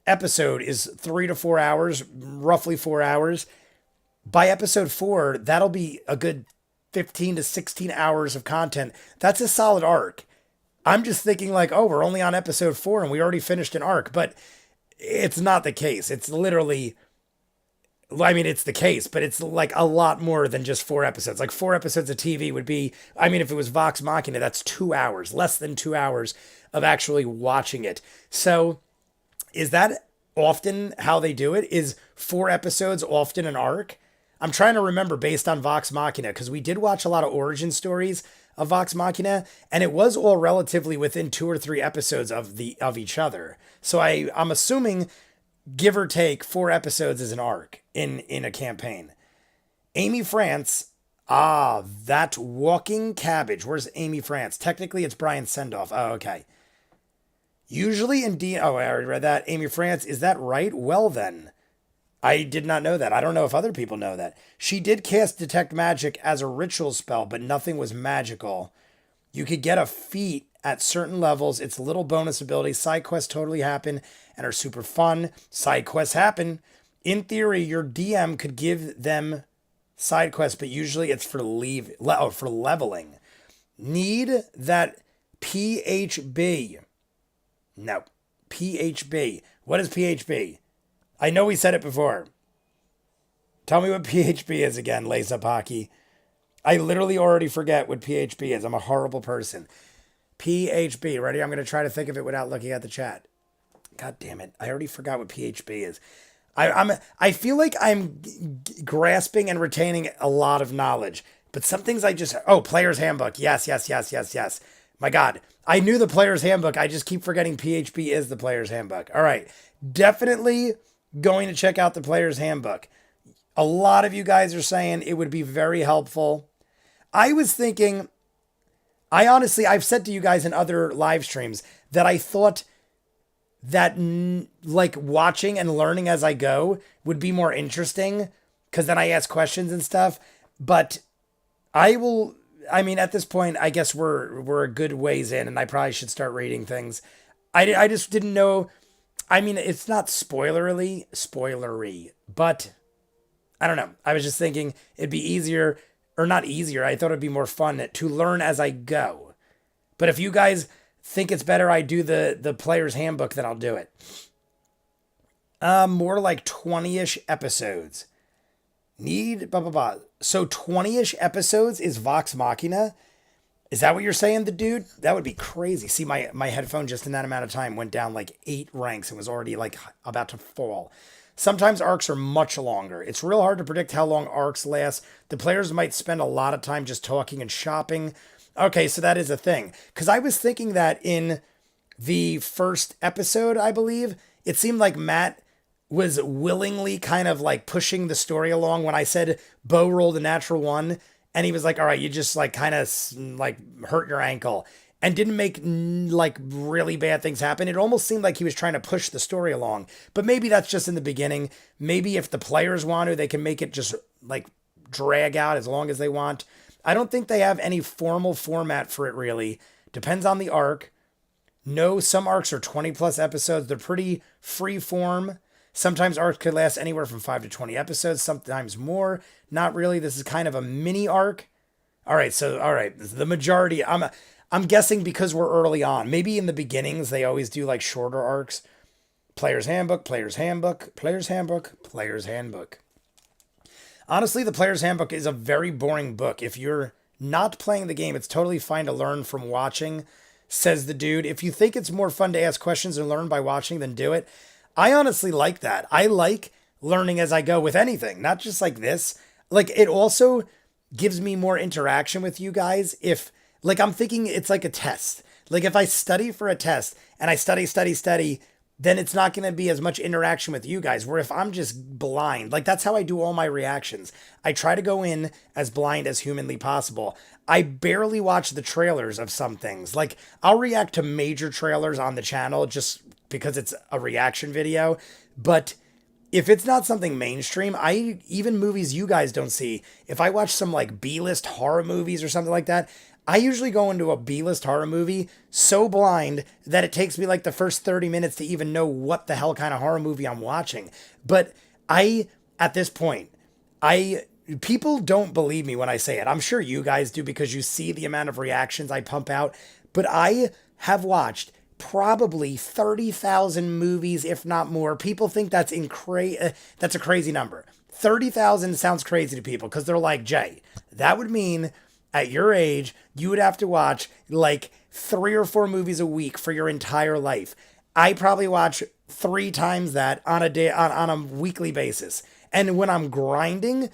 A: episode is 3 to 4 hours, roughly 4 hours, by episode 4, that'll be a good 15 to 16 hours of content. That's a solid arc. I'm just thinking like, oh, we're only on episode 4 and we already finished an arc, but it's not the case. It's literally, I mean, it's the case, but it's like a lot more than just 4 episodes. Like 4 episodes of TV would be, I mean, if it was Vox Machina, that's 2 hours, less than 2 hours of actually watching it. So is that often how they do it? Is 4 episodes often an arc? I'm trying to remember based on Vox Machina, because we did watch a lot of origin stories of Vox Machina, and it was all relatively within 2 or 3 episodes of each other. So I'm assuming, give or take, 4 episodes is an arc in a campaign. Amy France, that walking cabbage. Where's Amy France? Technically, it's Brian Sendoff. Oh, okay. Usually in oh, I already read that. Amy France, is that right? Well then. I did not know that. I don't know if other people know that. She did cast Detect Magic as a ritual spell, but nothing was magical. You could get a feat at certain levels. It's a little bonus ability. Side quests totally happen and are super fun. Side quests happen. In theory, your DM could give them side quests, but usually it's for for leveling. Need that PHB. No. PHB. What is PHB? I know we said it before. Tell me what PHB is again, Lace Up Hockey. I literally already forget what PHB is. I'm a horrible person. PHB. Ready? I'm going to try to think of it without looking at the chat. God damn it. I already forgot what PHB is. I feel like I'm grasping and retaining a lot of knowledge. But some things I just... Oh, Player's Handbook. Yes. My God. I knew the Player's Handbook. I just keep forgetting PHB is the Player's Handbook. All right. Definitely going to check out the Player's Handbook. A lot of you guys are saying it would be very helpful. I was thinking, I've said to you guys in other live streams that I thought that like watching and learning as I go would be more interesting because then I ask questions and stuff. But at this point, I guess we're a good ways in and I probably should start reading things. I just didn't know. I mean, it's not spoilery, but I don't know. I was just thinking it'd be easier, or not easier. I thought it'd be more fun to learn as I go. But if you guys think it's better I do the Player's Handbook, then I'll do it. More like 20-ish episodes. So 20-ish episodes is Vox Machina? Is that what you're saying, the dude? That would be crazy. See, my headphone just in that amount of time went down like 8 ranks and was already like about to fall. Sometimes arcs are much longer. It's real hard to predict how long arcs last. The players might spend a lot of time just talking and shopping. Okay, so that is a thing. Because I was thinking that in the first episode, I believe, it seemed like Matt was willingly kind of like pushing the story along when I said Bo rolled a natural 1. And he was like, all right, you just like kind of like hurt your ankle and didn't make like really bad things happen. It almost seemed like he was trying to push the story along, but maybe that's just in the beginning. Maybe if the players want to, they can make it just like drag out as long as they want. I don't think they have any formal format for it really. Depends on the arc. No, some arcs are 20 plus episodes. They're pretty free form. Sometimes arcs could last anywhere from 5 to 20 episodes, sometimes more. Not really. This is kind of a mini arc. All right, the majority, I'm guessing because we're early on. Maybe in the beginnings they always do like shorter arcs. Player's handbook, player's handbook, player's handbook, player's handbook. Honestly, the player's handbook is a very boring book. If you're not playing the game, it's totally fine to learn from watching, says the dude. If you think it's more fun to ask questions and learn by watching, then do it. I honestly like that. I like learning as I go with anything, not just like this. Like, it also gives me more interaction with you guys. If, like, I'm thinking it's like a test. Like, if I study for a test and I study, then it's not going to be as much interaction with you guys. Where if I'm just blind, like that's how I do all my reactions. I try to go in as blind as humanly possible. I barely watch the trailers of some things. Like, I'll react to major trailers on the channel just because it's a reaction video. But if it's not something mainstream, even movies you guys don't see, if I watch some like B-list horror movies or something like that, I usually go into a B-list horror movie so blind that it takes me like the first 30 minutes to even know what the hell kind of horror movie I'm watching. But at this point, people don't believe me when I say it. I'm sure you guys do because you see the amount of reactions I pump out. But I have watched probably 30,000 movies, if not more. People think that's a crazy number. 30,000 sounds crazy to people because they're like, Jay, that would mean at your age, you would have to watch like 3 or 4 movies a week for your entire life. I probably watch 3 times that on a weekly basis. And when I'm grinding,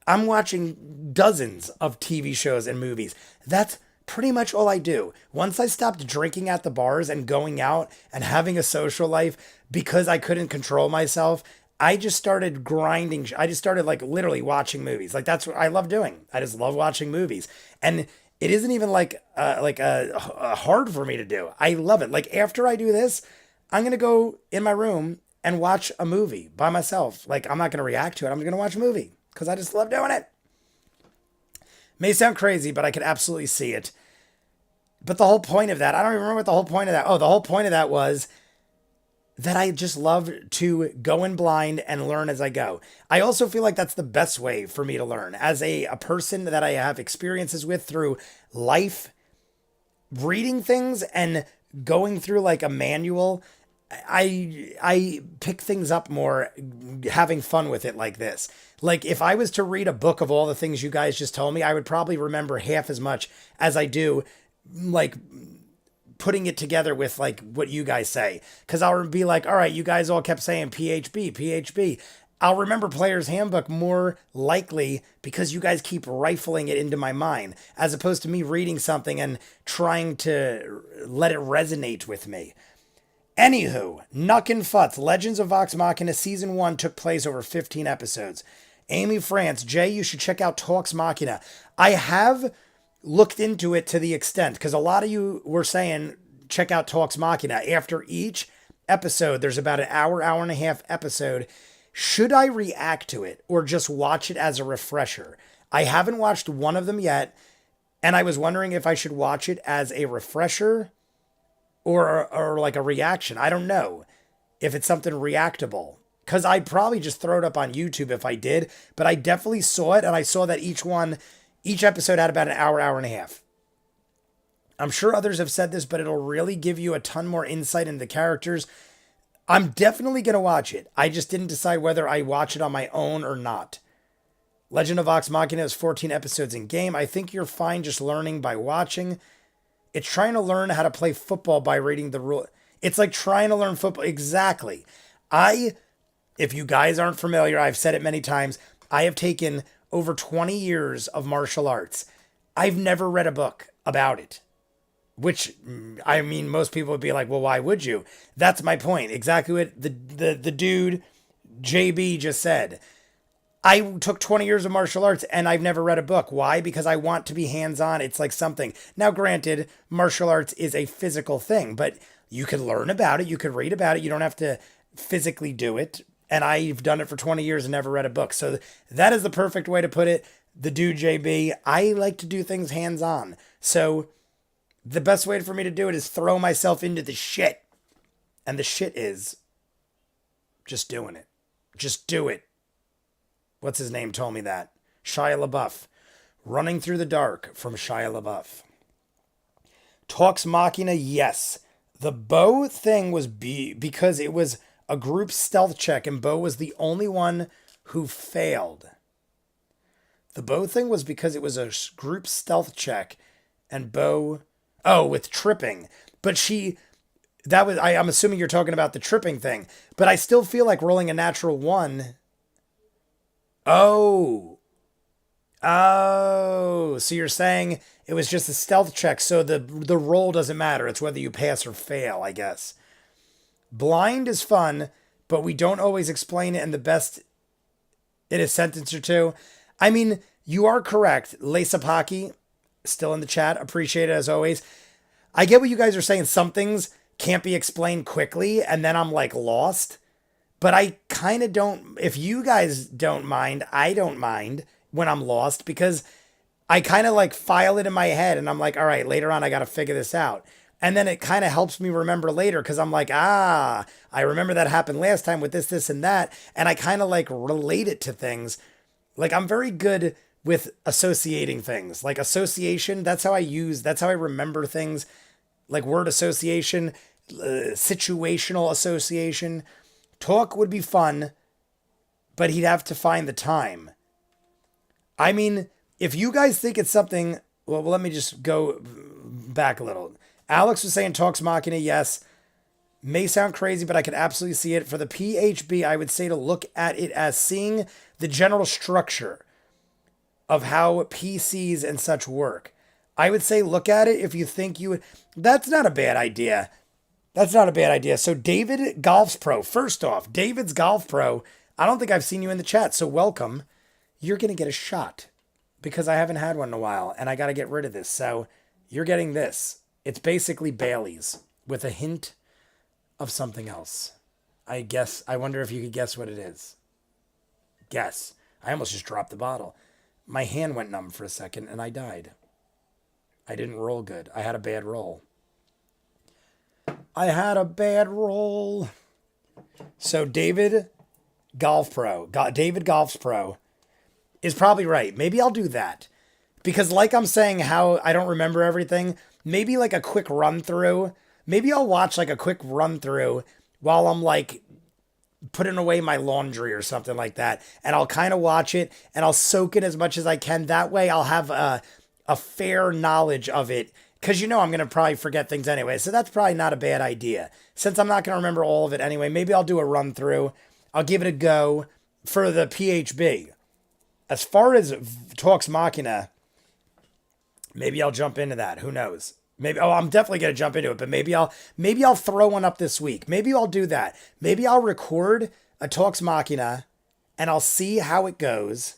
A: I'm watching dozens of TV shows and movies. That's pretty much all I do. Once I stopped drinking at the bars and going out and having a social life because I couldn't control myself, I just started grinding. I just started like literally watching movies. Like, that's what I love doing. I just love watching movies. And it isn't even like hard for me to do. I love it. Like, after I do this, I'm going to go in my room and watch a movie by myself. Like, I'm not going to react to it. I'm going to watch a movie because I just love doing it. May sound crazy, but I can absolutely see it. But the whole point of that, I don't even remember what the whole point of that. Oh, the whole point of that was that I just love to go in blind and learn as I go. I also feel like that's the best way for me to learn. As a person that I have experiences with through life, reading things and going through like a manual, I pick things up more having fun with it like this. Like, if I was to read a book of all the things you guys just told me, I would probably remember half as much as I do like putting it together with like what you guys say. Because I'll be like, all right, you guys all kept saying PHB. I'll remember Player's Handbook more likely because you guys keep rifling it into my mind, as opposed to me reading something and trying to let it resonate with me. Anywho, Nuck and Futz, Legends of Vox Machina Season 1 took place over 15 episodes. Amy France, Jay, you should check out Talks Machina. I have looked into it to the extent, because a lot of you were saying, check out Talks Machina. After each episode, there's about an hour and a half episode. Should I react to it or just watch it as a refresher? I haven't watched one of them yet, and I was wondering if I should watch it as a refresher or like a reaction. I don't know if it's something reactable, because I'd probably just throw it up on YouTube if I did, but I definitely saw it, and I saw that each episode had about an hour and a half. I'm sure others have said this, but it'll really give you a ton more insight into the characters. I'm definitely going to watch it. I just didn't decide whether I watch it on my own or not. Legend of Vox Machina is 14 episodes in game. I think you're fine just learning by watching. It's trying to learn how to play football by reading the rule. It's like trying to learn football. Exactly. If you guys aren't familiar, I've said it many times, I have taken over 20 years of martial arts. I've never read a book about it. Which, I mean, most people would be like, well, why would you? That's my point. Exactly what the dude, JB, just said. I took 20 years of martial arts and I've never read a book. Why? Because I want to be hands-on. It's like something. Now, granted, martial arts is a physical thing, but you could learn about it. You could read about it. You don't have to physically do it. And I've done it for 20 years and never read a book. So that is the perfect way to put it. The dude JB, I like to do things hands-on. So the best way for me to do it is throw myself into the shit. And the shit is just doing it. Just do it. What's his name told me that? Shia LaBeouf. Running Through the Dark from Shia LaBeouf. Talks Machina, yes. The bow thing was because it was a group stealth check and Bo was the only one who failed. The bow thing was because it was a group stealth check and Bo... Oh, with tripping. But I'm assuming you're talking about the tripping thing. But I still feel like rolling a natural 1. Oh, so you're saying it was just a stealth check, so the roll doesn't matter. It's whether you pass or fail, I guess. Blind is fun, but we don't always explain it in a sentence or two. I mean, you are correct. Lesapaki, still in the chat. Appreciate it as always. I get what you guys are saying. Some things can't be explained quickly, and then I'm like lost. But I kind of don't, if you guys don't mind, I don't mind when I'm lost because I kind of like file it in my head and I'm like, all right, later on, I got to figure this out. And then it kind of helps me remember later because I'm like, I remember that happened last time with this, and that. And I kind of like relate it to things. Like I'm very good with associating things. Like association, that's how I remember things. Like word association, situational association. Talk would be fun, but he'd have to find the time. I mean, if you guys think it's something... Well, let me just go back a little. Alex was saying Talks Machina, yes. May sound crazy, but I could absolutely see it. For the PHB, I would say to look at it as seeing the general structure of how PCs and such work. I would say look at it if you think you would... That's not a bad idea. That's not a bad idea. So David Golf's Pro. First off, David's Golf Pro. I don't think I've seen you in the chat, so welcome. You're going to get a shot because I haven't had one in a while and I got to get rid of this. So you're getting this. It's basically Bailey's with a hint of something else. I wonder if you could guess what it is. Guess. I almost just dropped the bottle. My hand went numb for a second and I died. I didn't roll good. I had a bad roll. So David Golf Pro. David Golf's Pro is probably right. Maybe I'll do that. Because like I'm saying how I don't remember everything, maybe like a quick run through. Maybe I'll watch like a quick run through while I'm like putting away my laundry or something like that. And I'll kind of watch it and I'll soak it as much as I can. That way I'll have a fair knowledge of it. Because I'm going to probably forget things anyway. So that's probably not a bad idea. Since I'm not going to remember all of it anyway, maybe I'll do a run through. I'll give it a go for the PHB. As far as Talks Machina, maybe I'll jump into that. Who knows? Maybe I'm definitely going to jump into it, but maybe I'll throw one up this week. Maybe I'll do that. Maybe I'll record a Talks Machina and I'll see how it goes.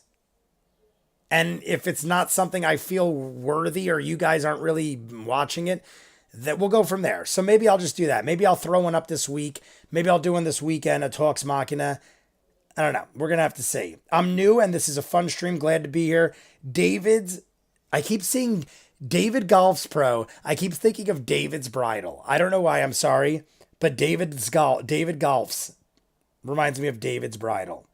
A: And if it's not something I feel worthy or you guys aren't really watching it, that we'll go from there. So maybe I'll just do that. Maybe I'll throw one up this week. Maybe I'll do one this weekend, a Talks Machina. I don't know. We're going to have to see. I'm new and this is a fun stream. Glad to be here. I keep seeing David Golf's Pro. I keep thinking of David's Bridal. I don't know why. I'm sorry. But David Golf's reminds me of David's Bridal.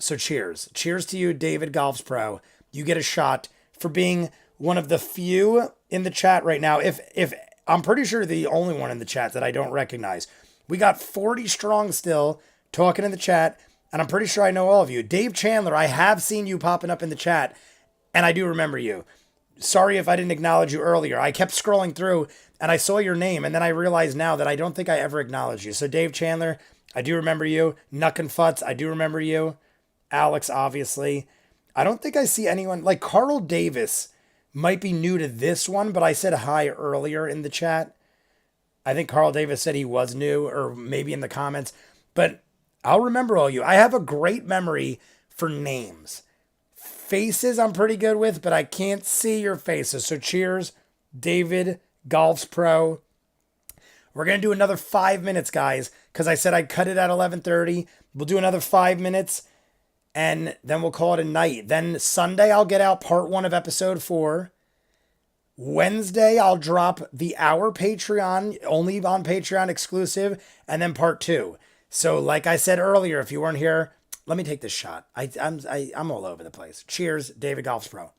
A: So cheers. Cheers to you, David Golf's Pro. You get a shot for being one of the few in the chat right now. If I'm pretty sure the only one in the chat that I don't recognize. We got 40 strong still talking in the chat, and I'm pretty sure I know all of you. Dave Chandler, I have seen you popping up in the chat, and I do remember you. Sorry if I didn't acknowledge you earlier. I kept scrolling through, and I saw your name, and then I realized now that I don't think I ever acknowledged you. So Dave Chandler, I do remember you. Nuck and Futz, I do remember you. Alex, obviously. I don't think I see anyone like Carl Davis might be new to this one, but I said hi earlier in the chat. I think Carl Davis said he was new or maybe in the comments, but I'll remember all you. I have a great memory for names. Faces I'm pretty good with, but I can't see your faces. So cheers, David Golf's Pro. We're going to do another 5 minutes, guys, because I said I'd cut it at 11:30. We'll do another 5 minutes, and then we'll call it a night. Then Sunday, I'll get out part 1 of episode 4. Wednesday, I'll drop the hour Patreon, only on Patreon exclusive, and then part 2. So like I said earlier, if you weren't here, let me take this shot. I'm all over the place. Cheers, David Golfs Pro.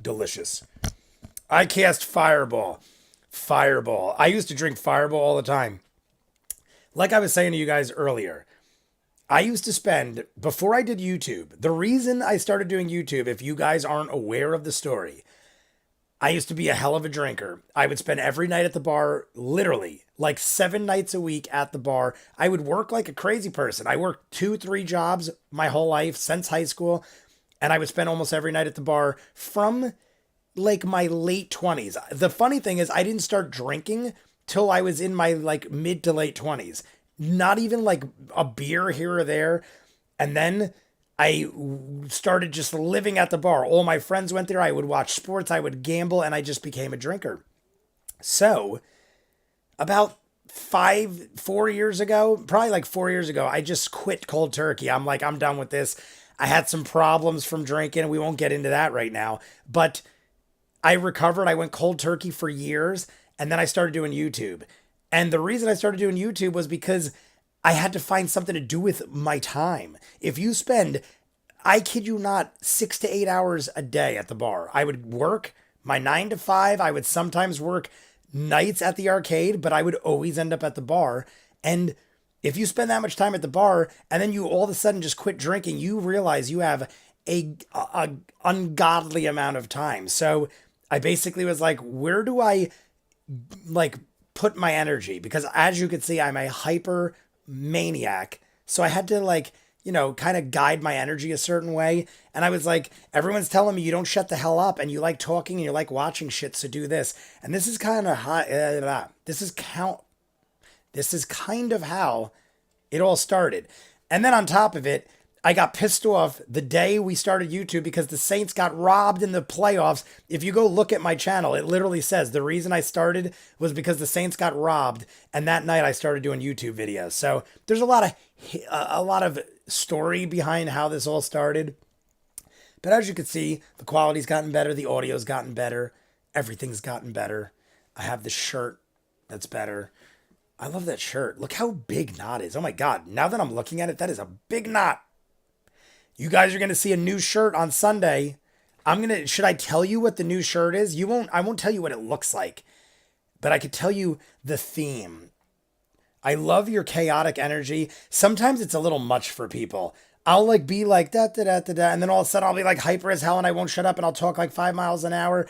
A: Delicious. I cast Fireball. Fireball. I used to drink Fireball all the time. Like I was saying to you guys earlier, I used to spend, before I did YouTube, the reason I started doing YouTube, if you guys aren't aware of the story, I used to be a hell of a drinker. I would spend every night at the bar, literally, like 7 nights a week at the bar. I would work like a crazy person. I worked 2-3 jobs my whole life since high school, and I would spend almost every night at the bar from like my late 20s. The funny thing is I didn't start drinking till I was in my like mid to late 20s. Not even like a beer here or there. And then I started just living at the bar. All my friends went there. I would watch sports. I would gamble, and I just became a drinker. So about 4 years ago, probably like 4 years ago, I just quit cold turkey. I'm like, I'm done with this. I had some problems from drinking. We won't get into that right now, but I recovered. I went cold turkey for years, and then I started doing YouTube. And the reason I started doing YouTube was because I had to find something to do with my time. If you spend, I kid you not, 6 to 8 hours a day at the bar, I would work my 9 to 5. I would sometimes work nights at the arcade, but I would always end up at the bar. And if you spend that much time at the bar and then you all of a sudden just quit drinking, you realize you have a ungodly amount of time. So I basically was like, where do I like put my energy? Because as you can see, I'm a hyper maniac. So I had to like, kind of guide my energy a certain way. And I was like, everyone's telling me you don't shut the hell up and you like talking and you like watching shit. So do this. And this is kind of this is kind of how it all started. And then on top of it, I got pissed off the day we started YouTube because the Saints got robbed in the playoffs. If you go look at my channel, it literally says the reason I started was because the Saints got robbed. And that night I started doing YouTube videos. So there's a lot of story behind how this all started. But as you can see, the quality's gotten better. The audio's gotten better. Everything's gotten better. I have this shirt that's better. I love that shirt. Look how big Knot is. Oh my God. Now that I'm looking at it, that is a big knot. You guys are going to see a new shirt on Sunday. Should I tell you what the new shirt is? I won't tell you what it looks like, but I could tell you the theme. I love your chaotic energy. Sometimes it's a little much for people. I'll like be like da da da da da, and then all of a sudden I'll be like hyper as hell and I won't shut up and I'll talk like 5 miles an hour.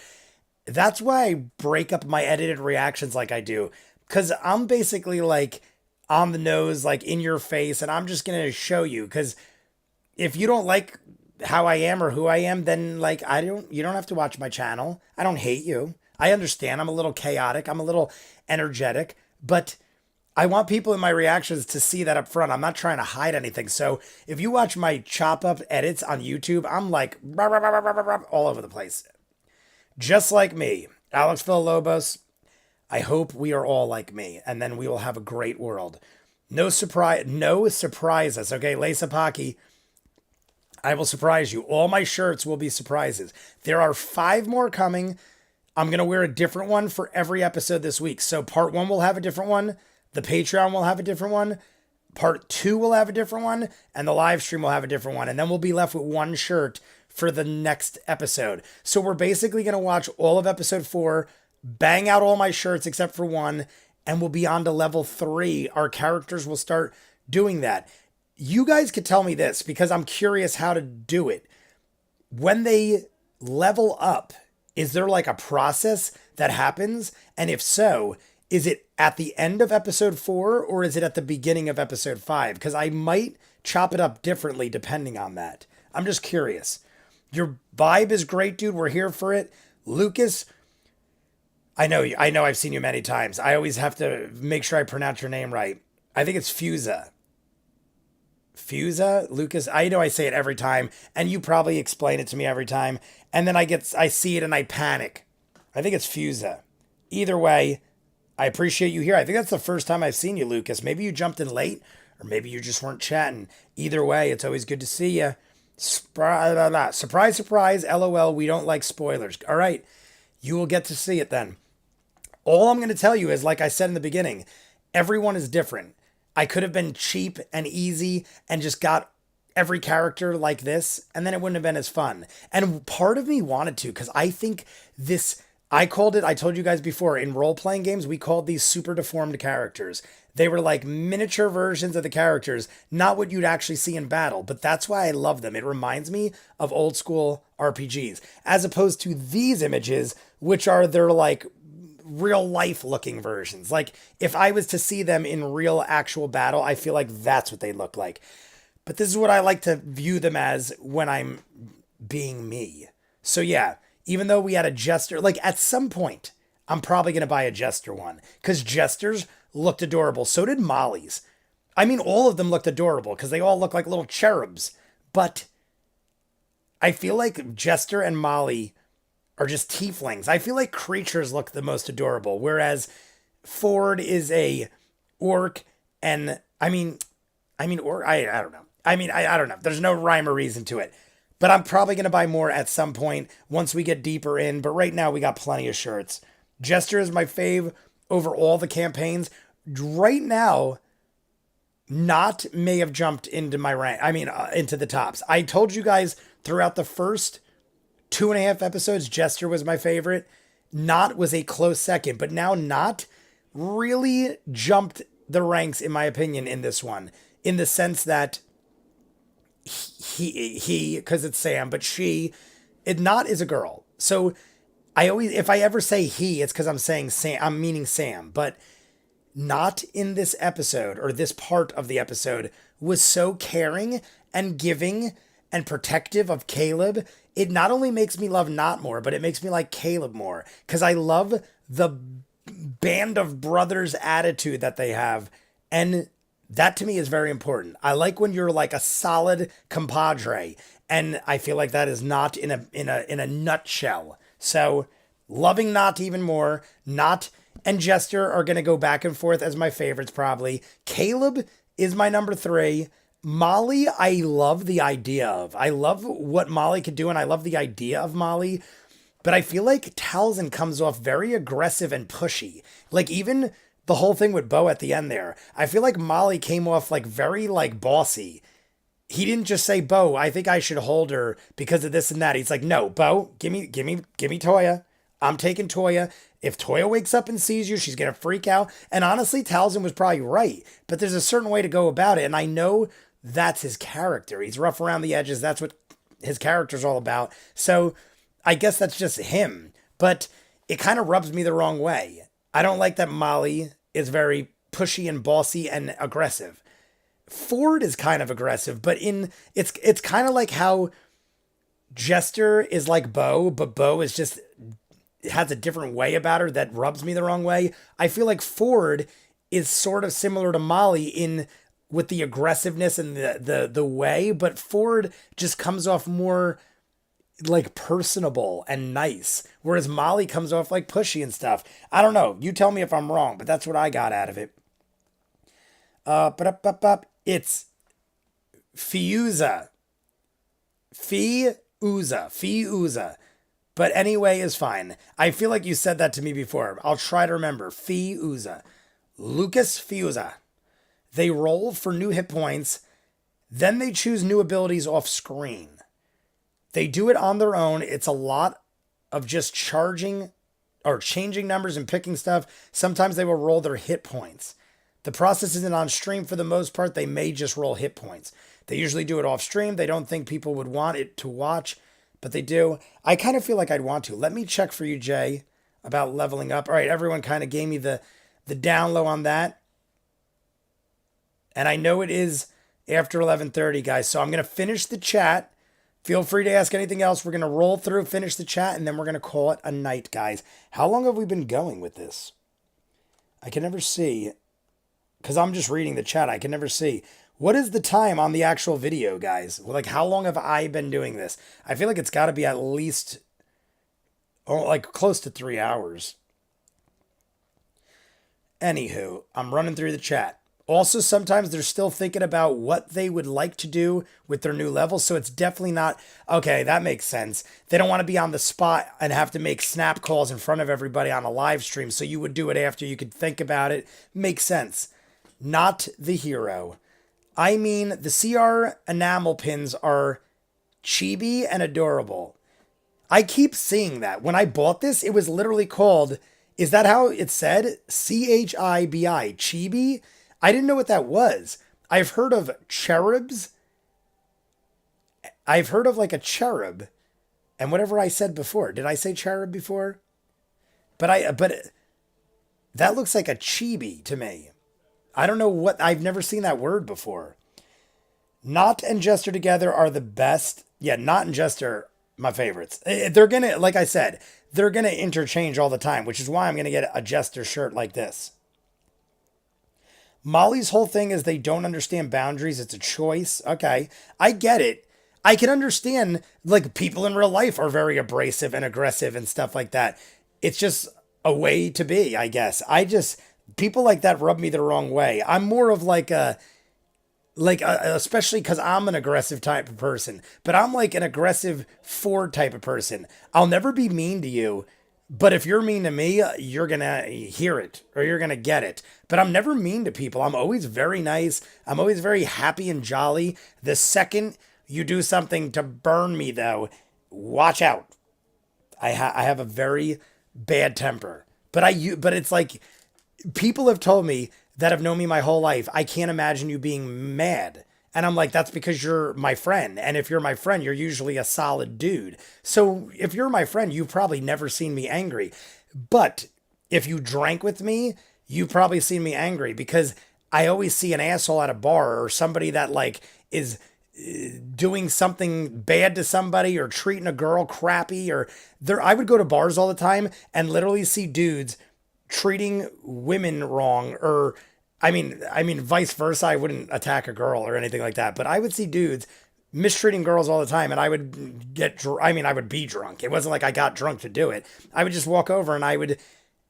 A: That's why I break up my edited reactions like I do. Because I'm basically like on the nose, like in your face, and I'm just going to show you. Because if you don't like how I am or who I am, then like you don't have to watch my channel. I don't hate you. I understand I'm a little chaotic. I'm a little energetic, but I want people in my reactions to see that up front. I'm not trying to hide anything. So if you watch my chop up edits on YouTube, I'm like rah, rah, rah, rah, rah, rah, all over the place. Just like me, Alex Villalobos. I hope we are all like me, and then we will have a great world. No surprises. Okay, Lesa Paki, I will surprise you. All my shirts will be surprises. There are 5 more coming. I'm going to wear a different one for every episode this week. So part 1 will have a different one. The Patreon will have a different one. Part 2 will have a different one. And the live stream will have a different one. And then we'll be left with 1 shirt for the next episode. So we're basically going to watch all of episode 4, bang out all my shirts except for 1, and we'll be on to level 3. Our characters will start doing that. You guys could tell me this because I'm curious how to do it. When they level up, is there like a process that happens? And if so, is it at the end of episode 4 or is it at the beginning of episode 5? Because I might chop it up differently depending on that. I'm just curious. Your vibe is great, dude. We're here for it. Lucas, I know I've seen you many times. I always have to make sure I pronounce your name right. I think it's Fusa. Fusa, Lucas. I know I say it every time, and you probably explain it to me every time. And then I see it and I panic. I think it's Fusa. Either way, I appreciate you here. I think that's the first time I've seen you, Lucas. Maybe you jumped in late, or maybe you just weren't chatting. Either way, it's always good to see you. Surprise, surprise, LOL, we don't like spoilers. All right, you will get to see it then. All I'm going to tell you is, like I said in the beginning, everyone is different. I could have been cheap and easy and just got every character like this, and then it wouldn't have been as fun. And part of me wanted to, because I think this, I told you guys before, in role-playing games, we called these super deformed characters. They were like miniature versions of the characters, not what you'd actually see in battle, but that's why I love them. It reminds me of old school RPGs, as opposed to these images, which are their like real life looking versions. Like if I was to see them in real actual battle, I feel like that's what they look like. But this is what I like to view them as when I'm being me. So yeah, even though we had a Jester, like at some point, I'm probably going to buy a Jester one because Jesters looked adorable. So did Molly's. I mean, all of them looked adorable because they all look like little cherubs. But I feel like Jester and Molly are just tieflings. I feel like creatures look the most adorable, whereas Ford is a orc, and I don't know. I don't know. There's no rhyme or reason to it. But I'm probably going to buy more at some point once we get deeper in. But right now, we got plenty of shirts. Jester is my fave over all the campaigns. Right now, Not may have jumped into my rank. Into the tops. I told you guys throughout the first 2.5 episodes, Jester was my favorite. Not was a close second. But now Not really jumped the ranks, in my opinion, in this one. In the sense that he, because it's Sam, but Not is a girl. So if I ever say he, it's because I'm saying Sam, I'm meaning Sam. But Not in this episode, or this part of the episode, was so caring and giving and protective of Caleb. It not only makes me love Not more, but it makes me like Caleb more. Because I love the band of brothers attitude that they have. And that to me is very important. I like when you're like a solid compadre, and I feel like that is Not in a nutshell. So loving Not even more. Not and Jester are going to go back and forth as my favorites probably. Caleb is my number 3. Molly, I love the idea of. I love what Molly could do, and I love the idea of Molly. But I feel like Tal'dorei comes off very aggressive and pushy. Like even the whole thing with Bo at the end there. I feel like Molly came off like very like bossy. He didn't just say, Bo, I think I should hold her because of this and that. He's like, no, Bo, give me Toya. I'm taking Toya. If Toya wakes up and sees you, she's going to freak out. And honestly, Tal'dorei was probably right. But there's a certain way to go about it. And I know that's his character. He's rough around the edges. That's what his character's all about. So I guess that's just him. But it kind of rubs me the wrong way. I don't like that Molly is very pushy and bossy and aggressive. Ford is kind of aggressive, but it's kind of like how Jester is like Bo, but Bo is just has a different way about her that rubs me the wrong way. I feel like Ford is sort of similar to Molly with the aggressiveness and the way, but Ford just comes off more like personable and nice, whereas Molly comes off like pushy and stuff. I don't know. You tell me if I'm wrong, but that's what I got out of it. It's Fiuza. Fiuza. But anyway is fine. I feel like you said that to me before. I'll try to remember. Fiuza. Lucas Fiuza. They roll for new hit points. Then they choose new abilities off screen. They do it on their own. It's a lot of just charging or changing numbers and picking stuff. Sometimes they will roll their hit points. The process isn't on stream for the most part. They may just roll hit points. They usually do it off stream. They don't think people would want it to watch, but they do. I kind of feel like I'd want to. Let me check for you, Jay, about leveling up. All right, everyone kind of gave me the down low on that. And I know it is after 11:30, guys, so I'm going to finish the chat. Feel free to ask anything else. We're going to roll through, finish the chat, and then we're going to call it a night, guys. How long have we been going with this? I can never see, because I'm just reading the chat. I can never see. What is the time on the actual video, guys? Like, how long have I been doing this? I feel like it's got to be at least, oh, like close to 3 hours. Anywho, I'm running through the chat. Also, sometimes they're still thinking about what they would like to do with their new levels. So it's definitely not, okay, that makes sense. They don't want to be on the spot and have to make snap calls in front of everybody on a live stream. So you would do it after you could think about it. Makes sense. Not the hero. I mean, the CR enamel pins are chibi and adorable. I keep seeing that. When I bought this, it was literally called, is that how it said? CHIBI, chibi? I didn't know what that was. I've heard of cherubs. I've heard of like a cherub. And whatever I said before. Did I say cherub before? But that looks like a chibi to me. I don't know what, I've never seen that word before. Not and Jester together are the best. Yeah, Not and Jester, my favorites. They're gonna, like I said, they're gonna interchange all the time, which is why I'm gonna get a Jester shirt like this. Molly's whole thing is they don't understand boundaries. It's a choice. Okay, I get it. I can understand, like, people in real life are very abrasive and aggressive and stuff like that. It's just a way to be, I guess. People like that rub me the wrong way. I'm more of especially because I'm an aggressive type of person, but I'm like an aggressive Ford type of person. I'll never be mean to you, but if you're mean to me, you're going to hear it or you're going to get it. But I'm never mean to people. I'm always very nice. I'm always very happy and jolly. The second you do something to burn me, though, watch out. I have a very bad temper, but it's like, people have told me that have known me my whole life, I can't imagine you being mad. And I'm like, that's because you're my friend. And if you're my friend, you're usually a solid dude. So if you're my friend, you've probably never seen me angry. But if you drank with me, you've probably seen me angry because I always see an asshole at a bar or somebody that like is doing something bad to somebody or treating a girl crappy or I would go to bars all the time and literally see dudes treating women wrong or I mean vice versa. I wouldn't attack a girl or anything like that, but I would see dudes mistreating girls all the time and I would I would be drunk. It wasn't like I got drunk to do it. I would just walk over and I would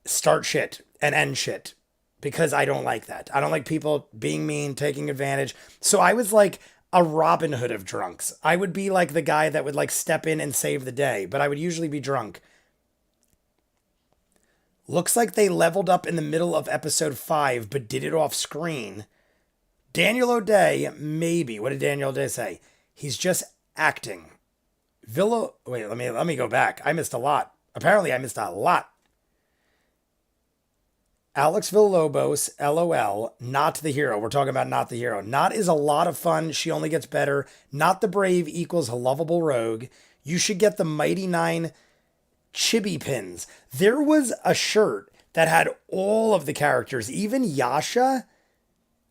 A: start shit and end shit because I don't like that. I don't like people being mean, taking advantage. So I was like a Robin Hood of drunks. I would be like the guy that would like step in and save the day, but I would usually be drunk. Looks like they leveled up in the middle of episode 5, but did it off screen. Daniel O'Day, maybe. What did Daniel O'Day say? He's just acting. Wait, let me go back. I missed a lot. Apparently, I missed a lot. Alex Villalobos, LOL, not the hero. We're talking about not the hero. Not is a lot of fun. She only gets better. Not the brave equals a lovable rogue. You should get the Mighty Nein chibi pins. There was a shirt that had all of the characters, even Yasha,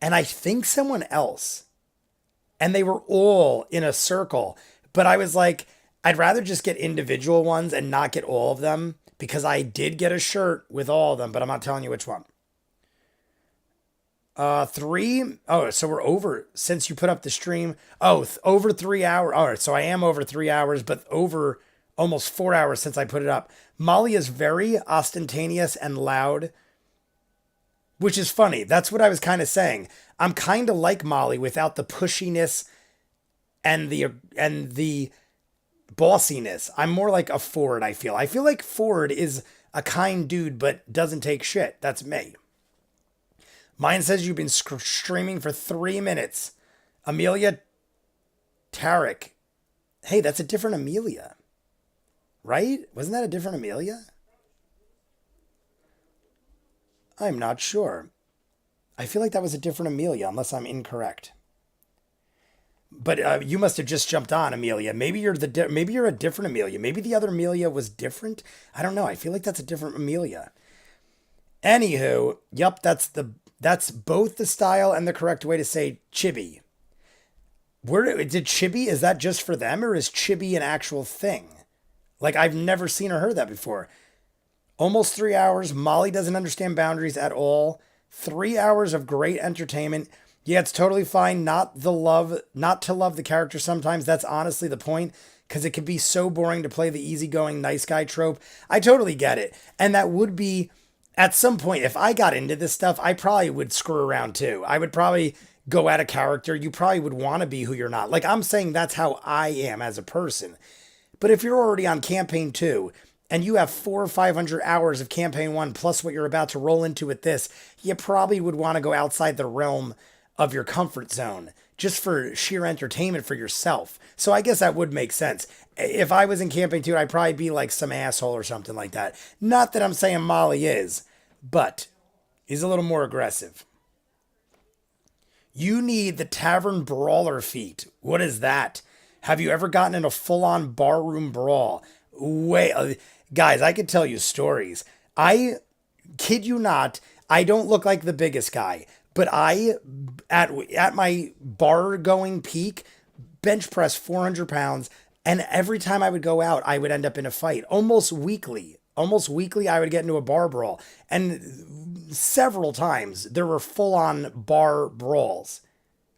A: and I think someone else. And they were all in a circle. But I was like, I'd rather just get individual ones and not get all of them because I did get a shirt with all of them, but I'm not telling you which one. 3. Oh, so we're over since you put up the stream. Oh, over 3 hours. All right, so I am over 3 hours, but over almost 4 hours since I put it up. Molly is very ostentatious and loud, which is funny. That's what I was kind of saying. I'm kind of like Molly without the pushiness and the bossiness. I'm more like a Ford, I feel. I feel like Ford is a kind dude, but doesn't take shit. That's me. Mine says you've been streaming for 3 minutes. Amelia Tarek. Hey, that's a different Amelia. Right? Wasn't that a different Amelia? I'm not sure. I feel like that was a different Amelia, unless I'm incorrect. But you must have just jumped on, Amelia. Maybe you're a different Amelia. Maybe the other Amelia was different. I don't know. I feel like that's a different Amelia. Anywho, yep, that's both the style and the correct way to say chibi. Did chibi, is that just for them or is chibi an actual thing? Like, I've never seen or heard that before. Almost 3 hours. Molly doesn't understand boundaries at all. 3 hours of great entertainment. Yeah, it's totally fine not to love the character sometimes. That's honestly the point, because it can be so boring to play the easygoing nice guy trope. I totally get it. And that would be at some point, if I got into this stuff, I probably would screw around too. I would probably go at a character. You probably would want to be who you're not. Like, I'm saying that's how I am as a person. But if you're already on campaign 2 and you have 400 or 500 hours of campaign 1 plus what you're about to roll into with this, you probably would want to go outside the realm of your comfort zone just for sheer entertainment for yourself. So I guess that would make sense. If I was in campaign 2, I'd probably be like some asshole or something like that. Not that I'm saying Molly is, but he's a little more aggressive. You need the Tavern Brawler feat. What is that? Have you ever gotten in a full-on barroom brawl? Wait, guys, I could tell you stories. I kid you not, I don't look like the biggest guy, but at my bar going peak, bench press 400 pounds, and every time I would go out, I would end up in a fight almost weekly. Almost weekly, I would get into a bar brawl, and several times there were full-on bar brawls.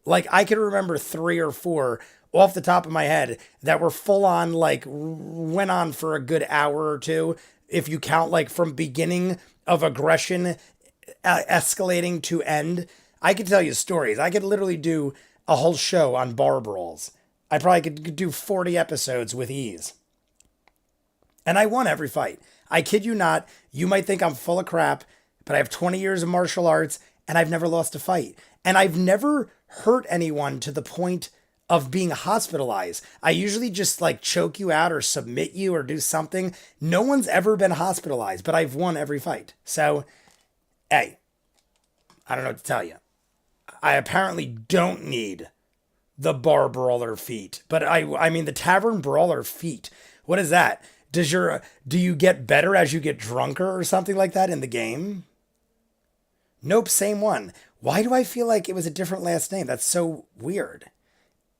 A: Like, I could remember 3 or 4 off the top of my head that were full on, like, went on for a good hour or two. If you count, like, from beginning of aggression escalating to end, I could tell you stories. I could literally do a whole show on bar brawls. I probably could do 40 episodes with ease. And I won every fight. I kid you not. You might think I'm full of crap, but I have 20 years of martial arts and I've never lost a fight. And I've never hurt anyone to the point of being hospitalized. I usually just like choke you out or submit you or do something. No one's ever been hospitalized, but I've won every fight. So, hey, I don't know what to tell you. I apparently don't need the bar brawler feat, but I mean the tavern brawler feat. What is that? Do you get better as you get drunker or something like that in the game? Nope, same one. Why do I feel like it was a different last name? That's so weird.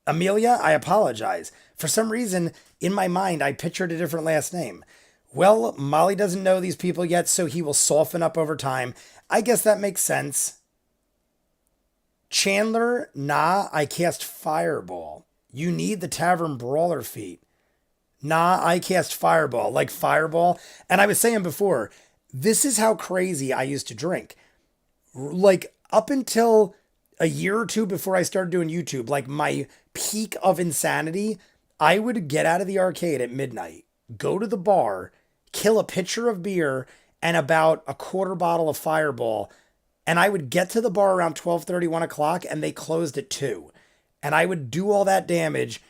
A: Amelia, I apologize. For some reason, in my mind, I pictured a different last name. Well, Molly doesn't know these people yet, so he will soften up over time. I guess that makes sense. Chandler, nah, I cast Fireball. You need the Tavern Brawler feat. Nah, I cast Fireball, like Fireball. And I was saying before, this is how crazy I used to drink. Like, up until a year or two before I started doing YouTube, like my peak of insanity, I would get out of the arcade at midnight, go to the bar, kill a pitcher of beer and about a quarter bottle of Fireball, and I would get to the bar around 12:30, 1 o'clock, and they closed at 2. And I would do all that damage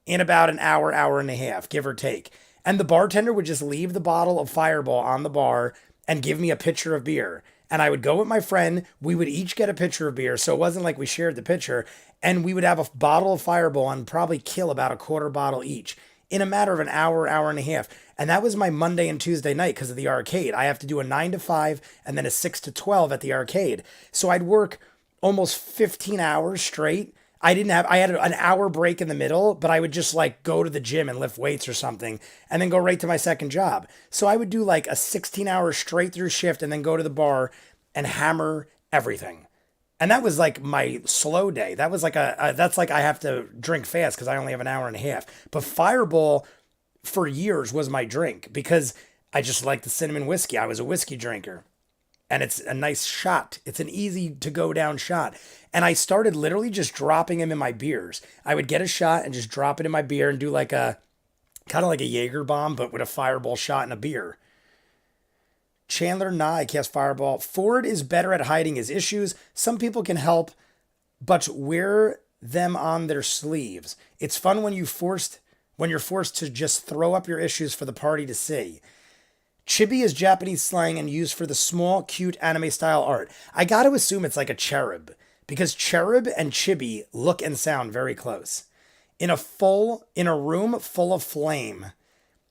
A: in about an hour, hour and a half, give or take. And the bartender would just leave the bottle of Fireball on the bar and give me a pitcher of beer. And I would go with my friend. We would each get a pitcher of beer. So it wasn't like we shared the pitcher. And we would have a bottle of Fireball and probably kill about a quarter bottle each in a matter of an hour, hour and a half. And that was my Monday and Tuesday night because of the arcade. I have to do a 9 to 5 and then a 6 to 12 at the arcade. So I'd work almost 15 hours straight. I had an hour break in the middle, but I would just like go to the gym and lift weights or something and then go right to my second job. So I would do like a 16-hour straight through shift and then go to the bar and hammer everything. And that was like my slow day. That was like that's like I have to drink fast because I only have an hour and a half. But Fireball for years was my drink because I just liked the cinnamon whiskey. I was a whiskey drinker. And it's a nice shot. It's an easy to go down shot. And I started literally just dropping them in my beers. I would get a shot and just drop it in my beer and do like a kind of like a Jaeger bomb, but with a Fireball shot and a beer. Chandler, nah, I cast Fireball. Ford is better at hiding his issues. Some people can help, but wear them on their sleeves. It's fun when you're forced to just throw up your issues for the party to see. Chibi is Japanese slang and used for the small, cute anime-style art. I gotta assume it's like a cherub, because cherub and chibi look and sound very close. In a room full of flame.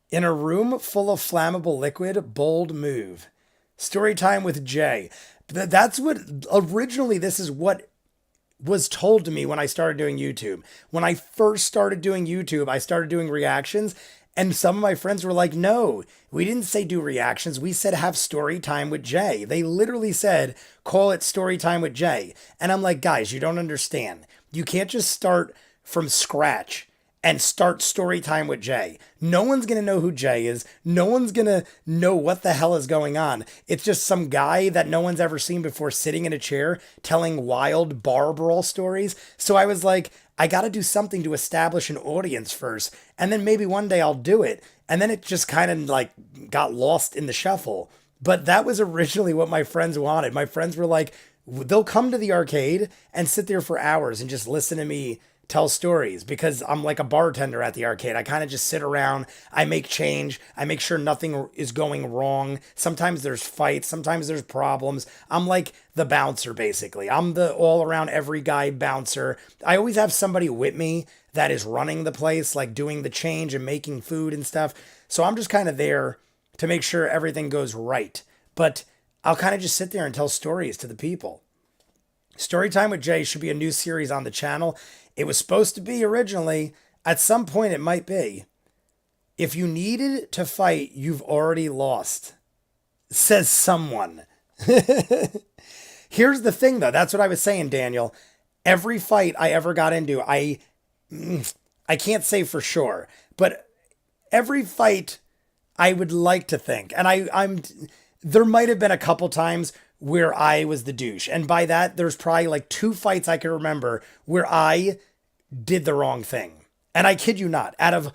A: In a room full of flammable liquid, bold move. Story time with Jay. That's what, originally this is what was told to me when I started doing YouTube. When I first started doing YouTube, I started doing reactions, And some of my friends were like, no, we didn't say do reactions. We said have story time with Jay. They literally said, call it story time with Jay. And I'm like, guys, you don't understand. You can't just start from scratch and start story time with Jay. No one's going to know who Jay is. No one's going to know what the hell is going on. It's just some guy that no one's ever seen before sitting in a chair telling wild bar brawl stories. So I was like, I got to do something to establish an audience first. And then maybe one day I'll do it. And then it just kind of like got lost in the shuffle. But that was originally what my friends wanted. My friends were like, they'll come to the arcade and sit there for hours and just listen to me tell stories because I'm like a bartender at the arcade. I kind of just sit around, I make change, I make sure nothing is going wrong. Sometimes there's fights, sometimes there's problems. I'm like the bouncer basically. I'm the all around every guy bouncer. I always have somebody with me that is running the place, like doing the change and making food and stuff. So I'm just kind of there to make sure everything goes right. But I'll kind of just sit there and tell stories to the people. Storytime with Jay should be a new series on the channel. It was supposed to be originally. At some point, it might be. If you needed to fight, you've already lost, says someone. Here's the thing, though. That's what I was saying, Daniel. Every fight I ever got into, I can't say for sure, but every fight I would like to think, and there might have been a couple times where I was the douche. And by that, there's probably like 2 fights I can remember where I did the wrong thing. And I kid you not, out of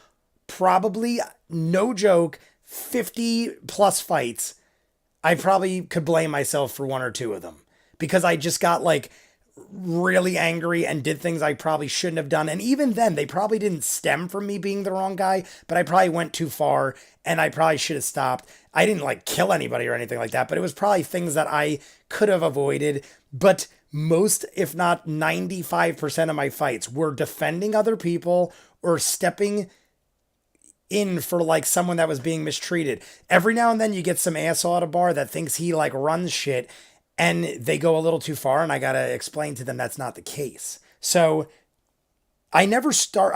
A: probably, no joke, 50 plus fights, I probably could blame myself for 1 or 2 of them. Because I just got like really angry and did things I probably shouldn't have done. And even then, they probably didn't stem from me being the wrong guy, but I probably went too far and I probably should have stopped. I didn't like kill anybody or anything like that, but it was probably things that I could have avoided. But most, if not 95% of my fights were defending other people or stepping in for like someone that was being mistreated. Every now and then you get some asshole at a bar that thinks he like runs shit and they go a little too far, and I got to explain to them that's not the case. So I never start,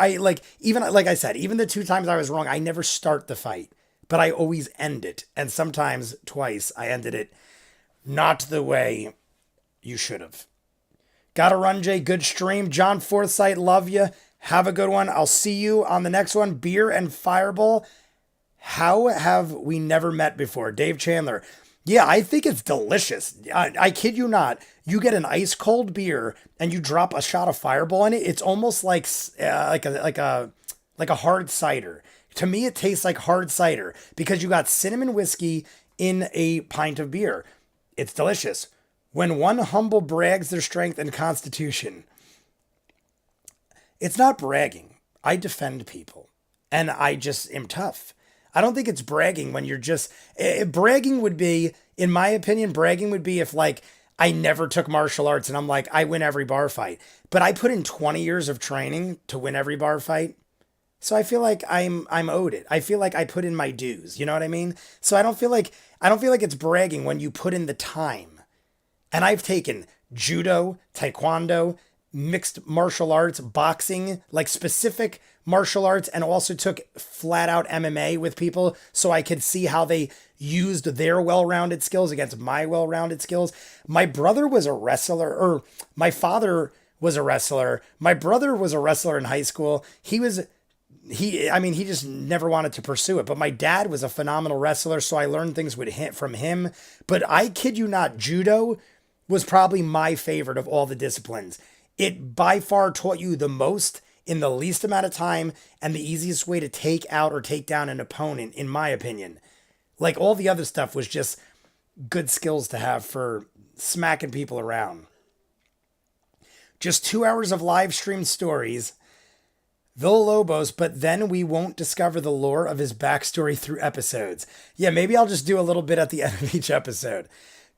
A: even like I said, even the 2 times I was wrong, I never start the fight, but I always end it. And sometimes twice I ended it not the way you should have. Gotta run, Jay. Good stream. John Forsythe, love you. Have a good one. I'll see you on the next one. Beer and Fireball. How have we never met before? Dave Chandler. Yeah, I think it's delicious. I kid you not. You get an ice cold beer and you drop a shot of Fireball in it. It's almost like a hard cider. To me, it tastes like hard cider because you got cinnamon whiskey in a pint of beer. It's delicious. When one humble brags their strength and constitution. It's not bragging. I defend people and I just am tough. I don't think it's bragging when you're just, bragging would be, in my opinion, bragging would be if like I never took martial arts and I'm like, I win every bar fight, but I put in 20 years of training to win every bar fight. So I feel like I'm owed it. I feel like I put in my dues. You know what I mean? So I don't feel like it's bragging when you put in the time. And I've taken judo, taekwondo, mixed martial arts, boxing, like specific martial arts, and also took flat out MMA with people so I could see how they used their well-rounded skills against my well-rounded skills. My brother was a wrestler, or my father was a wrestler. My brother was a wrestler in high school. He just never wanted to pursue it. But my dad was a phenomenal wrestler, so I learned things from him. But I kid you not, judo was probably my favorite of all the disciplines. It by far taught you the most in the least amount of time and the easiest way to take out or take down an opponent, in my opinion. Like all the other stuff was just good skills to have for smacking people around. Just 2 hours of live stream stories. Villalobos, but then we won't discover the lore of his backstory through episodes. Yeah, maybe I'll just do a little bit at the end of each episode.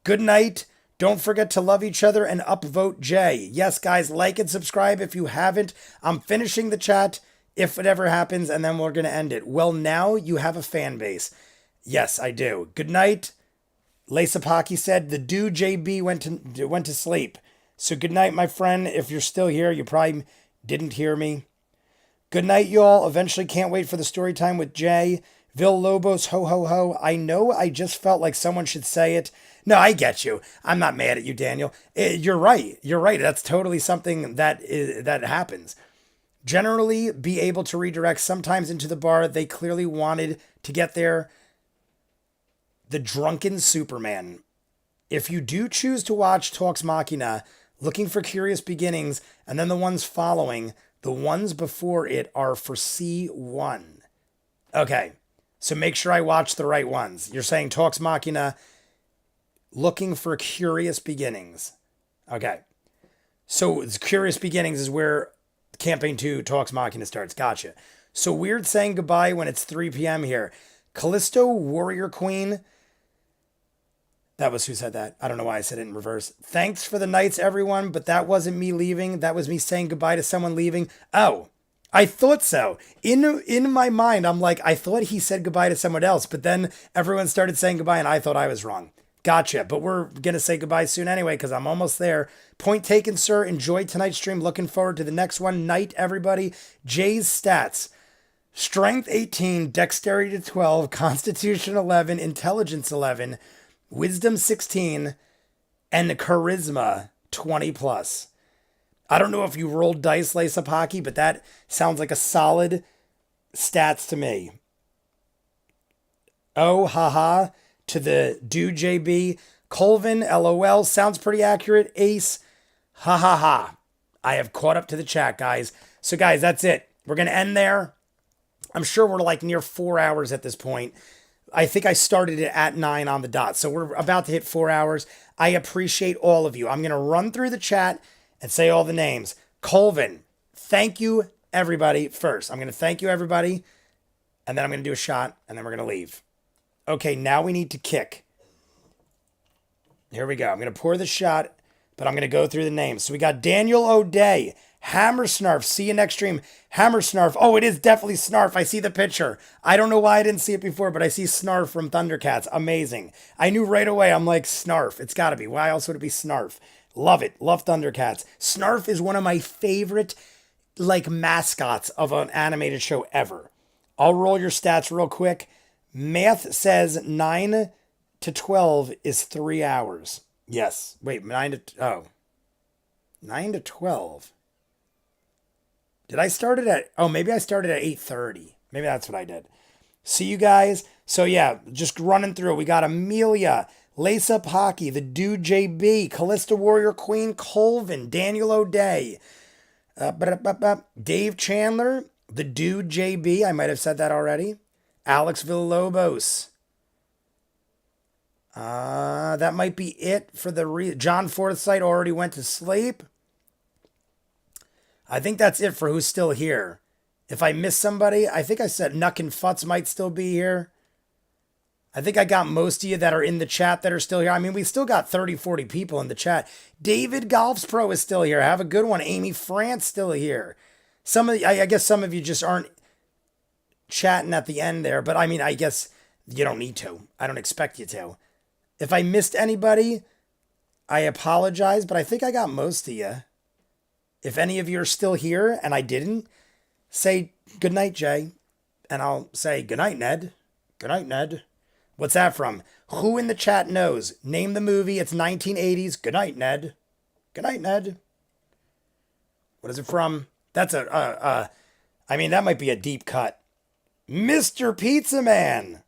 A: Good night. Don't forget to love each other and upvote Jay. Yes, guys, like and subscribe if you haven't. I'm finishing the chat if it ever happens, and then we're going to end it. Well, now you have a fan base. Yes, I do. Good night. Lasapaki said the dude JB went to sleep. So good night, my friend. If you're still here, you probably didn't hear me. Good night, y'all. Eventually can't wait for the story time with Jay. Lobos, ho, ho, ho. I know I just felt like someone should say it. No, I get you. I'm not mad at you, Daniel. You're right. You're right. That's totally something that happens. Generally, be able to redirect sometimes into the bar. They clearly wanted to get there. The Drunken Superman. If you do choose to watch Talks Machina, looking for Curious Beginnings, and then the ones following, the ones before it are for C1. Okay, so make sure I watch the right ones. You're saying Talks Machina, looking for Curious Beginnings. Okay, so Curious Beginnings is where Campaign 2 Talks Machina starts. Gotcha. So weird saying goodbye when it's 3 p.m. here. Callisto Warrior Queen. That was who said that. I don't know why I said it in reverse. Thanks for the nights, everyone, but that wasn't me leaving. That was me saying goodbye to someone leaving. Oh, I thought so. In my mind, I'm like, I thought he said goodbye to someone else, but then everyone started saying goodbye and I thought I was wrong. Gotcha. But we're going to say goodbye soon anyway because I'm almost there. Point taken, sir. Enjoyed tonight's stream. Looking forward to the next one. Night, everybody. Jay's stats. Strength 18, Dexterity 12, Constitution 11, Intelligence 11, Wisdom 16, and Charisma 20 plus. I don't know if you rolled dice, Lace Up Hockey, but that sounds like a solid stats to me. Oh, haha. To the dude JB. Colvin, LOL, sounds pretty accurate. Ace, ha ha ha. I have caught up to the chat, guys. So, guys, that's it. We're going to end there. I'm sure we're like near 4 hours at this point. I think I started it at 9 on the dot. So we're about to hit 4 hours. I appreciate all of you. I'm going to run through the chat and say all the names. Colvin, thank you, everybody, first. I'm going to thank you, everybody. And then I'm going to do a shot, and then we're going to leave. Okay, now we need to kick. Here we go. I'm going to pour the shot, but I'm going to go through the names. So we got Daniel O'Day, Hammer Snarf. See you next stream. Hammer Snarf. Oh, it is definitely Snarf. I see the picture. I don't know why I didn't see it before, but I see Snarf from Thundercats. Amazing. I knew right away. I'm like, Snarf. It's got to be. Why else would it be Snarf? Love it. Love Thundercats. Snarf is one of my favorite, like, mascots of an animated show ever. I'll roll your stats real quick. Math says 9 to 12 is 3 hours. Yes. Wait, 9 to 12. Did I start it at, maybe I started at 8:30. Maybe that's what I did. See you guys. So yeah, just running through. We got Amelia, Lace Up Hockey, the Dude JB, Callista Warrior Queen, Colvin, Daniel O'Day, Dave Chandler, the Dude JB. I might have said that already. Alex Villalobos. That might be it for the John Forsythe already went to sleep. I think that's it for who's still here. If I missed somebody, I think I said Nuck and Futz might still be here. I think I got most of you that are in the chat that are still here. I mean, we still got 30, 40 people in the chat. David Golfs Pro is still here. Have a good one. Amy France still here. I guess some of you just aren't chatting at the end there, but I mean, I guess you don't need to. I don't expect you to. If I missed anybody, I apologize, but I think I got most of you. If any of you are still here and I didn't, say good night, Jay. And I'll say good night, Ned. Good night, Ned. What's that from? Who in the chat knows? Name the movie. It's 1980s. Good night, Ned. Good night, Ned. What is it from? That's I mean, that might be a deep cut. Mr. Pizza Man.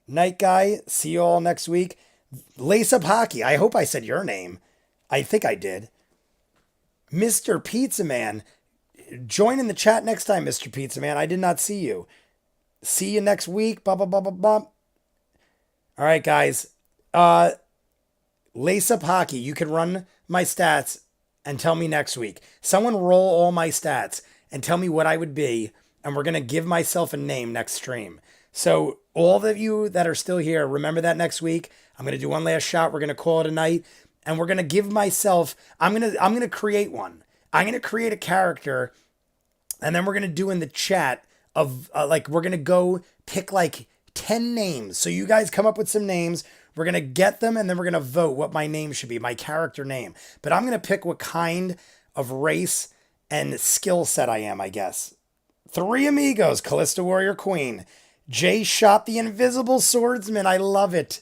A: Night guy. See you all next week. Lace Up Hockey. I hope I said your name. I think I did. Mr. Pizza Man. Join in the chat next time, Mr. Pizza Man. I did not see you. See you next week. Blah, blah, blah, blah, blah. All right, guys. Lace Up Hockey. You can run my stats and tell me next week. Someone roll all my stats and tell me what I would be. And we're going to give myself a name next stream. So all of you that are still here, remember that next week. I'm going to do one last shot. We're going to call it a night. And we're going to give myself, I'm going to create one. I'm going to create a character. And then we're going to do in the chat of we're going to go pick like 10 names. So you guys come up with some names. We're going to get them. And then we're going to vote what my name should be, my character name. But I'm going to pick what kind of race and skill set I am, I guess. 3 amigos, Callista Warrior Queen. Jay shot the invisible swordsman. I love it.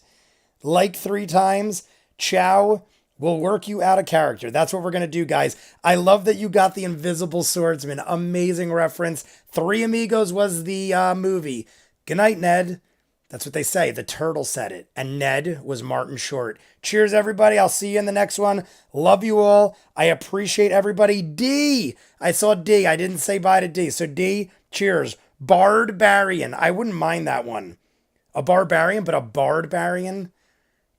A: Like 3 times. Chow will work you out of character. That's what we're going to do, guys. I love that you got the invisible swordsman. Amazing reference. 3 Amigos was the movie. Good night, Ned. That's what they say. The turtle said it. And Ned was Martin Short. Cheers, everybody. I'll see you in the next one. Love you all. I appreciate everybody. D. I saw D. I didn't say bye to D. So D, cheers. Barbarian. I wouldn't mind that one. A barbarian, but a barbarian.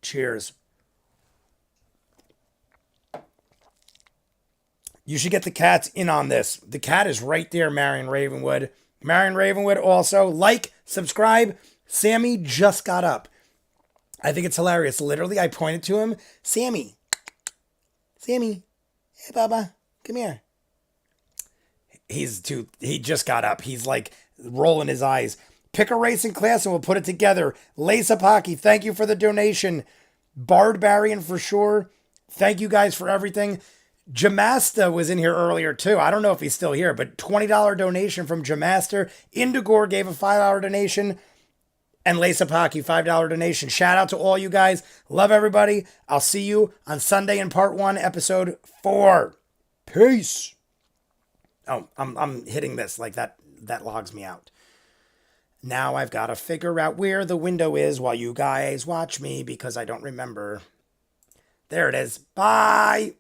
A: Cheers. You should get the cats in on this. The cat is right there, Marion Ravenwood. Marion Ravenwood also. Like, subscribe. Sammy just got up. I think it's hilarious. Literally, I pointed to him. Sammy. Sammy. Hey, Baba. Come here. He just got up. He's like rolling his eyes. Pick a racing class and we'll put it together. Lace Apaki, thank you for the donation. Barbarian for sure. Thank you guys for everything. Jamasta was in here earlier too. I don't know if he's still here, but $20 donation from Jamaster. Indigore gave a $5 donation. And Lace Apaki, $5 donation. Shout out to all you guys. Love everybody. I'll see you on Sunday in part 1, episode 4. Peace. Oh, I'm hitting this like that logs me out. Now I've got to figure out where the window is while you guys watch me because I don't remember. There it is. Bye.